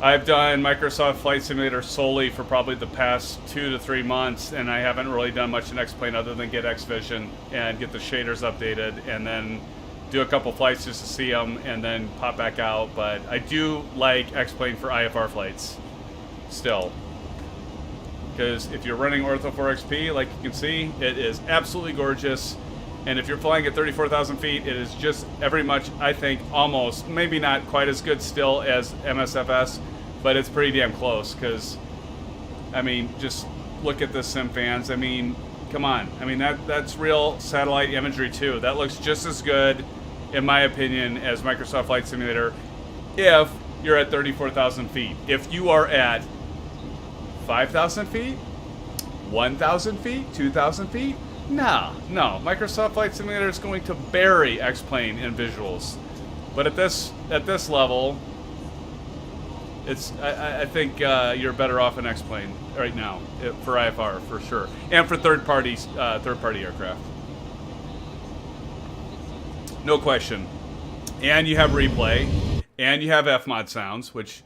I've done Microsoft Flight Simulator solely for probably the past 2 to 3 months, and I haven't really done much in X-Plane other than get X-Vision and get the shaders updated, and then do a couple flights just to see them, and then pop back out. But I do like X-Plane for IFR flights still, because if you're running Ortho 4XP, like you can see, it is absolutely gorgeous. And if you're flying at 34,000 feet, it is just every much, I think, almost, maybe not quite as good still as MSFS, but it's pretty damn close. Because, I mean, just look at this, SimFans. I mean, come on. I mean, that's real satellite imagery too. That looks just as good, in my opinion, as Microsoft Flight Simulator if you're at 34,000 feet. If you are at 5,000 feet, 1,000 feet, 2,000 feet, no. Microsoft Flight Simulator is going to bury X-Plane in visuals. But at this level, it's I think you're better off in X-Plane right now for IFR for sure, and for third-party aircraft. No question. And you have replay, and you have FMOD sounds, which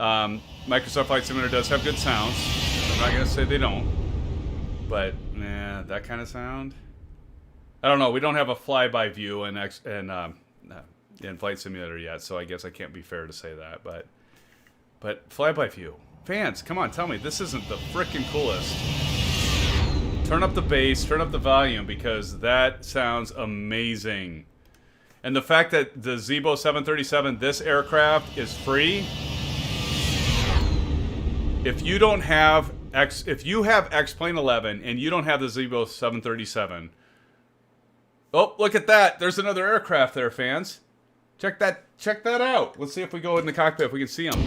Microsoft Flight Simulator does have good sounds. I'm not gonna say they don't, but nah, that kind of sound. I don't know. We don't have a flyby view in Flight Simulator yet, so I guess I can't be fair to say that. But flyby view, fans, come on, tell me this isn't the frickin' coolest. Turn up the bass, turn up the volume, because that sounds amazing. And the fact that the Zibo 737, this aircraft, is free. If you don't have if you have X-Plane 11 and you don't have the Zibo 737, oh, look at that! There's another aircraft there, fans. Check that out. Let's see if we go in the cockpit if we can see him.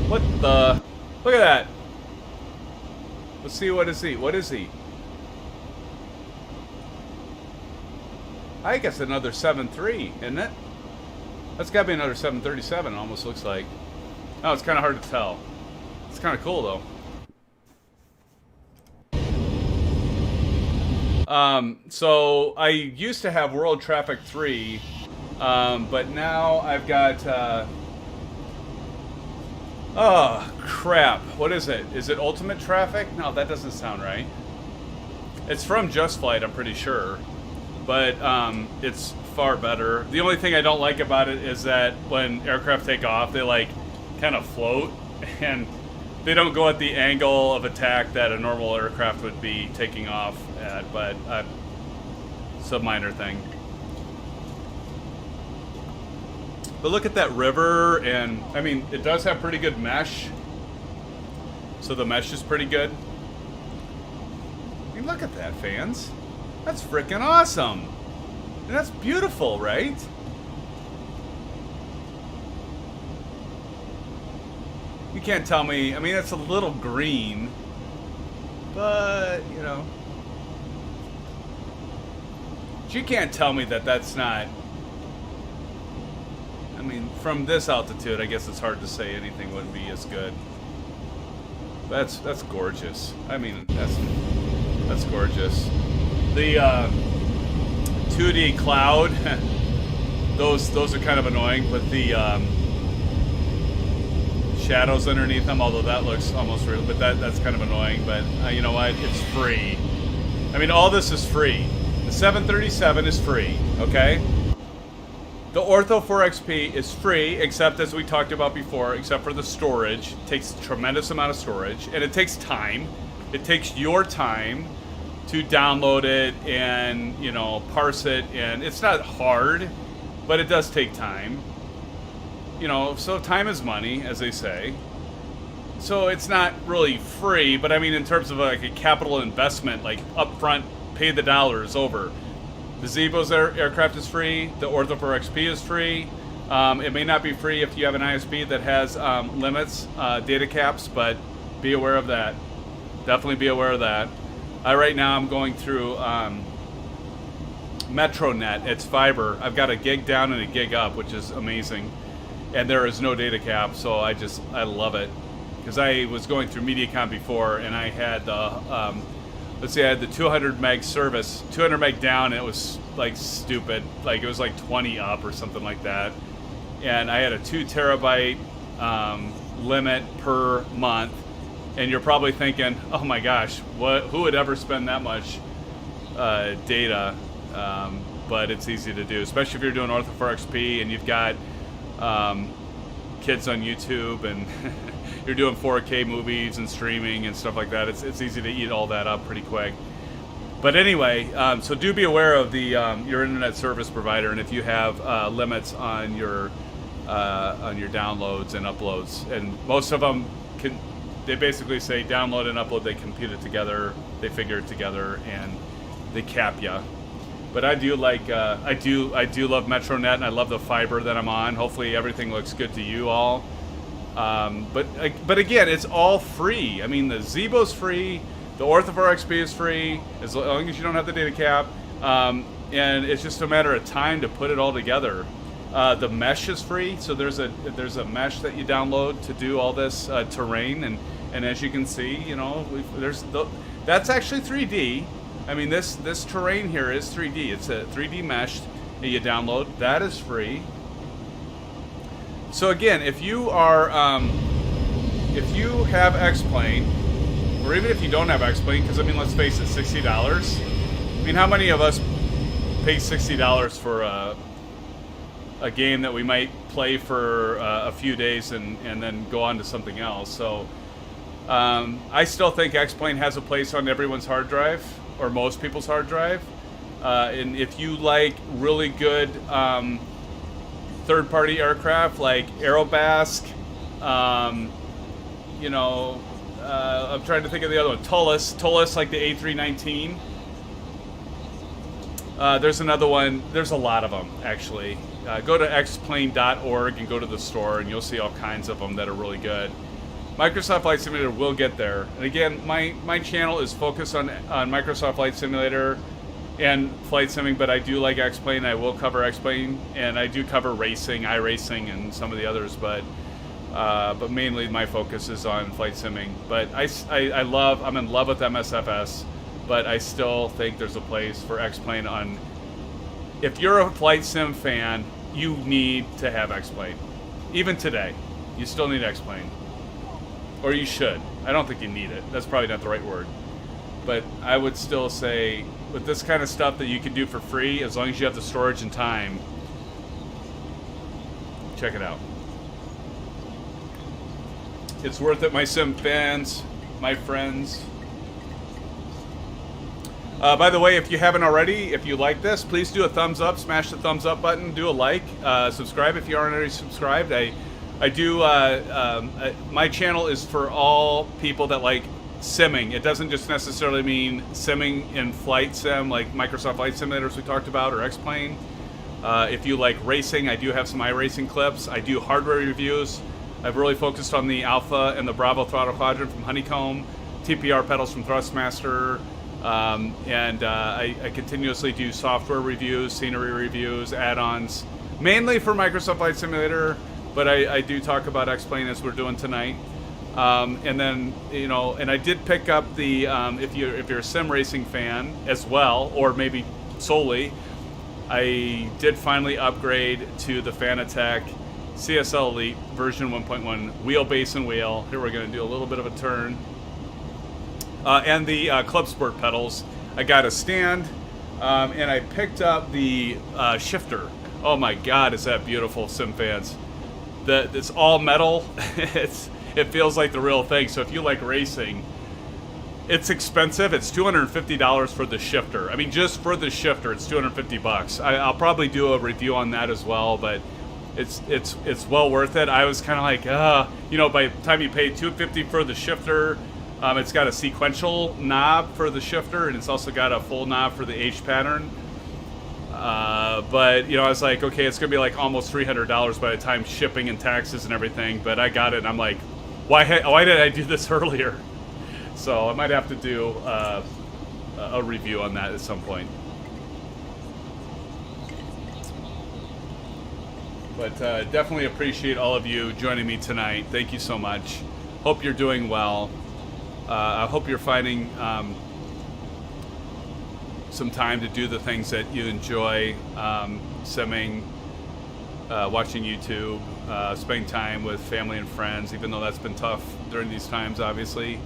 What the? Look at that. Let's see, what is he? What is he? I guess another 7.3, isn't it? That's got to be another 737, it almost looks like. Oh, it's kind of hard to tell. It's kind of cool, though. So I used to have World Traffic 3, but now I've got, oh, crap. What is it? Is it Ultimate Traffic? No, that doesn't sound right. It's from Just Flight, I'm pretty sure. But it's far better. The only thing I don't like about it is that when aircraft take off, they like kind of float, and they don't go at the angle of attack that a normal aircraft would be taking off at, but it's a minor thing. But look at that river, and I mean, it does have pretty good mesh. So the mesh is pretty good. I mean, look at that, fans. That's freaking awesome. And that's beautiful, right? You can't tell me, I mean, it's a little green, but, you know. But you can't tell me that that's not, I mean, from this altitude, I guess it's hard to say anything would be as good. That's gorgeous. I mean, that's gorgeous. The 2D cloud, those are kind of annoying, but the shadows underneath them, although that looks almost real, but that's kind of annoying. But you know what? It's free. I mean, all this is free. The 737 is free, okay? The Ortho 4XP is free, except as we talked about before, except for the storage. It takes a tremendous amount of storage, and it takes time. It takes your time to download it and, you know, parse it, and it's not hard, but it does take time. You know, so time is money, as they say. So it's not really free, but I mean, in terms of like a capital investment, like upfront, pay the dollars over. The Zibo's aircraft is free. The Ortho 4XP is free. It may not be free if you have an ISP that has limits, data caps, but be aware of that. Definitely be aware of that. Right now I'm going through MetroNet. It's fiber. I've got a gig down and a gig up, which is amazing. And there is no data cap, so I love it. Because I was going through MediaCom before, and I had the, let's see, I had the 200 meg service, 200 meg down, and it was like stupid. Like it was like 20 up or something like that. And I had a 2 terabyte limit per month, and you're probably thinking, oh my gosh, who would ever spend that much data? But it's easy to do, especially if you're doing Ortho4XP and you've got kids on YouTube and you're doing 4K movies and streaming and stuff like that. It's easy to eat all that up pretty quick. But anyway, so do be aware of the your internet service provider, and if you have limits on your downloads and uploads, and most of them they basically say download and upload. They compute it together, they figure it together, and they cap you. But I do like I do love MetroNet, and I love the fiber that I'm on. Hopefully everything looks good to you all. But again, it's all free. I mean, the Zibo's free, the Ortho4XP is free, as long as you don't have the data cap, and it's just a matter of time to put it all together. The mesh is free, so there's a mesh that you download to do all this terrain, and as you can see, you know, that's actually 3D. I mean, this terrain here is 3D. It's a 3D mesh that you download. That is free. So again, if you have X-Plane, or even if you don't have X-Plane, because I mean, let's face it, $60. I mean, how many of us pay $60 for a game that we might play for a few days and then go on to something else? So I still think X-Plane has a place on everyone's hard drive, or most people's hard drive. And if you like really good third-party aircraft like Aerobasque, you know, I'm trying to think of the other one, Tullus, like the A319. There's another one. There's a lot of them, actually. Go to xplane.org and go to the store, and you'll see all kinds of them that are really good. Microsoft Flight Simulator will get there. And again, my channel is focused on Microsoft Flight Simulator and flight simming, but I do like X-Plane. I will cover X-Plane, and I do cover racing, iRacing, and some of the others, but mainly my focus is on flight simming. But I'm in love with MSFS, but I still think there's a place for X-Plane on. If you're a flight sim fan, you need to have X-Plane. Even today, you still need X-Plane. Or you should. I don't think you need it. That's probably not the right word. But I would still say, with this kind of stuff that you can do for free, as long as you have the storage and time, check it out. It's worth it, my sim fans, my friends. By the way, if you haven't already, if you like this, please do a thumbs up, smash the thumbs up button, do a like, subscribe if you aren't already subscribed. I do, my channel is for all people that like simming. It doesn't just necessarily mean simming in flight sim, like Microsoft Flight Simulators we talked about, or X-Plane. If you like racing, I do have some iRacing clips. I do hardware reviews. I've really focused on the Alpha and the Bravo Throttle Quadrant from Honeycomb, TPR pedals from Thrustmaster, and I continuously do software reviews, scenery reviews, add-ons, mainly for Microsoft Flight Simulator, but I do talk about X-Plane as we're doing tonight. And then, you know, and I did pick up the, if you're a sim racing fan as well, or maybe solely, I did finally upgrade to the Fanatec CSL Elite version 1.1 wheelbase and wheel. Here we're going to do a little bit of a turn. And the Club Sport pedals. I got a stand, and I picked up the shifter. Oh my God, is that beautiful, sim fans. It's all metal. It feels like the real thing. So if you like racing, it's expensive. It's $250 for the shifter. I mean, just for the shifter, it's $250. I'll probably do a review on that as well, but it's well worth it. I was kind of like, you know, by the time you pay $250 for the shifter, it's got a sequential knob for the shifter, and it's also got a full knob for the H pattern. But, you know, I was like, okay, it's going to be like almost $300 by the time shipping and taxes and everything. But I got it, and I'm like, why did I do this earlier? So I might have to do a review on that at some point. But definitely appreciate all of you joining me tonight. Thank you so much. Hope you're doing well. I hope you're finding some time to do the things that you enjoy, simming, watching YouTube, spending time with family and friends, even though that's been tough during these times, obviously.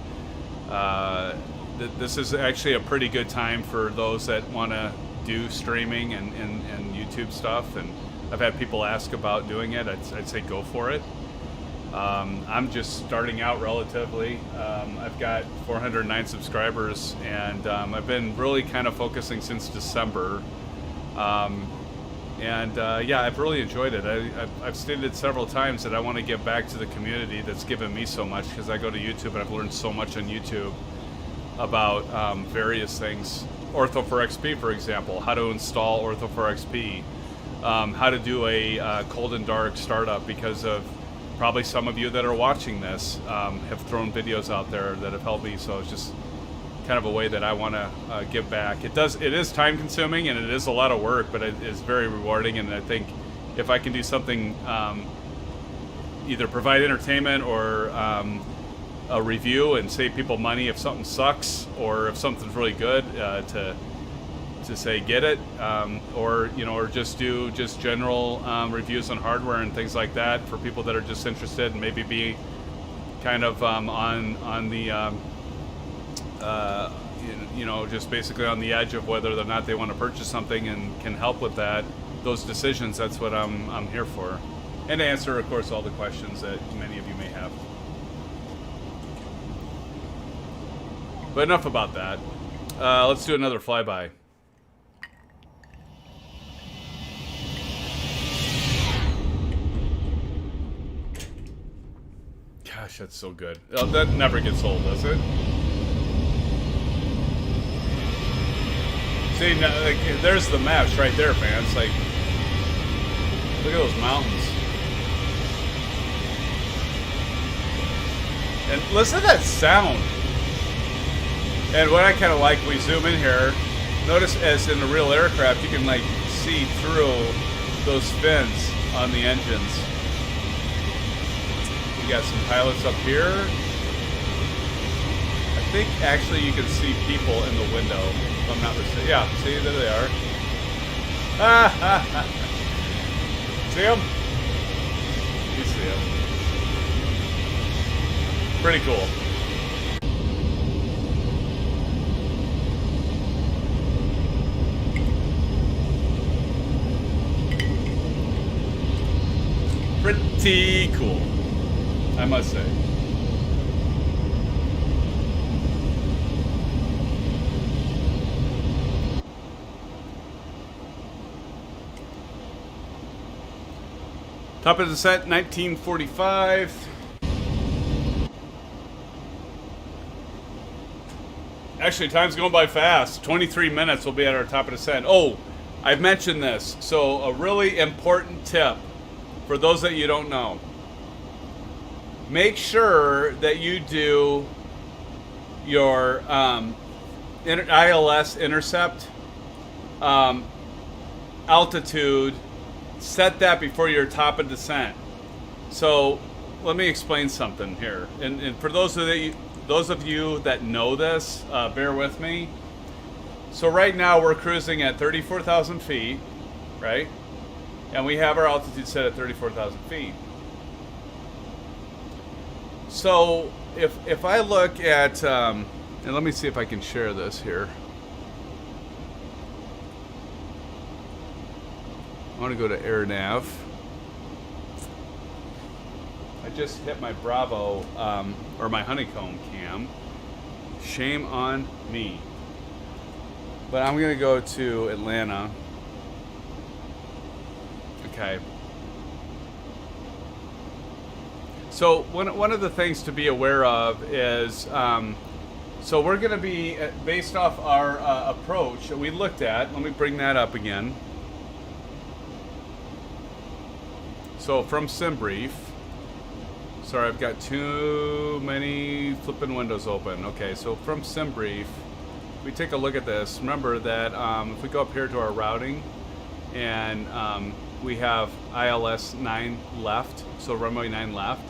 This is actually a pretty good time for those that want to do streaming and YouTube stuff, and I've had people ask about doing it. I'd say go for it. I'm just starting out relatively. I've got 409 subscribers, and I've been really kind of focusing since December. Yeah, I've really enjoyed it. I've stated several times that I want to give back to the community that's given me so much, because I go to YouTube and I've learned so much on YouTube about various things. Ortho4XP, for example, how to install Ortho4XP, how to do a cold and dark startup, because of probably some of you that are watching this have thrown videos out there that have helped me. So it's just kind of a way that I want to give back. It is time consuming and it is a lot of work, but it is very rewarding. And I think if I can do something, either provide entertainment or a review and save people money if something sucks, or if something's really good, to say get it, or just do general reviews on hardware and things like that for people that are just interested, and maybe be kind of on the just basically on the edge of whether or not they want to purchase something, and can help with those decisions. That's what I'm here for, and to answer, of course, all the questions that many of you may have. But enough about that. Let's do another flyby. Gosh, that's so good. Oh, that never gets old, does it? See, now, like, there's the mesh right there, fans. Like, look at those mountains. And listen to that sound. And what I kind of like, we zoom in here, notice as in the real aircraft, you can like see through those fins on the engines. We got some pilots up here. I think actually you can see people in the window, if I'm not mistaken. Yeah, see, there they are. See them? You see them. Pretty cool. Pretty cool, I must say. Top of the set, 1945. Actually, time's going by fast. 23 minutes we'll be at our top of the set. Oh, I've mentioned this. So a really important tip for those that you don't know. Make sure that you do your ILS intercept, altitude, set that before your top of descent. So let me explain something here. And for those of you that know this, bear with me. So right now we're cruising at 34,000 feet, right? And we have our altitude set at 34,000 feet. So if I look at, and let me see if I can share this here. I want to go to Air Nav. I just hit my Bravo, or my Honeycomb cam. Shame on me. But I'm going to go to Atlanta. Okay. So one of the things to be aware of is, so we're going to be, based off our approach that we looked at, let me bring that up again. So from SimBrief, sorry, I've got too many flipping windows open. Okay, so from SimBrief, we take a look at this. Remember that if we go up here to our routing, and we have ILS 9 left, so runway 9 left.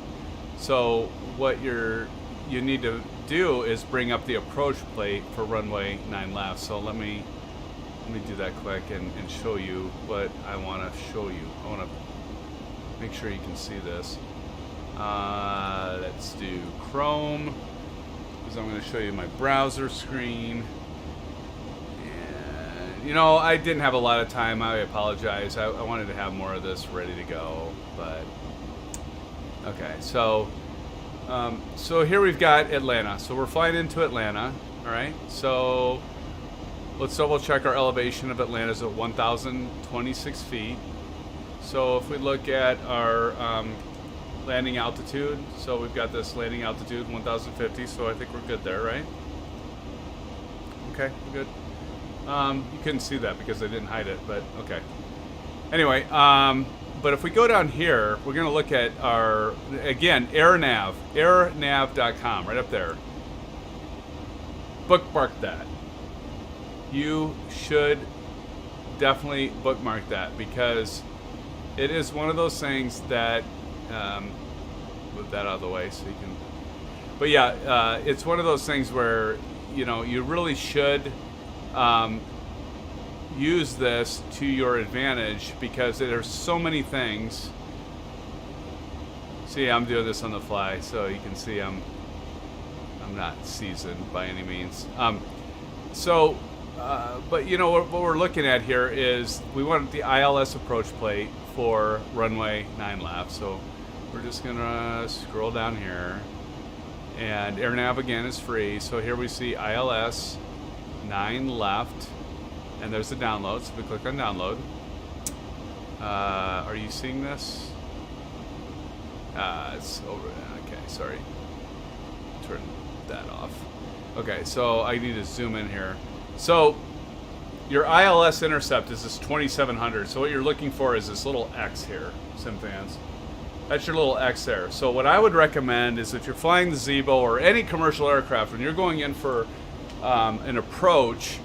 So what you need to do is bring up the approach plate for runway 9 left. So let me do that quick and show you what I want to show you. I want to make sure you can see this. Let's do Chrome, because I'm going to show you my browser screen. And, you know, I didn't have a lot of time. I apologize. I wanted to have more of this ready to go, but okay. So here we've got Atlanta. So we're flying into Atlanta. All right. So let's double check our elevation of Atlanta is at 1,026 feet. So if we look at our landing altitude, so we've got this landing altitude 1,050, so I think we're good there, right? Okay, we're good. You couldn't see that because I didn't hide it, but okay. Anyway, but if we go down here, we're going to look at our, again, airnav.com, right up there. Bookmark that. You should definitely bookmark that, because it is one of those things that move that out of the way so you can, but yeah, it's one of those things where, you know, you really should use this to your advantage, because there's so many things. See, I'm doing this on the fly, so you can see I'm not seasoned by any means. But you know what we're looking at here is we want the ILS approach plate for runway 9 left. So we're just gonna scroll down here, and AirNav again is free. So here we see ILS 9 left, and there's the download. So we click on download. Are you seeing this? It's over. Okay, sorry. Turn that off. Okay, so I need to zoom in here. So your ILS intercept is this 2700. So what you're looking for is this little X here, SimFans. That's your little X there. So what I would recommend is if you're flying the Zibo or any commercial aircraft, when you're going in for an approach,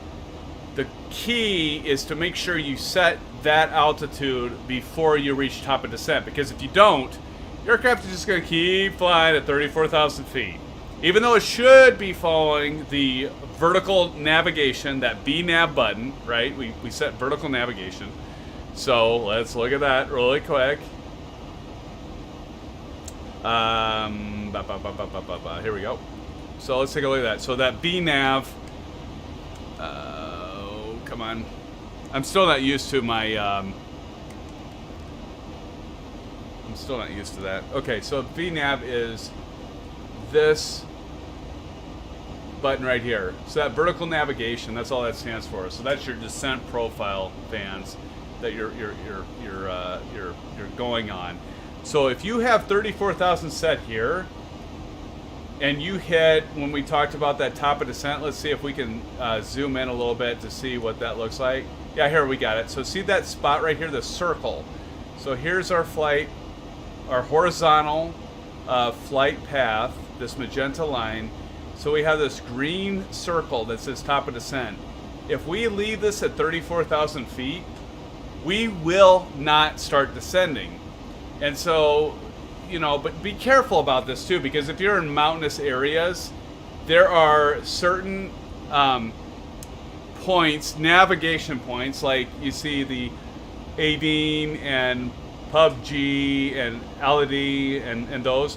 the key is to make sure you set that altitude before you reach top of descent. Because if you don't, your aircraft is just going to keep flying at 34,000 feet. Even though it should be following the vertical navigation, that B-nav button, right? We set vertical navigation. So let's look at that really quick. Here we go. So let's take a look at that. So that B-nav, come on. I'm still not used to my, I'm still not used to that. Okay, so B-nav is this button right here. So that vertical navigation, that's all that stands for. So that's your descent profile, fans, that you're going on. So if you have 34,000 set here, and you hit, when we talked about that top of descent, let's see if we can zoom in a little bit to see what that looks like. Yeah, here we got it. So see that spot right here, the circle. So here's our flight, our horizontal flight path, this magenta line. So we have this green circle that says top of descent. If we leave this at 34,000 feet, we will not start descending. And so, you know, but be careful about this too, because if you're in mountainous areas, there are certain points, navigation points, like you see the Adine and PUBG and Aladi and those.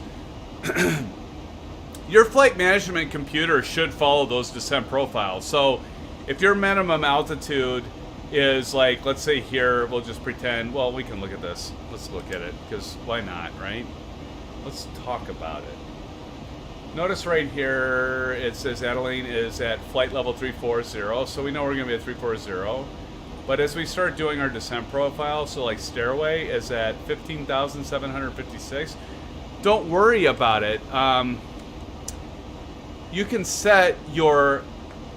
Your flight management computer should follow those descent profiles. So if your minimum altitude is like, let's say here, we'll just pretend, well, we can look at this. Let's look at it, because why not, right? Let's talk about it. Notice right here, it says Adeline is at flight level 340, so we know we're going to be at 340. But as we start doing our descent profile, so like stairway is at 15,756, don't worry about it. You can set your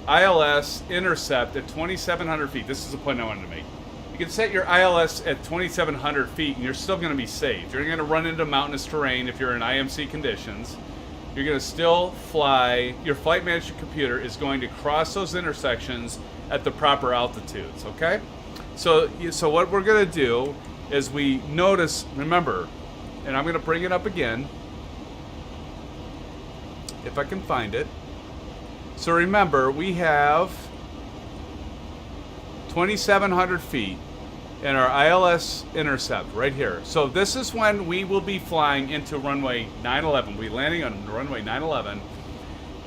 ILS intercept at 2,700 feet. This is the point I wanted to make. You can set your ILS at 2,700 feet and you're still going to be safe. You're going to run into mountainous terrain if you're in IMC conditions. You're going to still fly. Your flight management computer is going to cross those intersections at the proper altitudes, okay? So what we're going to do is we notice, remember, and I'm going to bring it up again, if I can find it. So remember, we have 2,700 feet. and our ILS intercept right here. So this is when we will be flying into runway 911. We'll be landing on runway 911,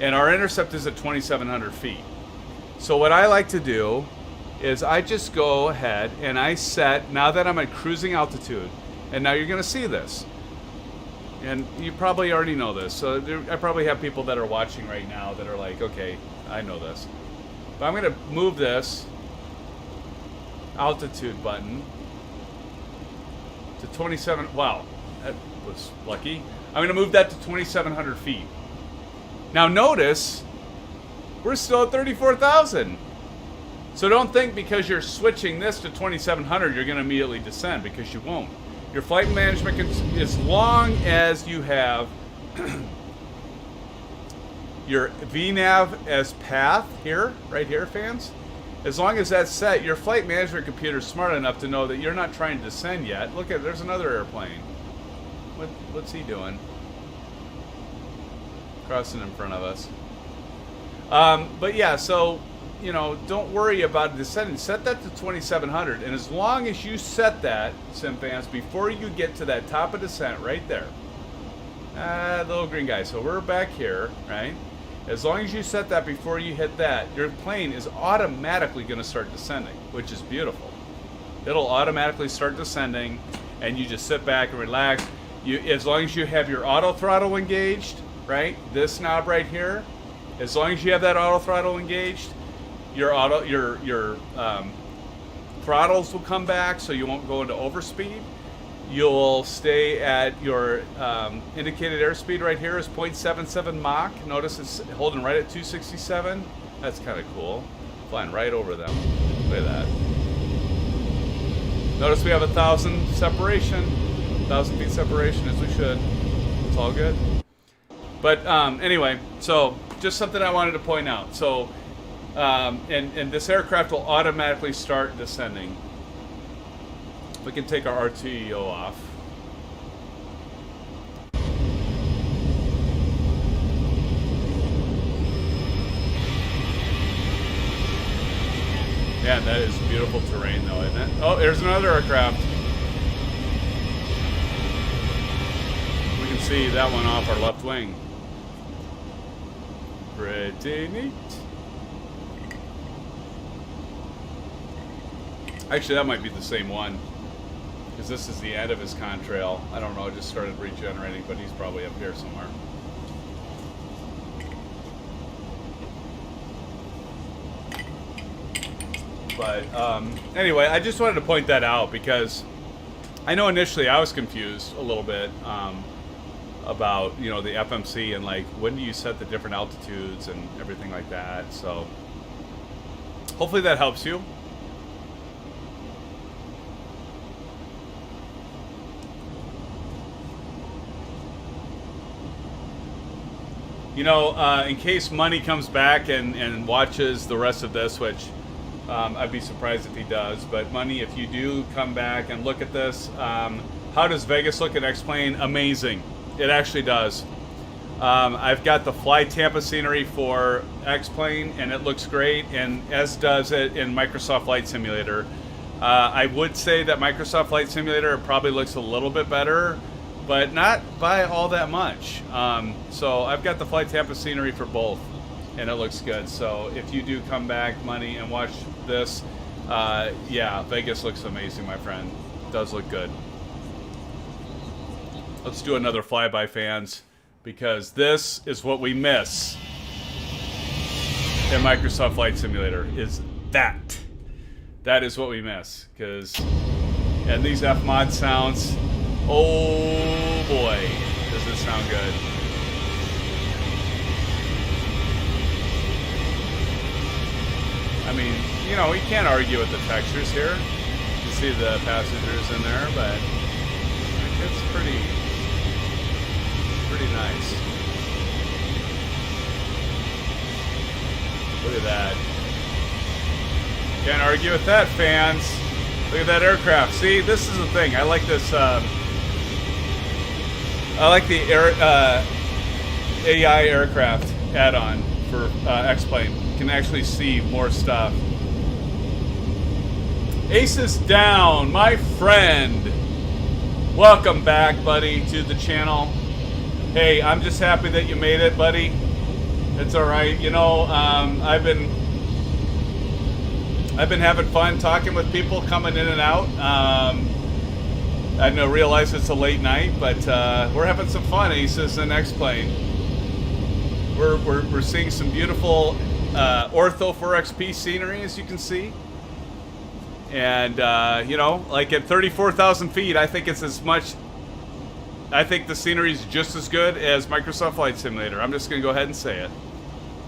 and our intercept is at 2,700 feet. So what I like to do is I just go ahead and I set, now that I'm at cruising altitude, and now you're going to see this. And you probably already know this. So I probably have people that are watching right now that are like, okay, I know this. But I'm going to move this altitude button to 27. Wow, that was lucky. I'm going to move that to 2,700 feet. Now notice, we're still at 34,000. So don't think because you're switching this to 2,700, you're going to immediately descend, because you won't. Your flight management, as long as you have your VNAV as path here, right here, fans, as long as that's set, your flight management computer is smart enough to know that you're not trying to descend yet. Look at, there's another airplane. What's he doing? Crossing in front of us. But yeah, so, you know, don't worry about descending. Set that to 2,700, and as long as you set that, SimFans, before you get to that top of descent right there, little green guy. So we're back here, right? As long as you set that before you hit that, your plane is automatically going to start descending, which is beautiful. It'll automatically start descending, and you just sit back and relax. As long as you have your auto throttle engaged, right? This knob right here. As long as you have that auto throttle engaged, your throttles will come back, so you won't go into overspeed. You'll stay at your indicated airspeed right here is 0.77 Mach. Notice it's holding right at 267. That's kind of cool. Flying right over them. Look at that. Notice we have 1,000 separation, 1,000 feet separation, as we should. It's all good. But anyway, so just something I wanted to point out. So, and this aircraft will automatically start descending. We can take our RTO off. Yeah, that is beautiful terrain though, isn't it? Oh, there's another aircraft. We can see that one off our left wing. Pretty neat. Actually, that might be the same one, because this is the end of his contrail. I don't know, it just started regenerating, but he's probably up here somewhere. But anyway, I just wanted to point that out, because I know initially I was confused a little bit about, you know, the FMC and like when do you set the different altitudes and everything like that. So hopefully that helps you. You know, in case Money comes back and watches the rest of this, which I'd be surprised if he does, but Money, if you do come back and look at this, how does Vegas look at X-Plane? Amazing. It actually does. I've got the Fly Tampa scenery for X-Plane, and it looks great, and as does it in Microsoft Flight Simulator. I would say that Microsoft Flight Simulator probably looks a little bit better, but not by all that much. So I've got the Flight Tampa scenery for both, and it looks good. So if you do come back, Money, and watch this, yeah, Vegas looks amazing, my friend. It does look good. Let's do another flyby, fans, because this is what we miss in Microsoft Flight Simulator, is that. That is what we miss, because, and these F-mod sounds, oh boy, does this sound good. I mean, you know, you can't argue with the textures here. You see the passengers in there, but it's pretty nice. Look at that. Can't argue with that, fans. Look at that aircraft. See, this is the thing. I like this. I like the AI aircraft add-on for X-Plane. You can actually see more stuff. Ace is down, my friend. Welcome back, buddy, to the channel. Hey, I'm just happy that you made it, buddy. It's all right. You know, I've been having fun talking with people coming in and out. I didn't realize it's a late night, but we're having some fun. Ace is the next plane. We're seeing some beautiful ortho 4XP scenery, as you can see. And, you know, like at 34,000 feet, I think it's as much... I think the scenery is just as good as Microsoft Flight Simulator. I'm just going to go ahead and say it.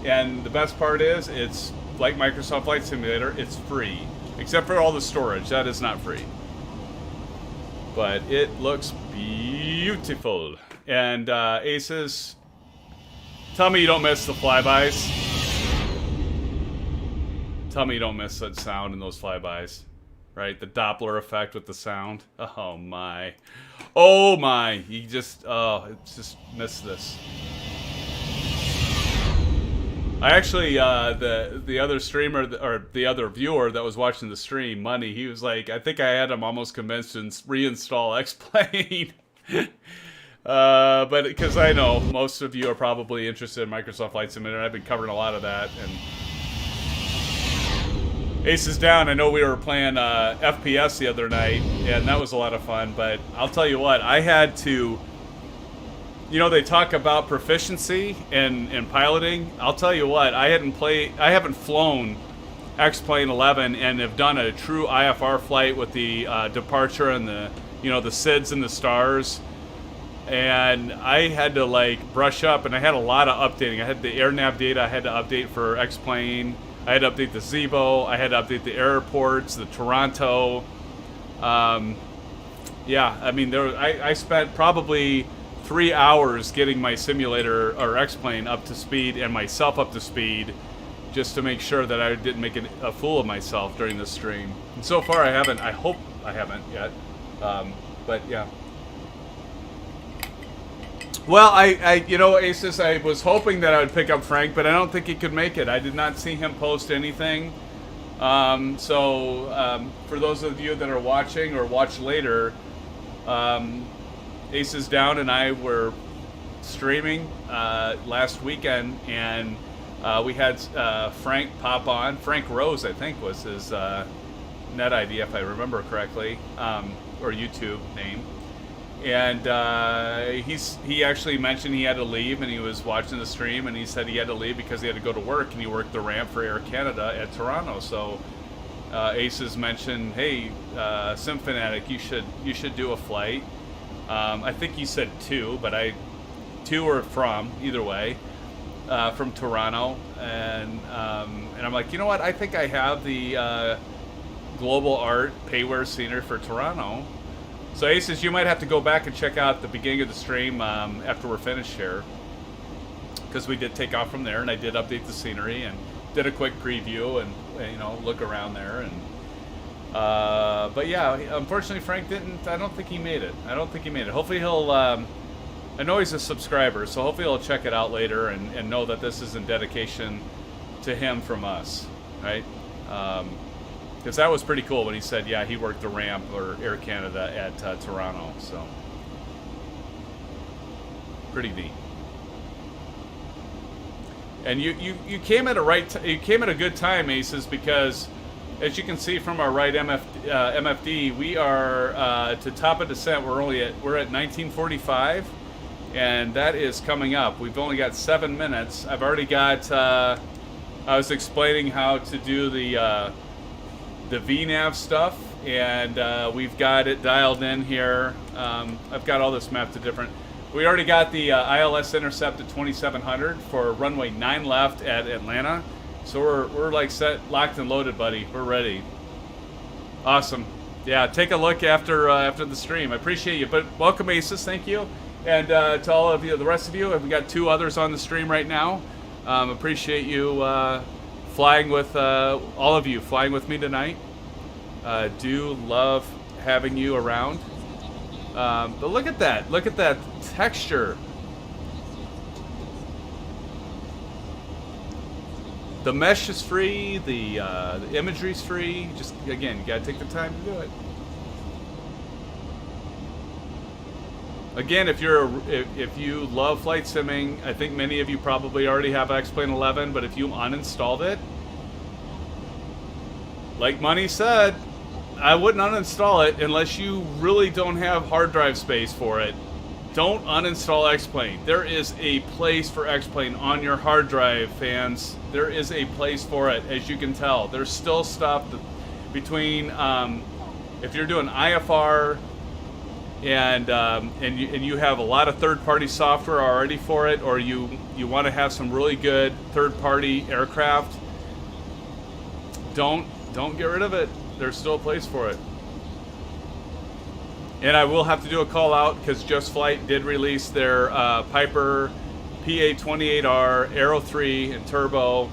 And the best part is, it's like Microsoft Flight Simulator, it's free. Except for all the storage, that is not free. But it looks beautiful. And Aces, tell me you don't miss the flybys. Tell me you don't miss that sound in those flybys. Right? The Doppler effect with the sound. Oh my. Oh my. You just, just missed this. I actually, the other streamer, or the other viewer that was watching the stream, Money, he was like, I think I had him almost convinced to reinstall X-Plane. But because I know most of you are probably interested in Microsoft Flight Simulator, I've been covering a lot of that, and Ace is down. I know we were playing FPS the other night, and that was a lot of fun, but I'll tell you what, I had to... You know, they talk about proficiency in piloting. I'll tell you what, I haven't flown X-Plane 11 and have done a true IFR flight with the departure and the, you know, the SIDS and the stars. And I had to, like, brush up, and I had a lot of updating. I had the AirNav data I had to update for X-Plane. I had to update the Zibo. I had to update the airports, the Toronto. Yeah, I mean, I spent probably 3 hours getting my simulator or X-Plane up to speed and myself up to speed, just to make sure that I didn't make a fool of myself during this stream. And so far I haven't. I hope I haven't yet. But yeah. Well, you know, Aces, I was hoping that I would pick up Frank, but I don't think he could make it. I did not see him post anything. So for those of you that are watching or watch later, Aces Down and I were streaming last weekend, and we had Frank pop on. Frank Rose, I think, was his net ID, if I remember correctly, or YouTube name. And he actually mentioned he had to leave, and he was watching the stream, and he said he had to leave because he had to go to work, and he worked the ramp for Air Canada at Toronto. So Aces mentioned, hey, SimFanatic, you should do a flight. I think he said 2, but two or from, either way, from Toronto. And I'm like, you know what? I think I have the GlobalArt payware scenery for Toronto. So Aces, you might have to go back and check out the beginning of the stream after we're finished here, because we did take off from there, and I did update the scenery and did a quick preview and you know, look around there. And but yeah, unfortunately Frank didn't. I don't think he made it. Hopefully he'll. I know he's a subscriber, so hopefully he'll check it out later and know that this is in dedication to him from us, right? Because that was pretty cool when he said, yeah, he worked the ramp or Air Canada at Toronto. So pretty neat. And you came at you came at a good time, Aces, because as you can see from our right MFD, we are to top of descent. We're at 1945, and that is coming up. We've only got 7 minutes. I've already got. I was explaining how to do the VNav stuff, and we've got it dialed in here. I've got all this mapped to different. We already got the ILS intercept at 2700 for runway 9 left at Atlanta. So we're like set, locked and loaded, buddy. We're ready. Awesome. Yeah, take a look after the stream. I appreciate you. But welcome, Aces. Thank you. And to all of you, the rest of you, we've got 2 others on the stream right now. Appreciate you flying with all of you flying with me tonight. Do love having you around. But look at that. Look at that texture. The mesh is free. The imagery's free. Just again, you gotta take the time to do it. Again, if you love flight simming, I think many of you probably already have X-Plane 11. But if you uninstalled it, like Money said, I wouldn't uninstall it unless you really don't have hard drive space for it. Don't uninstall X-Plane. There is a place for X-Plane on your hard drive, fans. There is a place for it, as you can tell. There's still stuff between if you're doing IFR and you have a lot of third-party software already for it, or you want to have some really good third-party aircraft. Don't get rid of it. There's still a place for it. And I will have to do a call out because Just Flight did release their Piper PA-28R Aero 3 and Turbo.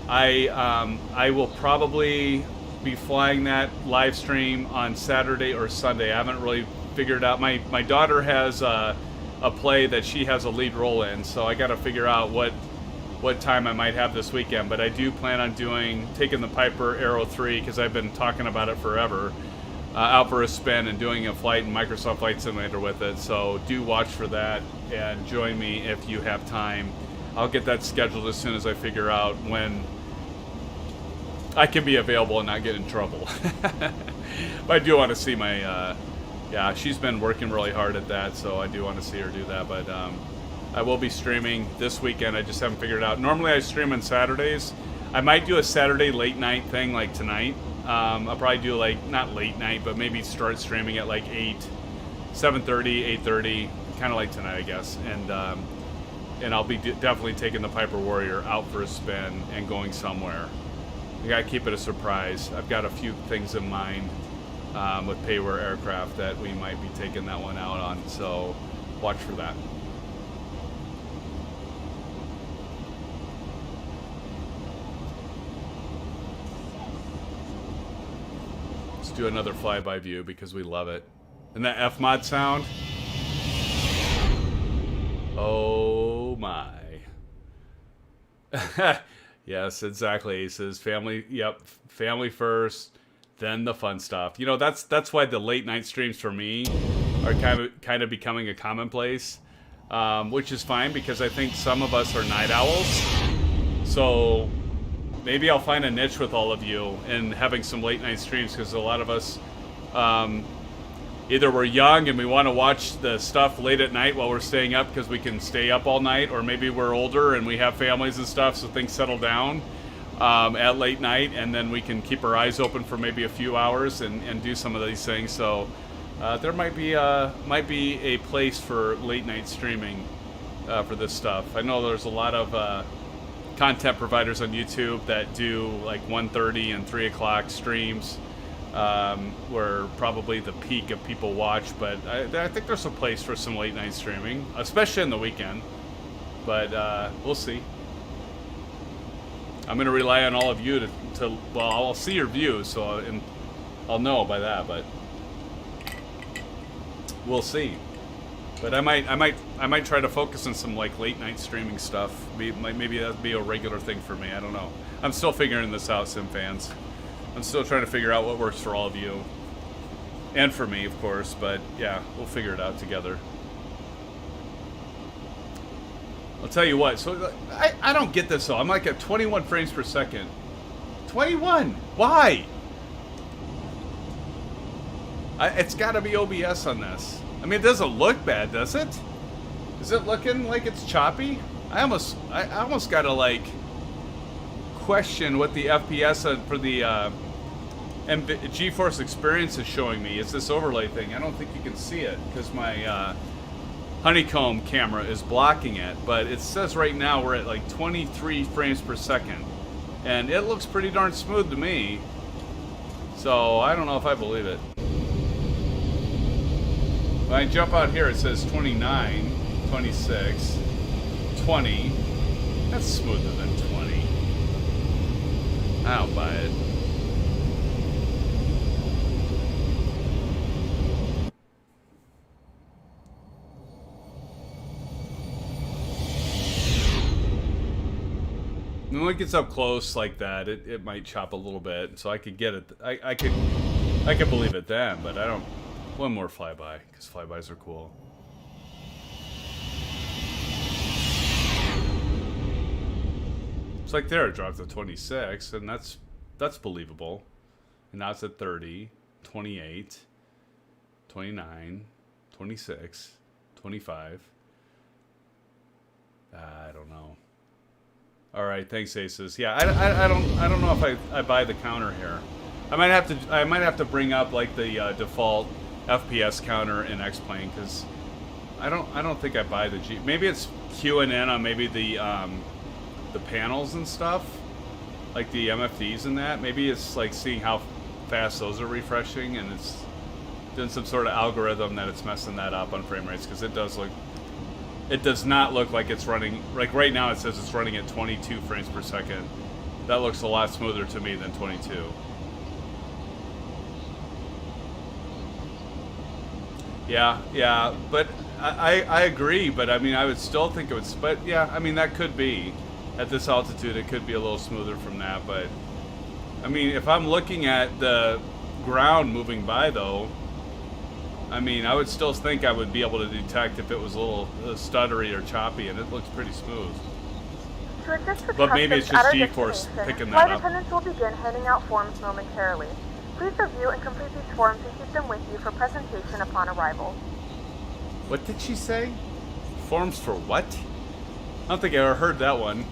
I will probably be flying that live stream on Saturday or Sunday. I haven't really figured out. My daughter has a play that she has a lead role in, so I got to figure out what time I might have this weekend. But I do plan on taking the Piper Aero 3 because I've been talking about it forever. Out for a spin and doing a flight in Microsoft Flight Simulator with it. So do watch for that and join me if you have time. I'll get that scheduled as soon as I figure out when I can be available and not get in trouble. But I do want to see my, yeah, she's been working really hard at that, so I do want to see her do that. But I will be streaming this weekend. I just haven't figured it out. Normally I stream on Saturdays. I might do a Saturday late night thing like tonight. I'll probably do like, not late night, but maybe start streaming at like 7:30, 8:30, kind of like tonight, I guess. And I'll be definitely taking the Piper Warrior out for a spin and going somewhere. I gotta keep it a surprise. I've got a few things in mind with payware aircraft that we might be taking that one out on, so watch for that. Do another flyby view because we love it. And that F-mod sound. Oh my. Yes, exactly. He says family, yep, family first, then the fun stuff. You know, that's why the late night streams for me are kind of becoming a commonplace, which is fine because I think some of us are night owls. So maybe I'll find a niche with all of you in having some late night streams because a lot of us, either we're young and we want to watch the stuff late at night while we're staying up because we can stay up all night, or maybe we're older and we have families and stuff so things settle down at late night, and then we can keep our eyes open for maybe a few hours and do some of these things. So there might be a place for late night streaming for this stuff. I know there's a lot of content providers on YouTube that do like 1:30 and 3 o'clock streams, where probably the peak of people watch, but I think there's a place for some late night streaming, especially in the weekend, but we'll see. I'm going to rely on all of you to well, I'll see your views, so I'll know by that, but we'll see. But I might try to focus on some like late night streaming stuff. Maybe that'd be a regular thing for me. I don't know. I'm still figuring this out, SimFans. I'm still trying to figure out what works for all of you, and for me, of course. But yeah, we'll figure it out together. I'll tell you what. So I don't get this though. I'm like at 21 frames per second. 21. Why? It's got to be OBS on this. I mean, it doesn't look bad, does it? Is it looking like it's choppy? I almost gotta like question what the FPS for the GeForce Experience is showing me. It's this overlay thing. I don't think you can see it because my Honeycomb camera is blocking it. But it says right now we're at like 23 frames per second, and it looks pretty darn smooth to me. So I don't know if I believe it. When I jump out here, it says 29, 26, 20. That's smoother than 20. I don't buy it. And when it gets up close like that, it might chop a little bit, so I could get it. I could believe it then, but I don't. One more flyby, because flybys are cool. It's like there, it dropped to 26, and that's believable. And now it's at 30, 28, 29, 26, 25. I don't know. All right, thanks, Aces. Yeah, I don't know if I buy the counter here. I might have to bring up like the default FPS counter in X-Plane, because I don't think I buy the G. Maybe it's queuing in on maybe the panels and stuff, like the MFDs and that. Maybe it's like seeing how fast those are refreshing, and it's doing some sort of algorithm that it's messing that up on frame rates, because it does not look like it's running, like right now it says it's running at 22 frames per second. That looks a lot smoother to me than 22. Yeah, but I agree, but I mean, I would still think it would, but yeah, I mean, that could be, at this altitude, it could be a little smoother from that, but, I mean, if I'm looking at the ground moving by, though, I mean, I would still think I would be able to detect if it was a little stuttery or choppy, and it looks pretty smooth. But maybe it's just G-force picking that up. Flight attendants will begin handing out forms momentarily. Please review and complete these forms and keep them with you for presentation upon arrival. What did she say? Forms for what? I don't think I ever heard that one.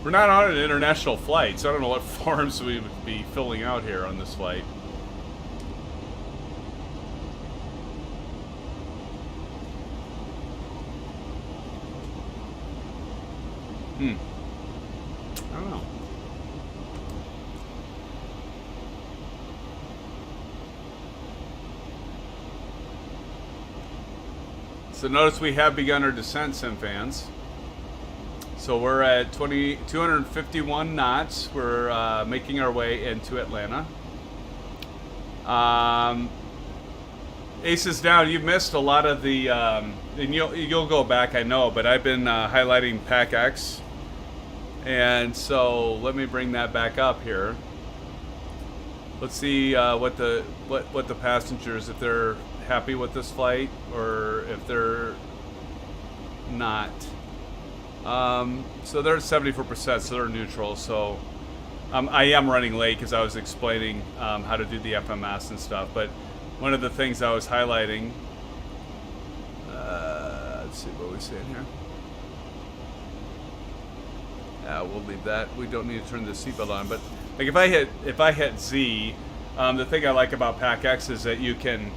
We're not on an international flight, so I don't know what forms we would be filling out here on this flight. I don't know. So notice we have begun our descent, SimFans. So we're at 251 knots. We're making our way into Atlanta. Aces down. You've missed a lot of the, and you'll go back, I know, but I've been highlighting PACX. And so let me bring that back up here. Let's see what the passengers, if they're happy with this flight or if they're not. So they're at 74%, so they're neutral. So I am running late because I was explaining how to do the FMS and stuff. But one of the things I was highlighting, let's see what we say in here. We'll leave that. We don't need to turn the seatbelt on. But like if I hit Z, the thing I like about PACX is that you can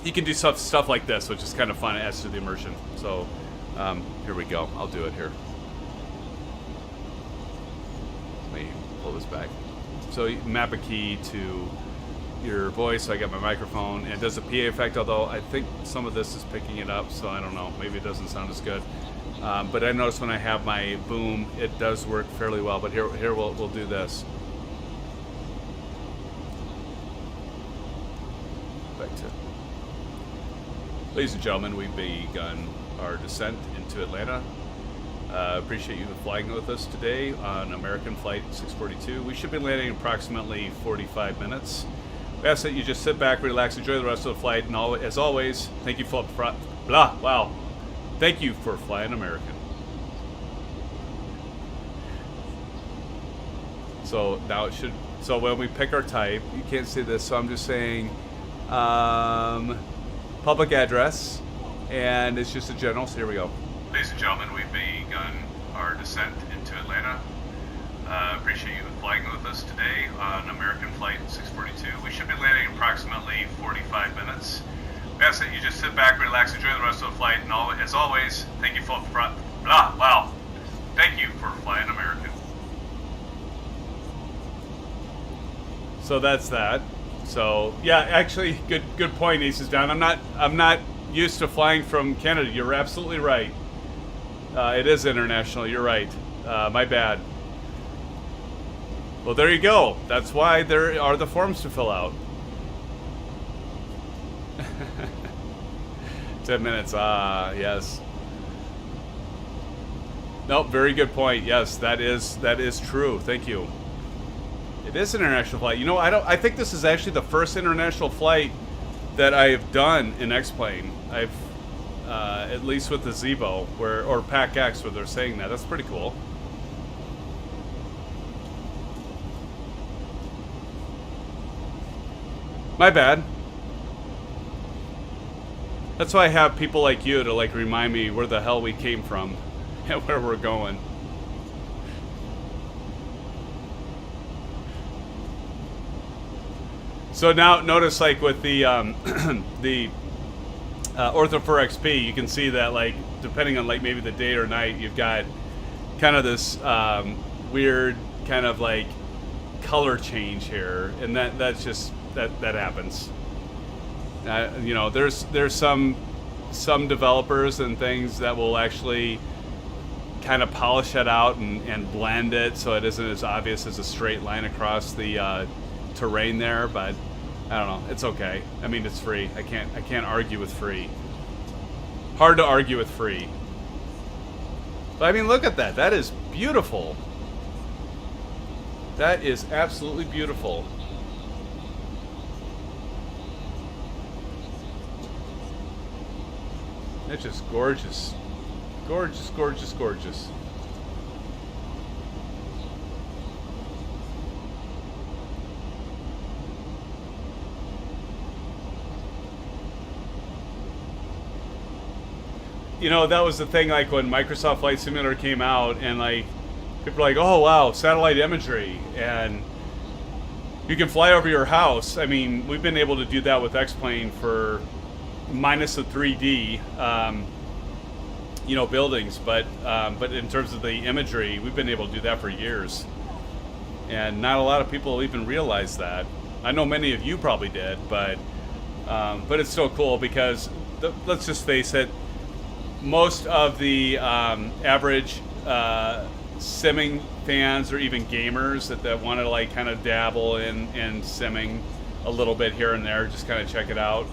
do stuff like this, which is kind of fun. It adds to the immersion. So here we go. I'll do it here. Let me pull this back. So you map a key to your voice. So I got my microphone, and it does a PA effect. Although I think some of this is picking it up, so I don't know. Maybe it doesn't sound as good. But I notice when I have my boom, it does work fairly well. But here we'll do this. Back to. Ladies and gentlemen, we've begun our descent into Atlanta. Appreciate you flying with us today on American Flight 642. We should be landing in approximately 45 minutes. We ask that you just sit back, relax, enjoy the rest of the flight, and as always, thank you for Thank you for flying American. So now it should. So when we pick our type, you can't see this. So I'm just saying public address, and it's just a general. So here we go. Ladies and gentlemen, we've begun our descent into Atlanta. Appreciate you flying with us today on American Flight 642. We should be landing in approximately 45 minutes. We ask that you just sit back, relax, enjoy the rest of the flight, and as always, thank you for Thank you for flying American. So that's that. So yeah, actually, good point, Aces Down. I'm not used to flying from Canada. You're absolutely right. It is international. You're right. My bad. Well, there you go. That's why there are the forms to fill out. 10 minutes. Yes. Nope, very good point. Yes, that is true. Thank you. It is an international flight. You know, I think this is actually the first international flight that I've done in X-Plane. I've at least with the Zibo or PACX where they're saying that. That's pretty cool. My bad. That's why I have people like you to like remind me where the hell we came from and where we're going. So now notice like with the the Ortho 4XP, you can see that like depending on like maybe the day or night, you've got kind of this weird kind of like color change here, and that's just that happens. You know, there's some developers and things that will actually kind of polish it out and blend it so it isn't as obvious as a straight line across the terrain there, but I don't know, it's okay. I mean, it's free. I can't argue with free. Hard to argue with free. But I mean, look at that. That is beautiful. That is absolutely beautiful. It's just gorgeous. Gorgeous, gorgeous, gorgeous. You know, that was the thing, like when Microsoft Flight Simulator came out and like people were like, oh wow, satellite imagery and you can fly over your house. I mean, we've been able to do that with X-Plane for minus the 3D, you know, buildings, but in terms of the imagery, we've been able to do that for years, and not a lot of people even realize that. I know many of you probably did, but it's still cool because let's just face it, most of the average simming fans or even gamers that want to like kind of dabble in simming a little bit here and there, just kind of check it out.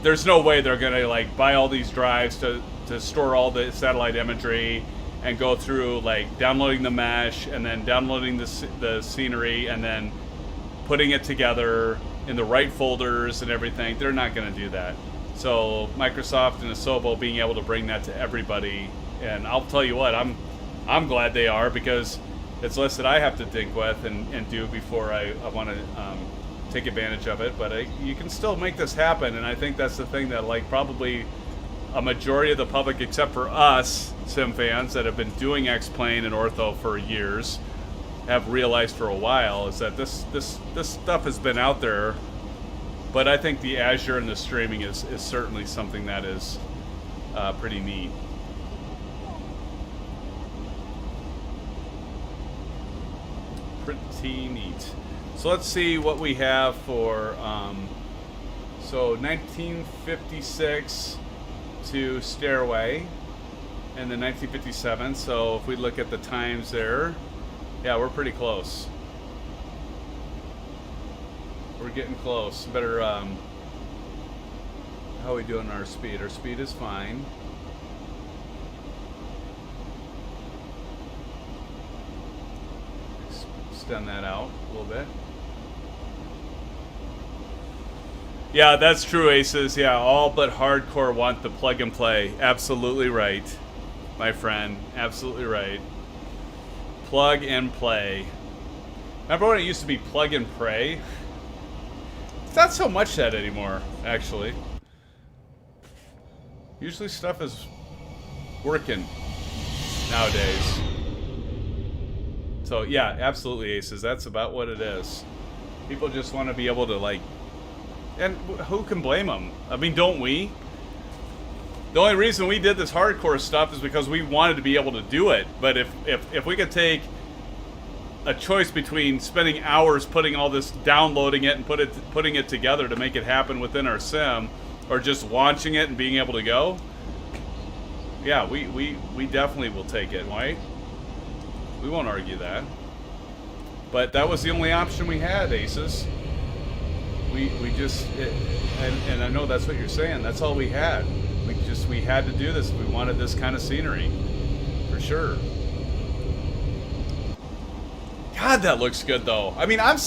There's no way they're gonna like buy all these drives to store all the satellite imagery and go through like downloading the mesh and then downloading the scenery and then putting it together in the right folders and everything. They're not gonna do that. So Microsoft and Asobo being able to bring that to everybody, and I'll tell you what, I'm glad they are, because it's less that I have to think with and do before I want to take advantage of it. But you can still make this happen, and I think that's the thing that like probably a majority of the public, except for us sim fans that have been doing X-Plane and Ortho for years, have realized for a while, is that this stuff has been out there. But I think the Azure and the streaming is certainly something that is pretty neat. Pretty neat. So let's see what we have for, so 1956 to Stairway, and then 1957. So if we look at the times there, yeah, we're pretty close. We're getting close. Better, how are we doing our speed? Our speed is fine. Extend that out a little bit. Yeah, that's true, Aces. Yeah, all but hardcore want the plug and play. Absolutely right, my friend. Absolutely right. Plug and play. Remember when it used to be plug and pray? It's not so much that anymore, actually. Usually stuff is working nowadays. So yeah, absolutely, Aces. That's about what it is. People just want to be able to like, and who can blame them? I mean, don't we? The only reason we did this hardcore stuff is because we wanted to be able to do it. But if we could take a choice between spending hours putting all this, downloading it and putting it together to make it happen within our sim, or just launching it and being able to go, yeah, we definitely will take it, right? We won't argue that. But that was the only option we had, Aces. We just, and I know that's what you're saying, that's all we had. We had to do this if we wanted this kind of scenery, for for sure. God, that looks good though. I mean, I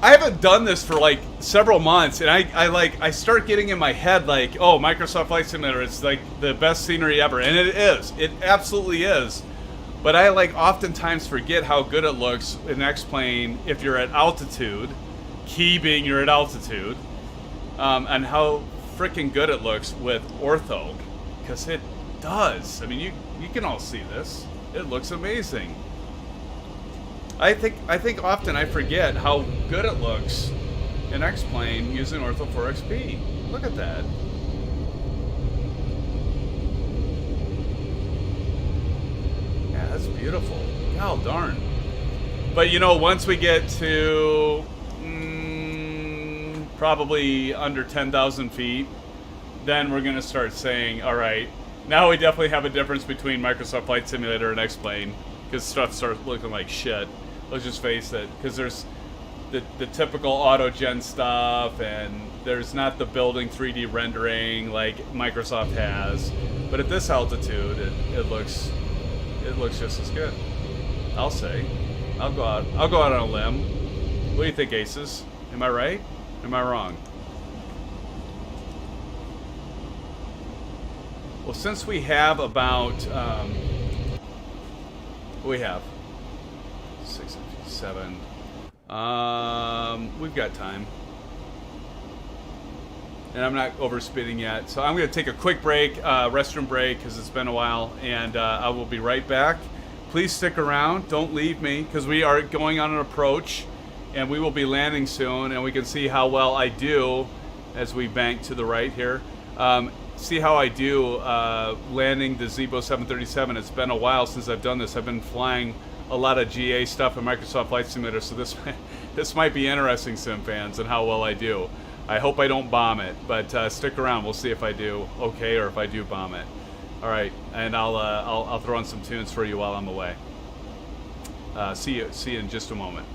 haven't done this for like several months, and I start getting in my head like, oh, Microsoft Flight Simulator, it's like the best scenery ever, and it is. It absolutely is. But I like oftentimes forget how good it looks in X-Plane if you're at altitude, key being you're at altitude, and how freaking good it looks with ortho, because it does. I mean, you can all see this. It looks amazing. I think often I forget how good it looks in X-Plane using Ortho 4XP. Look at that. Yeah, that's beautiful. God darn. But you know, once we get to probably under 10,000 feet, then we're going to start saying, all right, now we definitely have a difference between Microsoft Flight Simulator and X-Plane, because stuff starts looking like shit. Let's just face it, because there's the typical auto-gen stuff, and there's not the building 3D rendering like Microsoft has. But at this altitude, it looks just as good. I'll say. I'll go out on a limb. What do you think, Aces? Am I right? Am I wrong? Well, since we have about what we have 6:57. We've got time, and I'm not overspeeding yet, so I'm going to take a quick break, restroom break, because it's been a while, and I will be right back. Please stick around. Don't leave me, because we are going on an approach, and we will be landing soon, and we can see how well I do as we bank to the right here. See how I do landing the Zibo 737. It's been a while since I've done this. I've been flying a lot of GA stuff in Microsoft Flight Simulator, so this might be interesting, SimFans, and how well I do. I hope I don't bomb it, but stick around. We'll see if I do okay or if I do bomb it. All right, and I'll throw in some tunes for you while I'm away. See you in just a moment.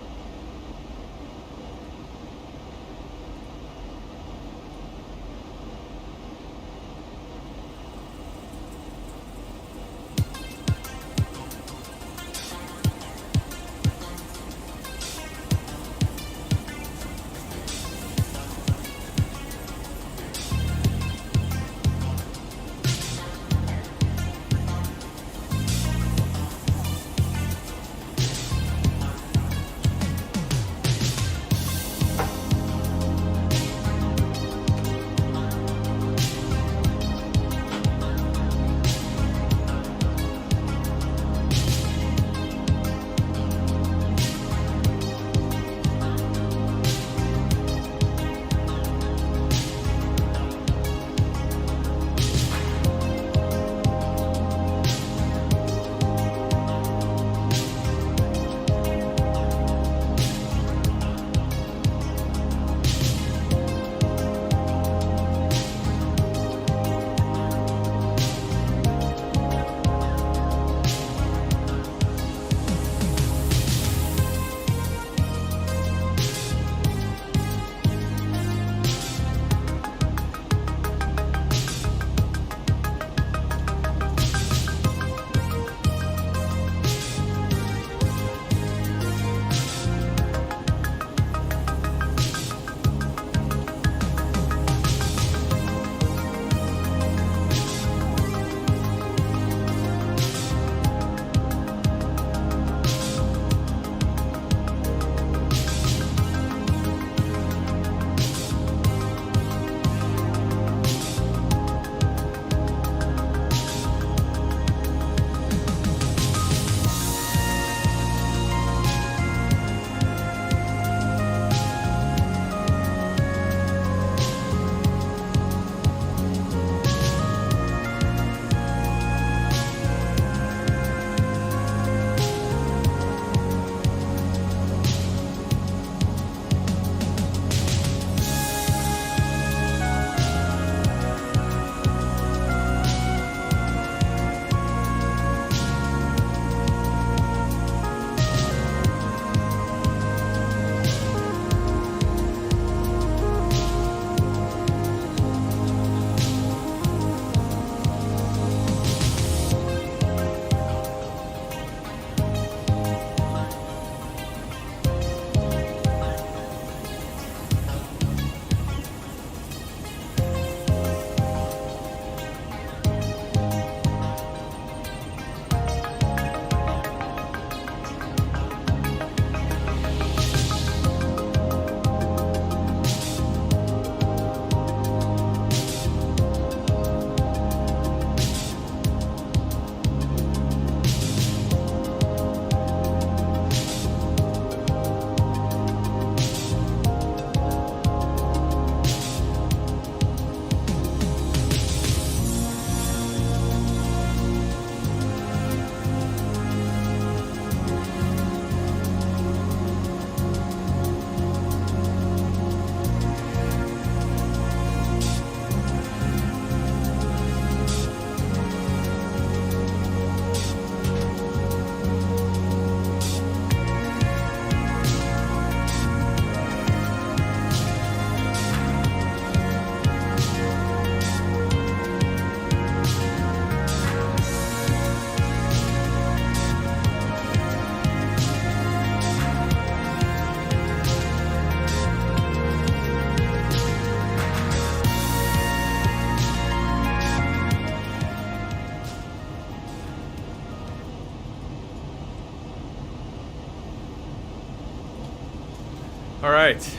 right.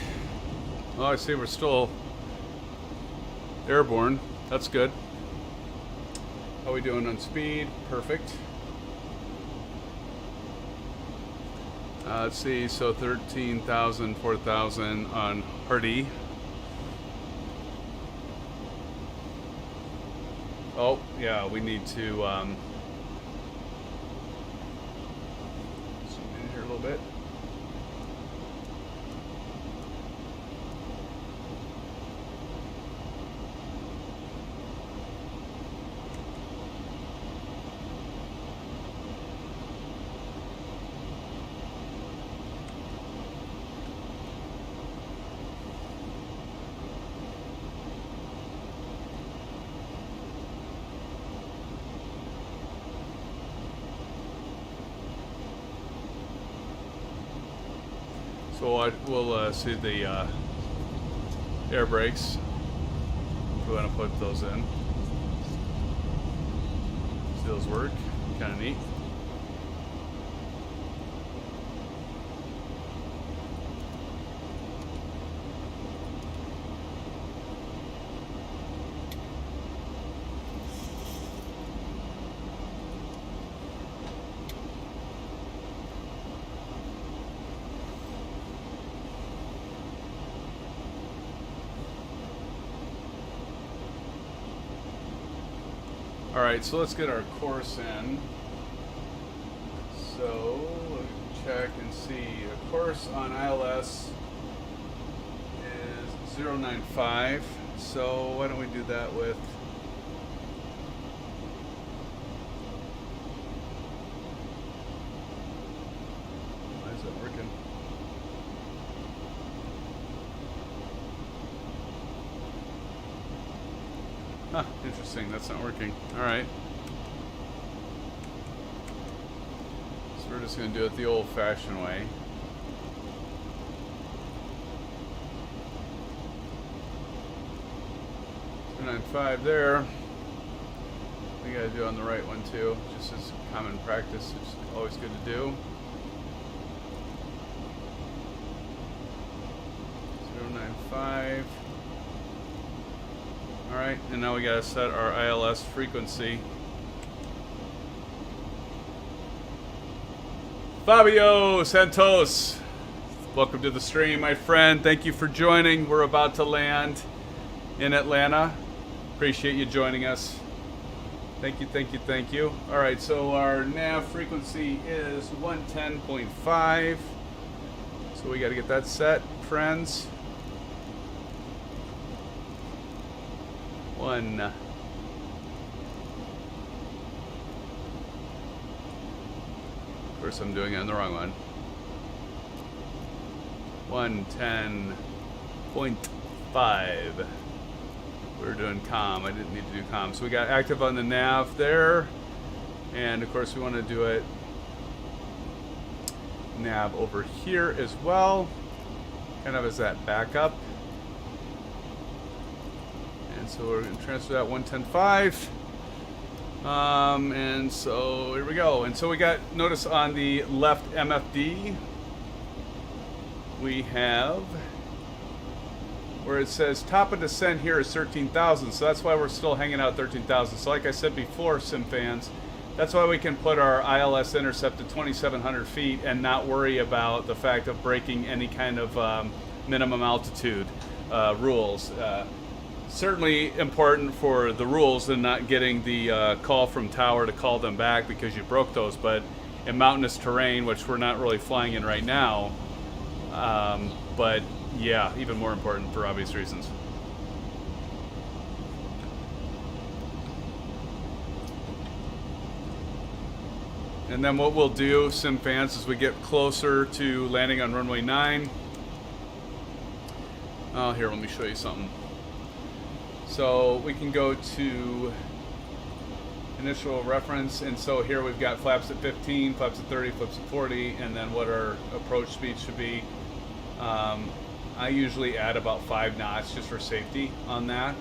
Well, I see we're still airborne. That's good. How are we doing on speed? Perfect. Let's see, so 13,000, 4,000 on Hardy. Oh, yeah, we need to zoom in here a little bit. So we'll see the air brakes if we want to put those in. See those work? Kind of neat. Alright, so let's get our course in. So, let me check and see. A course on ILS is 095. So, why don't we do that with... Why is that working? Huh, interesting, that's not working. Alright. So we're just going to do it the old-fashioned way. .95 there. We got to do it on the right one too, just as common practice. It's always good to do. 095. Alright, and now we gotta set our ILS frequency. Fabio Santos, welcome to the stream, my friend. Thank you for joining. We're about to land in Atlanta. Appreciate you joining us. Thank you, thank you, thank you. Alright, so our nav frequency is 110.5. So we gotta get that set, friends. One. Of course, I'm doing it on the wrong one. 110.5. We were doing comm. I didn't need to do comm. So we got active on the nav there. And of course, we want to do it nav over here as well. Kind of as that backup. So we're going to transfer that 110.5. And so here we go. And so we got, notice on the left MFD, we have where it says top of descent here is 13,000. So that's why we're still hanging out 13,000. So like I said before, SimFans, that's why we can put our ILS intercept to 2,700 feet and not worry about the fact of breaking any kind of minimum altitude rules. Certainly important for the rules and not getting the call from tower to call them back because you broke those, but in mountainous terrain, which we're not really flying in right now, but yeah, even more important for obvious reasons. And then what we'll do, SimFans, as we get closer to landing on runway 9. Oh, here, let me show you something. So we can go to initial reference, and so here we've got flaps at 15, flaps at 30, flaps at 40, and then what our approach speed should be. I usually add about 5 knots just for safety on that.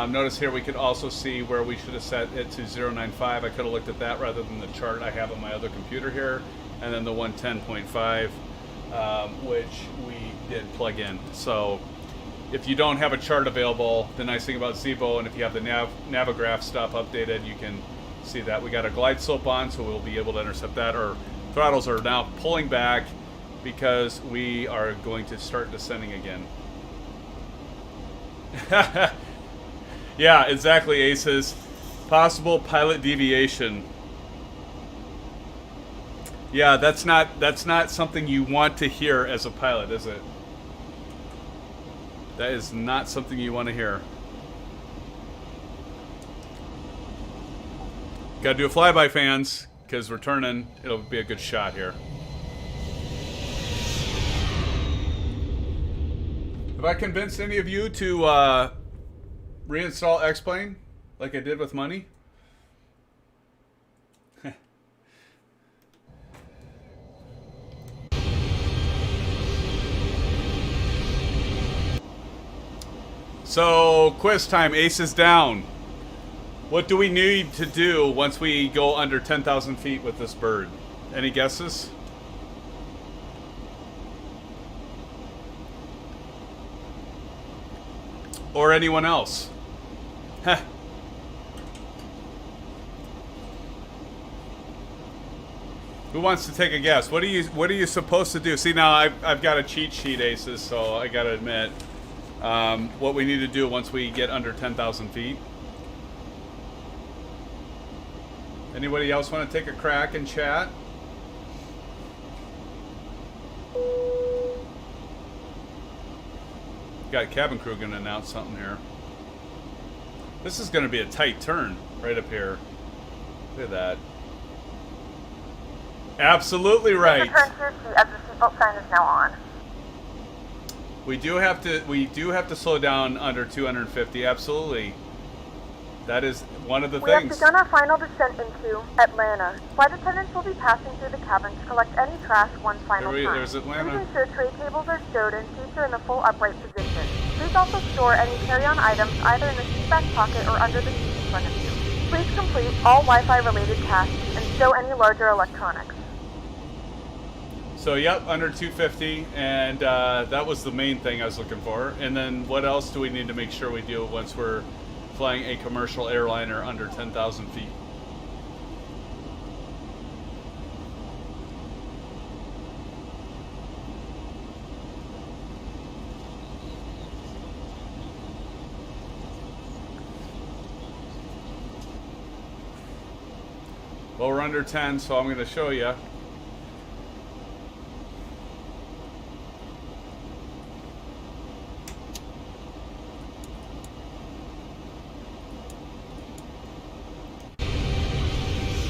Notice here we could also see where we should have set it to 095. I could have looked at that rather than the chart I have on my other computer here, and then the 110.5, which we did plug in. So if you don't have a chart available, the nice thing about Zibo, and if you have the Navigraph stuff updated, you can see that. We got a glide slope on, so we'll be able to intercept that. Our throttles are now pulling back because we are going to start descending again. Yeah, exactly, Aces. Possible pilot deviation. Yeah, that's not something you want to hear as a pilot, is it? That is not something you want to hear. Gotta do a flyby, fans, because we're turning. It'll be a good shot here. Have I convinced any of you to reinstall X-Plane like I did with money? So, quiz time. Ace is down. What do we need to do once we go under 10,000 feet with this bird? Any guesses? Or anyone else? Heh. Who wants to take a guess? What are you supposed to do? See, now I've got a cheat sheet, Aces, so I gotta admit. What we need to do once we get under 10,000 feet. Anybody else want to take a crack and chat? Got cabin crew going to announce something here. This is going to be a tight turn right up here. Look at that. Absolutely right. Return to your seat as the seatbelt sign is now on. We do have to slow down under 250. Absolutely. That is one of the We things. have begun our final descent into Atlanta. Flight attendants will be passing through the cabin to collect any trash one final time. There's Atlanta. Please ensure tray tables are stowed and seats are in the full upright position. Please also store any carry-on items either in the seat back pocket or under the seat in front of you. Please complete all Wi-Fi related tasks and stow any larger electronics. So, yep, under 250, and that was the main thing I was looking for. And then what else do we need to make sure we do once we're flying a commercial airliner under 10,000 feet? Well, we're under 10, so I'm going to show you.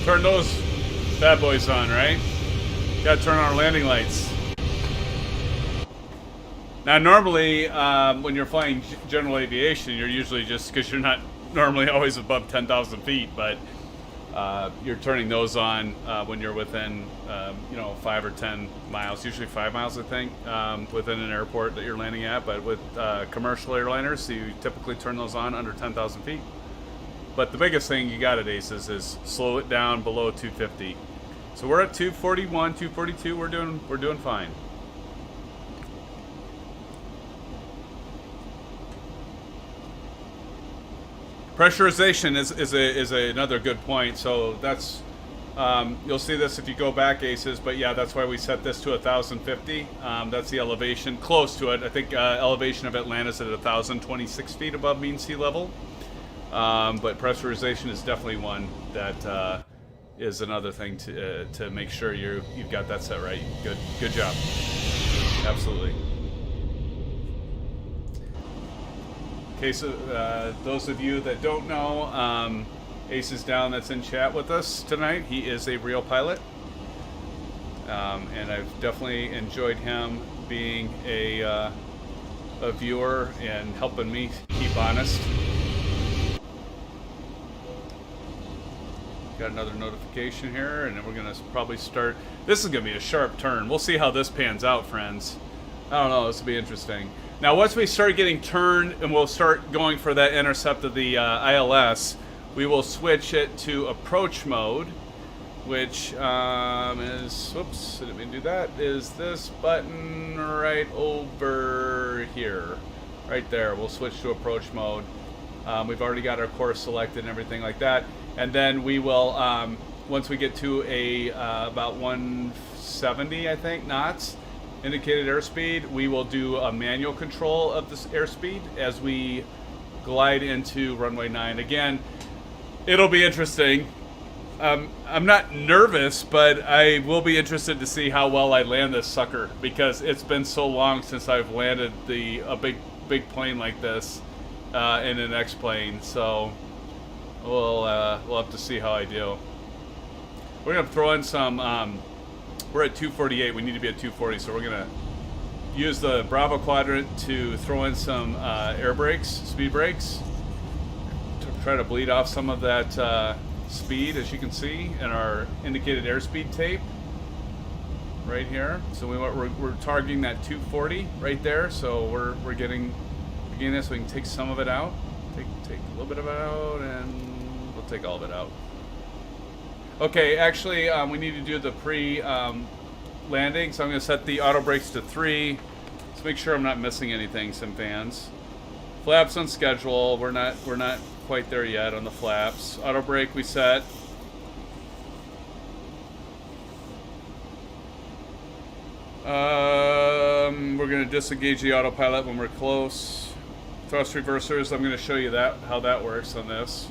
Turn those bad boys on, right? Gotta turn on our landing lights. Now, normally, when you're flying general aviation, you're usually just, because you're not normally always above 10,000 feet, but you're turning those on when you're within, 5 or 10 miles, usually 5 miles, I think, within an airport that you're landing at. But with commercial airliners, you typically turn those on under 10,000 feet. But the biggest thing you got at Aces is slow it down below 250. So we're at 241, 242. We're doing fine. Pressurization is another good point. So that's you'll see this if you go back, Aces. But yeah, that's why we set this to 1,050. That's the elevation, close to it. I think elevation of Atlanta's at 1,026 feet above mean sea level. But pressurization is definitely one that is another thing to make sure you've got that set right. Good job. Absolutely. Okay, so those of you that don't know, Ace is down. That's in chat with us tonight. He is a real pilot, and I've definitely enjoyed him being a viewer and helping me keep honest. Got another notification here, and then we're gonna probably start. This is gonna be a sharp turn. We'll see how this pans out, friends. I don't know. This will be interesting. Now, once we start getting turned, and we'll start going for that intercept of the ILS, we will switch it to approach mode, which is, whoops, I didn't mean to do that, is this button right over here. Right there. We'll switch to approach mode. We've already got our course selected and everything like that. And then we will, once we get to about 170, I think, knots, indicated airspeed, we will do a manual control of this airspeed as we glide into runway 9. Again, it'll be interesting. I'm not nervous, but I will be interested to see how well I land this sucker, because it's been so long since I've landed a big plane like this in an X-plane. So we'll have to see how I do. We're gonna throw in some. We're at 248. We need to be at 240, so we're gonna use the Bravo quadrant to throw in some air brakes, speed brakes, to try to bleed off some of that speed, as you can see in our indicated airspeed tape right here. So we're targeting that 240 right there. So we're getting this, so we can take some of it out, take a little bit of it out, and we'll take all of it out. Okay, actually, we need to do the pre-landing, so I'm going to set the auto brakes to 3. Let's make sure I'm not missing anything, SimFans. Flaps on schedule. We're not quite there yet on the flaps. Auto brake we set. We're going to disengage the autopilot when we're close. Thrust reversers, I'm going to show you how that works on this.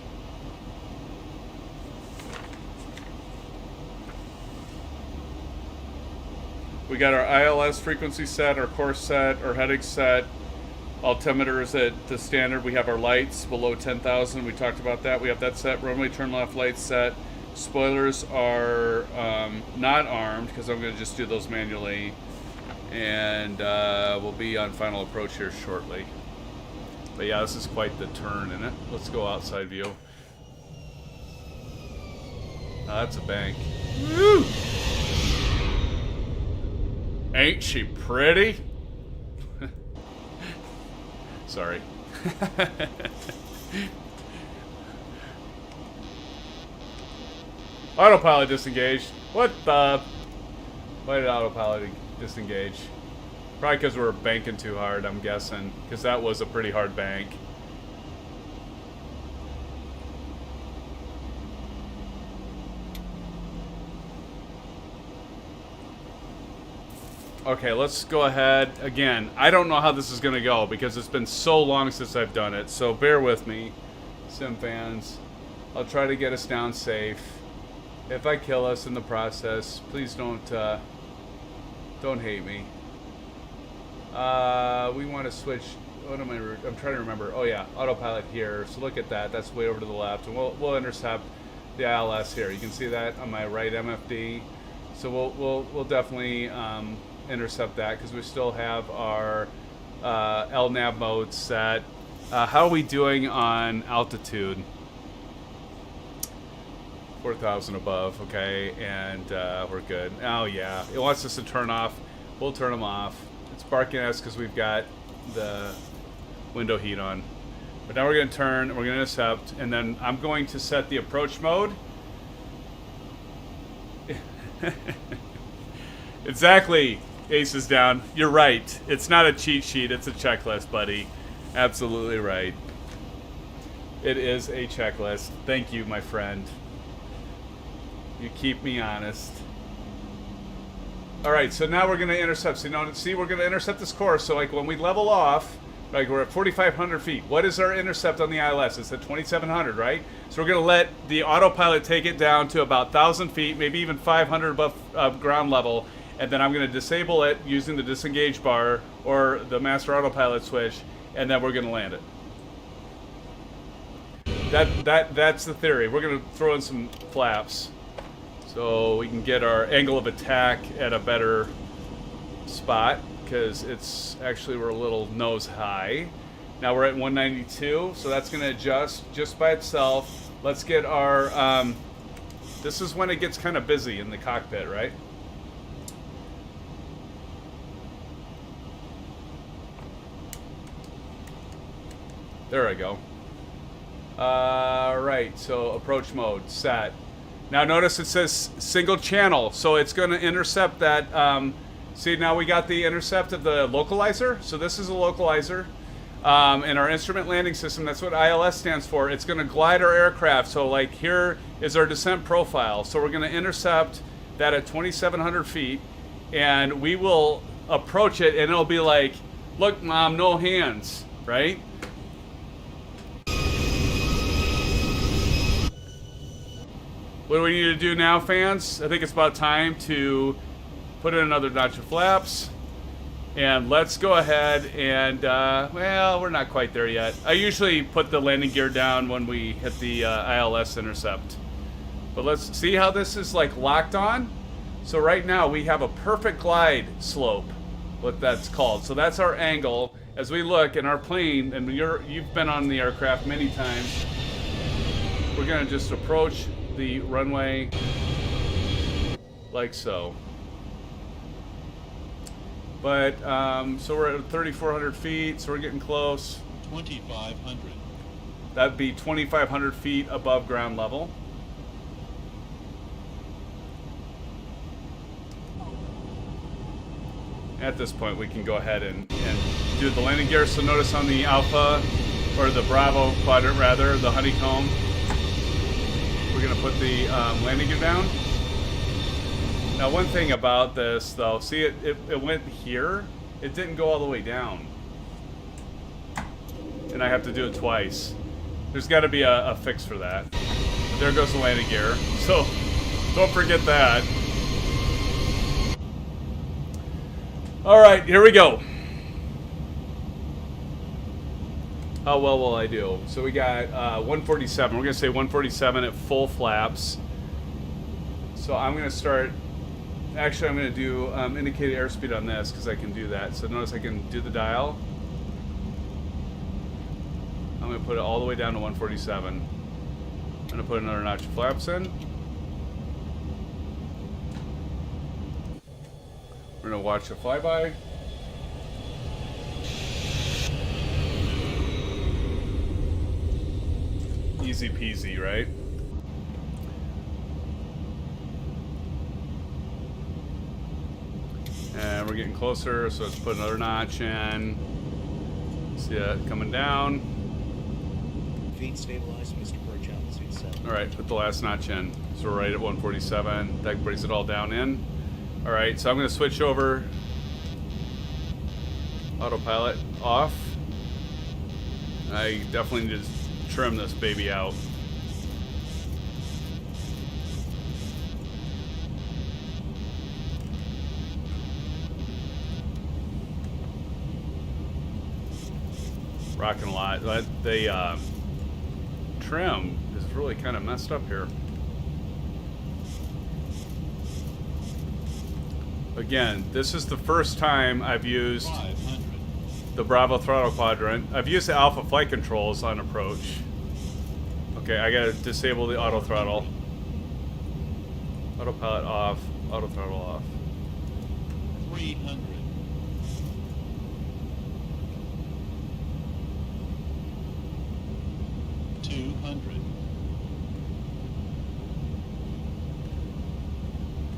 We got our ILS frequency set, our course set, our heading set, altimeters at the standard. We have our lights below 10,000. We talked about that. We have that set. Runway turn left lights set. Spoilers are not armed, because I'm going to just do those manually. And we'll be on final approach here shortly. But yeah, this is quite the turn in it. Let's go outside view. That's a bank. Woo! Ain't she pretty? Sorry. Autopilot disengaged. What the? Why did autopilot disengage? Probably because we were banking too hard, I'm guessing. Because that was a pretty hard bank. Okay, let's go ahead. Again, I don't know how this is going to go because it's been so long since I've done it. So bear with me, SimFans. I'll try to get us down safe. If I kill us in the process, please don't hate me. We want to switch. What am I'm trying to remember. Oh yeah, autopilot here. So look at that. That's way over to the left, and we'll intercept the ILS here. You can see that on my right MFD. So we'll definitely intercept that because we still have our LNAV mode set. How are we doing on altitude? 4,000 above, okay, and we're good. Oh yeah, it wants us to turn off. We'll turn them off. It's barking at us because we've got the window heat on. But now we're going to turn, and we're going to intercept, and then I'm going to set the approach mode. Exactly, Ace is down. You're right. It's not a cheat sheet, it's a checklist, buddy. Absolutely right. It is a checklist. Thank you, my friend. You keep me honest. Alright, so now we're going to intercept. So now, see, we're going to intercept this course. So like when we level off, like we're at 4,500 feet. What is our intercept on the ILS? It's at 2,700, right? So we're going to let the autopilot take it down to about 1,000 feet, maybe even 500 above ground level. And then I'm going to disable it using the disengage bar or the master autopilot switch, and then we're going to land it. That's the theory. We're going to throw in some flaps so we can get our angle of attack at a better spot, because it's actually, we're a little nose high. Now we're at 192, so that's going to adjust just by itself. Let's get our, this is when it gets kind of busy in the cockpit, right? There I go. Right, so approach mode set. Now notice it says single channel, so it's going to intercept that. See, now we got the intercept of the localizer. So this is a localizer. In our instrument landing system, that's what ILS stands for. It's going to glide our aircraft. So like here is our descent profile. So we're going to intercept that at 2,700 feet, and we will approach it, and it'll be like, look, Mom, no hands, right? What do we need to do now, fans? I think it's about time to put in another notch of flaps. And let's go ahead and, well, we're not quite there yet. I usually put the landing gear down when we hit the ILS intercept. But let's see how this is like locked on. So right now we have a perfect glide slope, what that's called. So that's our angle as we look in our plane, and you've been on the aircraft many times. We're gonna just approach the runway like so. But, so we're at 3,400 feet, so we're getting close. 2,500. That'd be 2,500 feet above ground level. At this point, we can go ahead and do the landing gear. So notice on the Alpha, or the Bravo quadrant rather, the Honeycomb, we're gonna put the landing gear down. Now one thing about this though, see it went here, it didn't go all the way down. And I have to do it twice. There's gotta be a fix for that. There goes the landing gear, so don't forget that. Alright, here we go. How well will I do? So we got 147, we're gonna say 147 at full flaps. So I'm gonna start. Actually, I'm going to do indicated airspeed on this because I can do that. So notice I can do the dial. I'm going to put it all the way down to 147. I'm going to put another notch of flaps in. We're going to watch the flyby. Easy peasy, right? And we're getting closer, so let's put another notch in. See that coming down. Feet stabilized, Mr. Perch, altitude 7. Alright, put the last notch in. So we're right at 147. That brings it all down in. Alright, so I'm going to switch over. Autopilot off. I definitely need to trim this baby out. Rocking a lot. The trim is really kind of messed up here. Again, this is the first time I've used 500. the Bravo Throttle Quadrant. I've used the Alpha Flight Controls on approach. Okay, I gotta disable the auto throttle. Autopilot off, auto throttle off. 300. 200.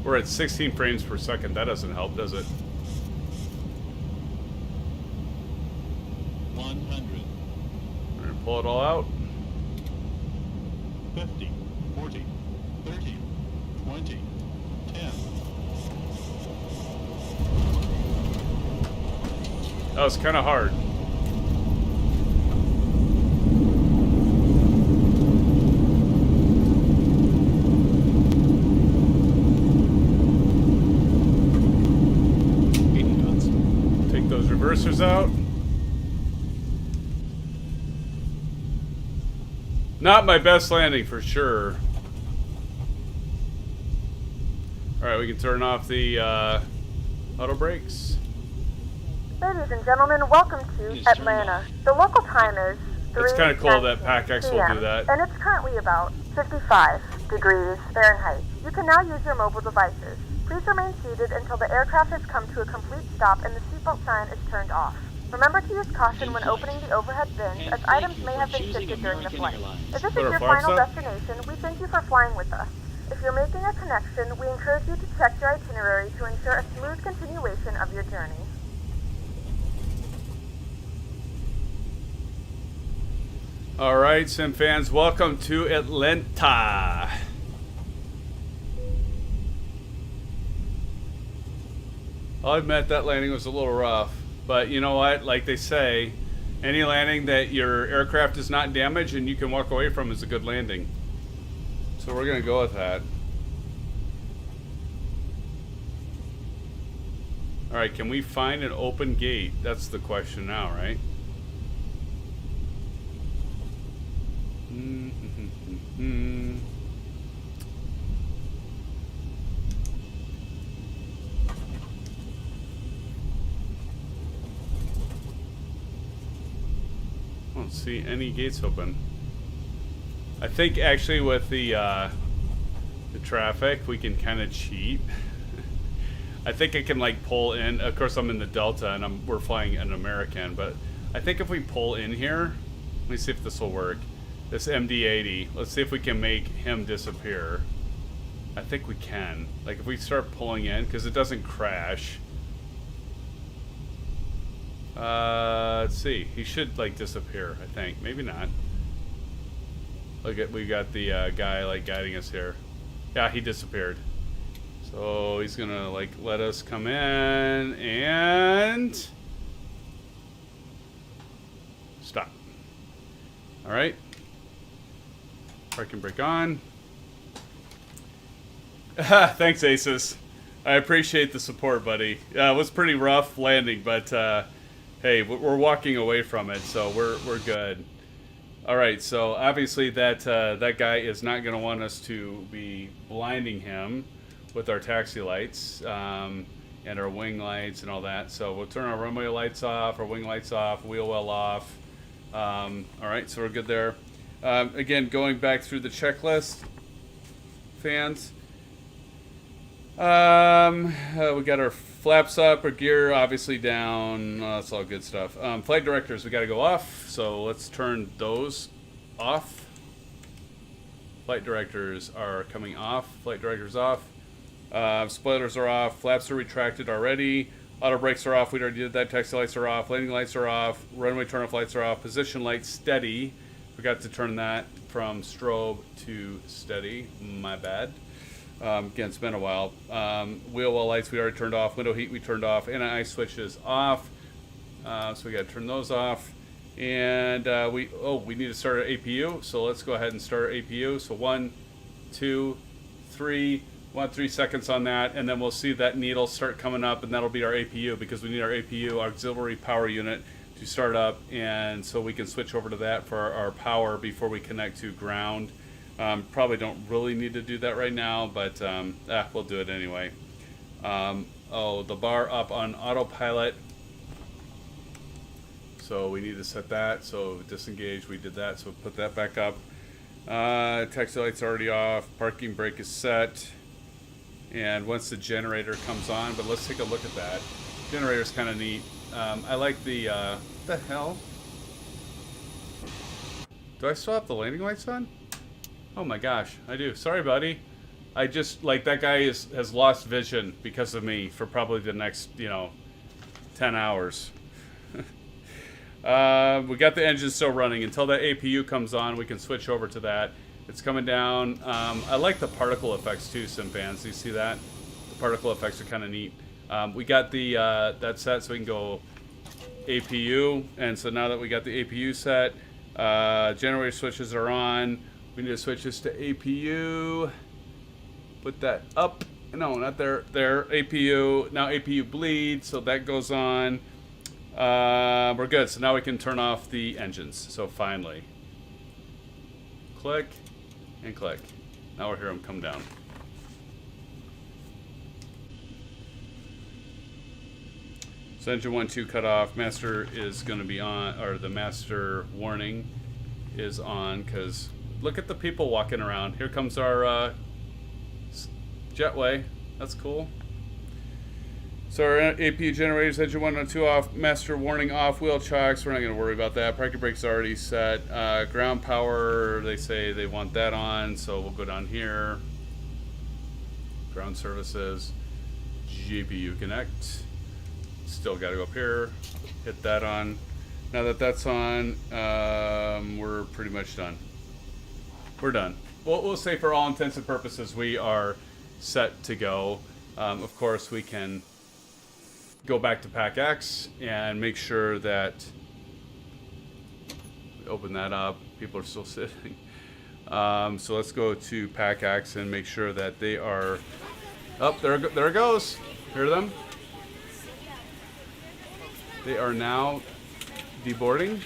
We're at 16 frames per second. That doesn't help, does it? 100. We're gonna pull it all out. 50. 40. 30. 20. 10. That was kind of hard. Take those reversers out. Not my best landing for sure. Alright, we can turn off the auto brakes. Ladies and gentlemen, welcome to Yes, Atlanta. The local time is 3 It's kinda cool that PACX will do that. And it's currently about 55 degrees Fahrenheit. You can now use your mobile devices. Please remain seated until the aircraft has come to a complete stop and the seatbelt sign is turned off. Remember to use caution when opening the overhead bins, as items may have been shifted during the flight. If this is Put our your flaps final up. destination, we thank you for flying with us. If you're making a connection, we encourage you to check your itinerary to ensure a smooth continuation of your journey. All right, SimFans, welcome to Atlanta. I'll admit that landing was a little rough, but you know what? Like they say, any landing that your aircraft is not damaged and you can walk away from is a good landing. So we're gonna go with that. All right, can we find an open gate? That's the question now, right? I don't see any gates open. I think actually with the traffic we can kind of cheat. I think I can like pull in. Of course, I'm in the Delta and we're flying an American, but I think if we pull in here, let me see if this will work. This MD-80, let's see if we can make him disappear. I think we can. Like if we start pulling in, because it doesn't crash. Let's see. He should like disappear, I think. Maybe not. Look at, we got the guy like guiding us here. Yeah, he disappeared. So he's gonna like let us come in and stop. All right. Parking brake on. Thanks, Asus. I appreciate the support, buddy. It was pretty rough landing, but hey, we're walking away from it, so we're good. All right, so obviously that guy is not going to want us to be blinding him with our taxi lights and our wing lights and all that. So we'll turn our runway lights off, our wing lights off, wheel well off. All right, so we're good there. Again, going back through the checklist, fans. We got our flaps up, our gear obviously down. That's all good stuff. Flight directors, we got to go off. So let's turn those off. Flight directors are coming off. Flight directors off. Spoilers are off. Flaps are retracted already. Auto brakes are off. We already did that. Taxi lights are off. Landing lights are off. Runway turn-off lights are off. Position lights steady. Forgot to turn that from strobe to steady. My bad. Again, it's been a while. Wheel well lights we already turned off. Window heat we turned off. Anti-ice switches off. So we got to turn those off. And we need to start our APU. So let's go ahead and start our APU. So 1, 2, 3. 3 seconds on that, and then we'll see that needle start coming up, and that'll be our APU, because we need our APU, auxiliary power unit, to start up, and so we can switch over to that for our power before we connect to ground. Probably don't really need to do that right now, but we'll do it anyway. The bar up on autopilot, so we need to set that. So disengage, we did that, so put that back up. Taxi lights already off, parking brake is set. And once the generator comes on, but let's take a look at that. Generator's kind of neat. I like the, what the hell? Do I still have the landing lights on? Oh my gosh, I do. Sorry, buddy. I just, like, that guy has lost vision because of me for probably the next, 10 hours. We got the engine still running. Until that APU comes on, we can switch over to that. It's coming down. I like the particle effects too, SimFans. Do you see that? The particle effects are kind of neat. We got the that set, so we can go APU. And so now that we got the APU set, generator switches are on. We need to switch this to APU. Put that up. No, not there. There. APU. Now APU bleed, so that goes on. We're good. So now we can turn off the engines. So finally. Click. And click. Now we'll hear them come down. So engine 1, 2 cut off. Master is going to be on, or the master warning is on, because look at the people walking around. Here comes our jetway. That's cool. So our APU generators, engine 1 and 2 off, master warning off, wheel chocks, we're not going to worry about that. Parking brake's already set. Ground power, they say they want that on, so we'll go down here. Ground services, GPU connect. Still got to go up here, hit that on. Now that that's on, we're pretty much done. We're done. We'll say for all intents and purposes, we are set to go. Of course, we can go back to PACX and make sure that we open that up. People are still sitting. So let's go to PACX and make sure that they are up. There it goes. Hear them? They are now deboarding.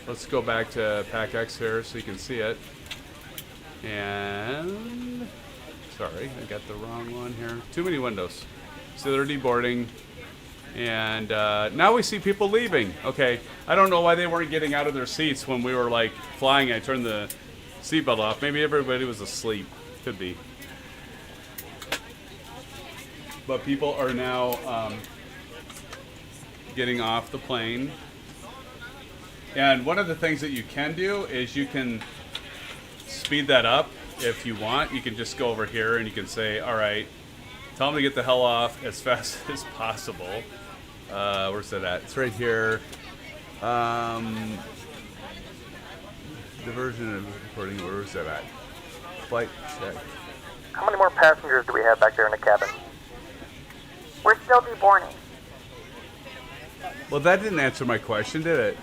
Let's go back to PACX here so you can see it. And sorry, I got the wrong one here. Too many windows. So they're deboarding. And now we see people leaving. Okay, I don't know why they weren't getting out of their seats when we were like flying. I turned the seatbelt off. Maybe everybody was asleep. Could be. But people are now getting off the plane. And one of the things that you can do is you can speed that up if you want. You can just go over here and you can say, all right, tell them to get the hell off as fast as possible. Where's that at? It's right here. Diversion of recording, where is that at? Flight check. How many more passengers do we have back there in the cabin? We're still deboarding. Well, that didn't answer my question, did it?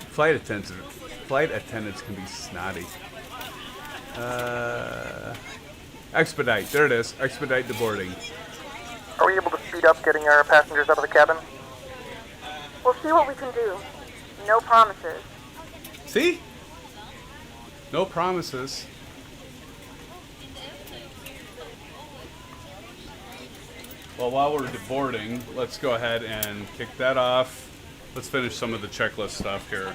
Flight attendants can be snotty. Expedite. There it is. Expedite deboarding. Are we able to speed up getting our passengers out of the cabin? We'll see what we can do. No promises. See? No promises. Well, while we're deboarding, let's go ahead and kick that off. Let's finish some of the checklist stuff here.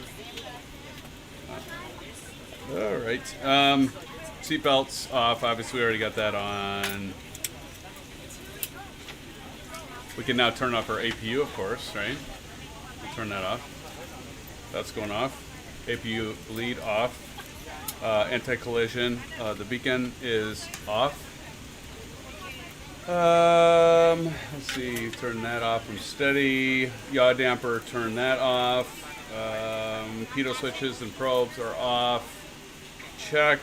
All right. Seatbelts off. Obviously, we already got that on. We can now turn off our APU, of course, right? We'll turn that off. That's going off. APU lead off. Anti-collision. The beacon is off. Let's see. Turn that off from steady. Yaw damper. Turn that off. Pitot switches and probes are off. Check.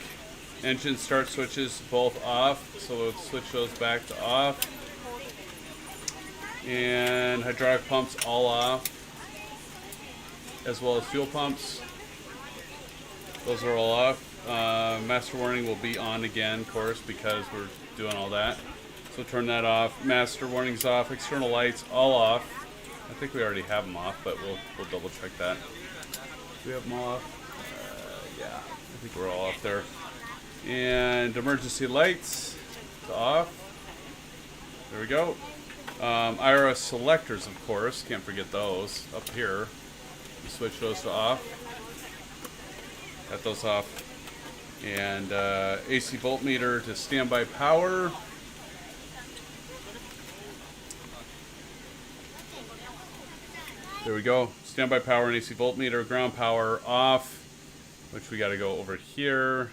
Engine start switches both off, so we'll switch those back to off. And hydraulic pumps all off, as well as fuel pumps. Those are all off. Master warning will be on again, of course, because we're doing all that. So turn that off. Master warning's off. External lights all off. I think we already have them off, but we'll double check that. Do we have them all off? Yeah, I think we're all off there. And emergency lights off. There we go. IRS selectors, of course. Can't forget those up here. We switch those to off. Got those off. And AC voltmeter to standby power. There we go. Standby power and AC voltmeter. Ground power off. Which we got to go over here.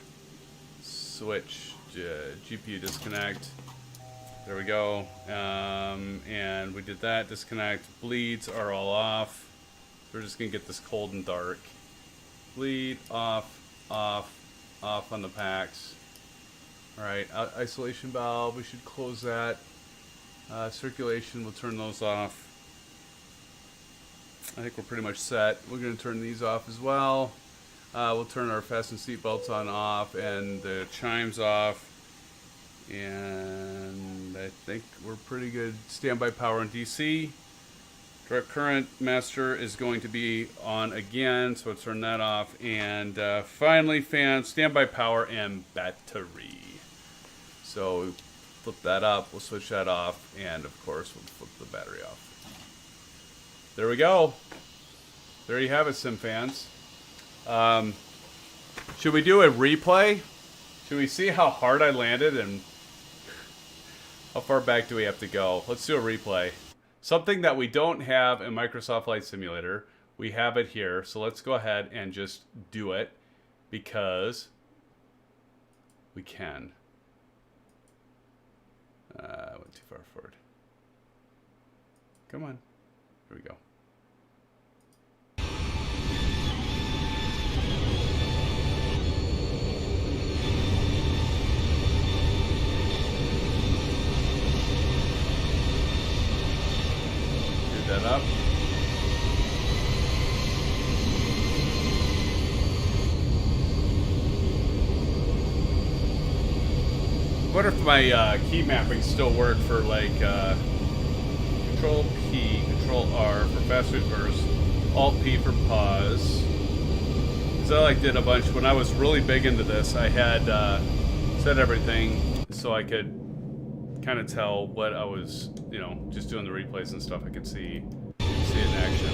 Switch GPU disconnect. There we go. And we did that. Disconnect. Bleeds are all off. We're just going to get this cold and dark. Bleed off, off, off on the packs. Alright, isolation valve. We should close that. Circulation, we'll turn those off. I think we're pretty much set. We're going to turn these off as well. We'll turn our fasten seatbelts on off and the chimes off. And I think we're pretty good. Standby power on DC. Direct current master is going to be on again, so we'll turn that off. And finally, fans, standby power and battery. So we flip that up, we'll switch that off, and of course we'll flip the battery off. There we go. There you have it, SimFans. Should we do a replay? Should we see how hard I landed and how far back do we have to go? Let's do a replay. Something that we don't have in Microsoft Flight Simulator. We have it here. So let's go ahead and just do it because we can. Went too far forward. Come on. Here we go. Get that up. I wonder if my key mapping still work for like Control P, Control R for fast reverse, Alt P for pause. Because I like did a bunch when I was really big into this. I had set everything so I could kind of tell what I was, you know, just doing the replays and stuff. I could see it in action.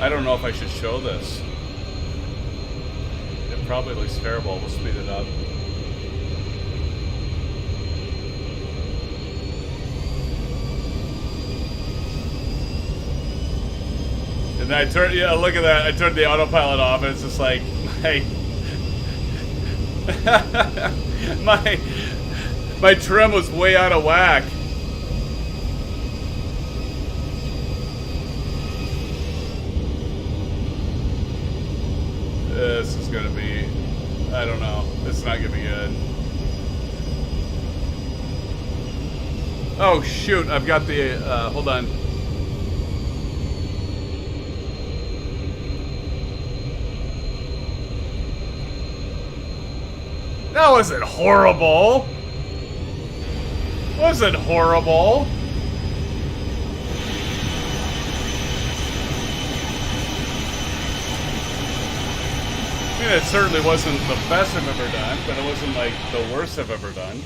I don't know if I should show this. Probably looks terrible. We'll speed it up. And then I turned, yeah, look at that. I turned the autopilot off and it's just like, my trim was way out of whack. This is gonna be, I don't know. It's not gonna be good. Oh shoot! I've got the. Hold on. That wasn't horrible. Wasn't horrible. I mean, it certainly wasn't the best I've ever done, but it wasn't like the worst I've ever done.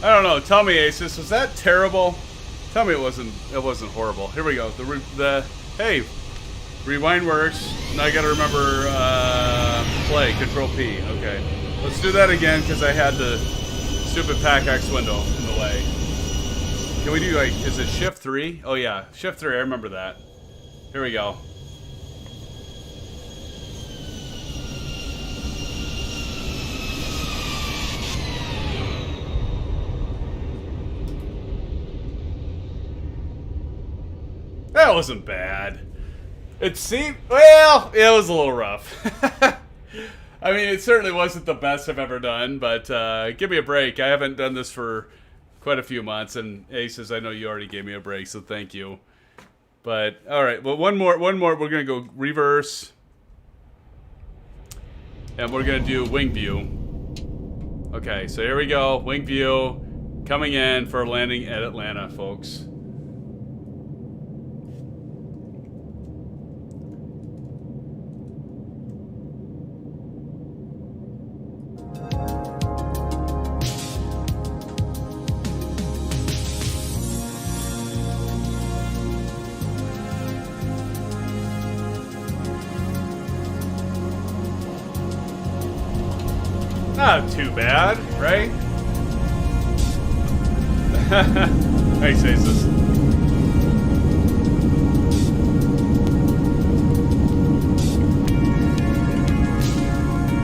I don't know. Tell me, Asus, was that terrible? Tell me it wasn't horrible. Here we go. Hey, rewind works. Now I gotta remember play, Control P. Okay. Let's do that again because I had the stupid PACX window in the way. Can we do like, is it Shift 3? Oh yeah, Shift 3, I remember that. Here we go. That wasn't bad. It seemed, well, it was a little rough. I mean, it certainly wasn't the best I've ever done, but give me a break. I haven't done this for quite a few months, and Aces, I know you already gave me a break, so thank you. But, all right, well, one more. We're going to go reverse, and we're going to do wing view. Okay, so here we go. Wing view coming in for landing at Atlanta, folks. Not too bad, right? Thanks, Aces.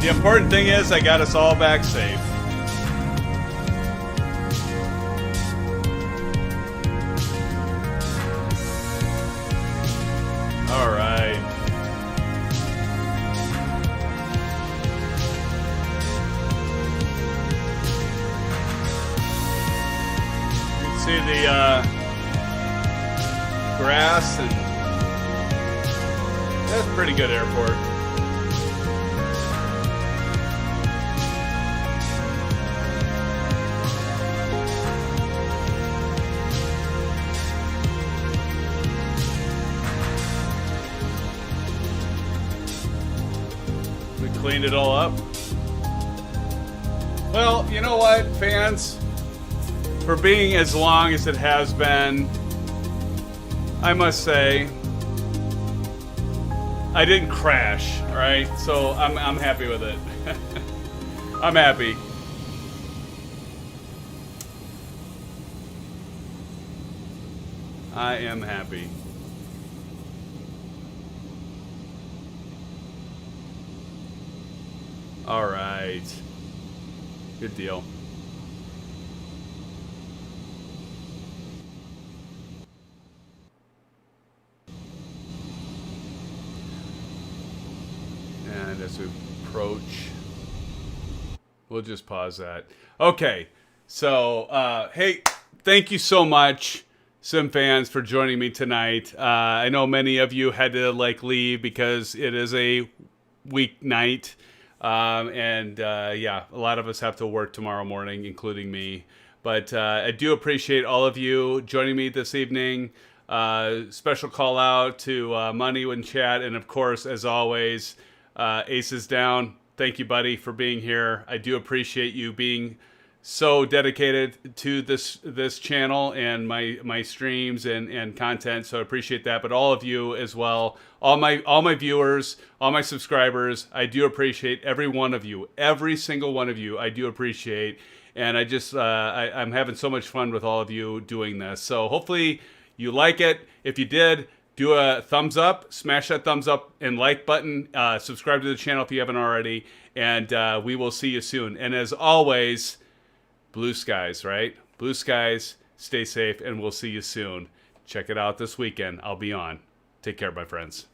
The important thing is I got us all back safe. All right. See the grass, and that's a pretty good airport. We cleaned it all up. Well, you know what, fans? For being as long as it has been, I must say, I didn't crash. All right, so I'm happy with it. I'm happy. I am happy. All right. Good deal. And as we approach, we'll just pause that. Okay. So, hey, thank you so much, SimFans, for joining me tonight. I know many of you had to leave because it is a weeknight. Yeah, a lot of us have to work tomorrow morning, including me. But I do appreciate all of you joining me this evening. Special call out to Money in chat. And of course, as always, Aces Down. Thank you, buddy, for being here. I do appreciate you being so dedicated to this channel and my streams and content, so I appreciate that. But all of you as well, all my viewers, all my subscribers, I do appreciate every one of you, every single one of you. I do appreciate, and I just I'm having so much fun with all of you doing this. So hopefully you like it. If you did, do a thumbs up, smash that thumbs up and like button, subscribe to the channel if you haven't already, and we will see you soon. And as always, blue skies, right? Blue skies, stay safe, and we'll see you soon. Check it out this weekend. I'll be on. Take care, my friends.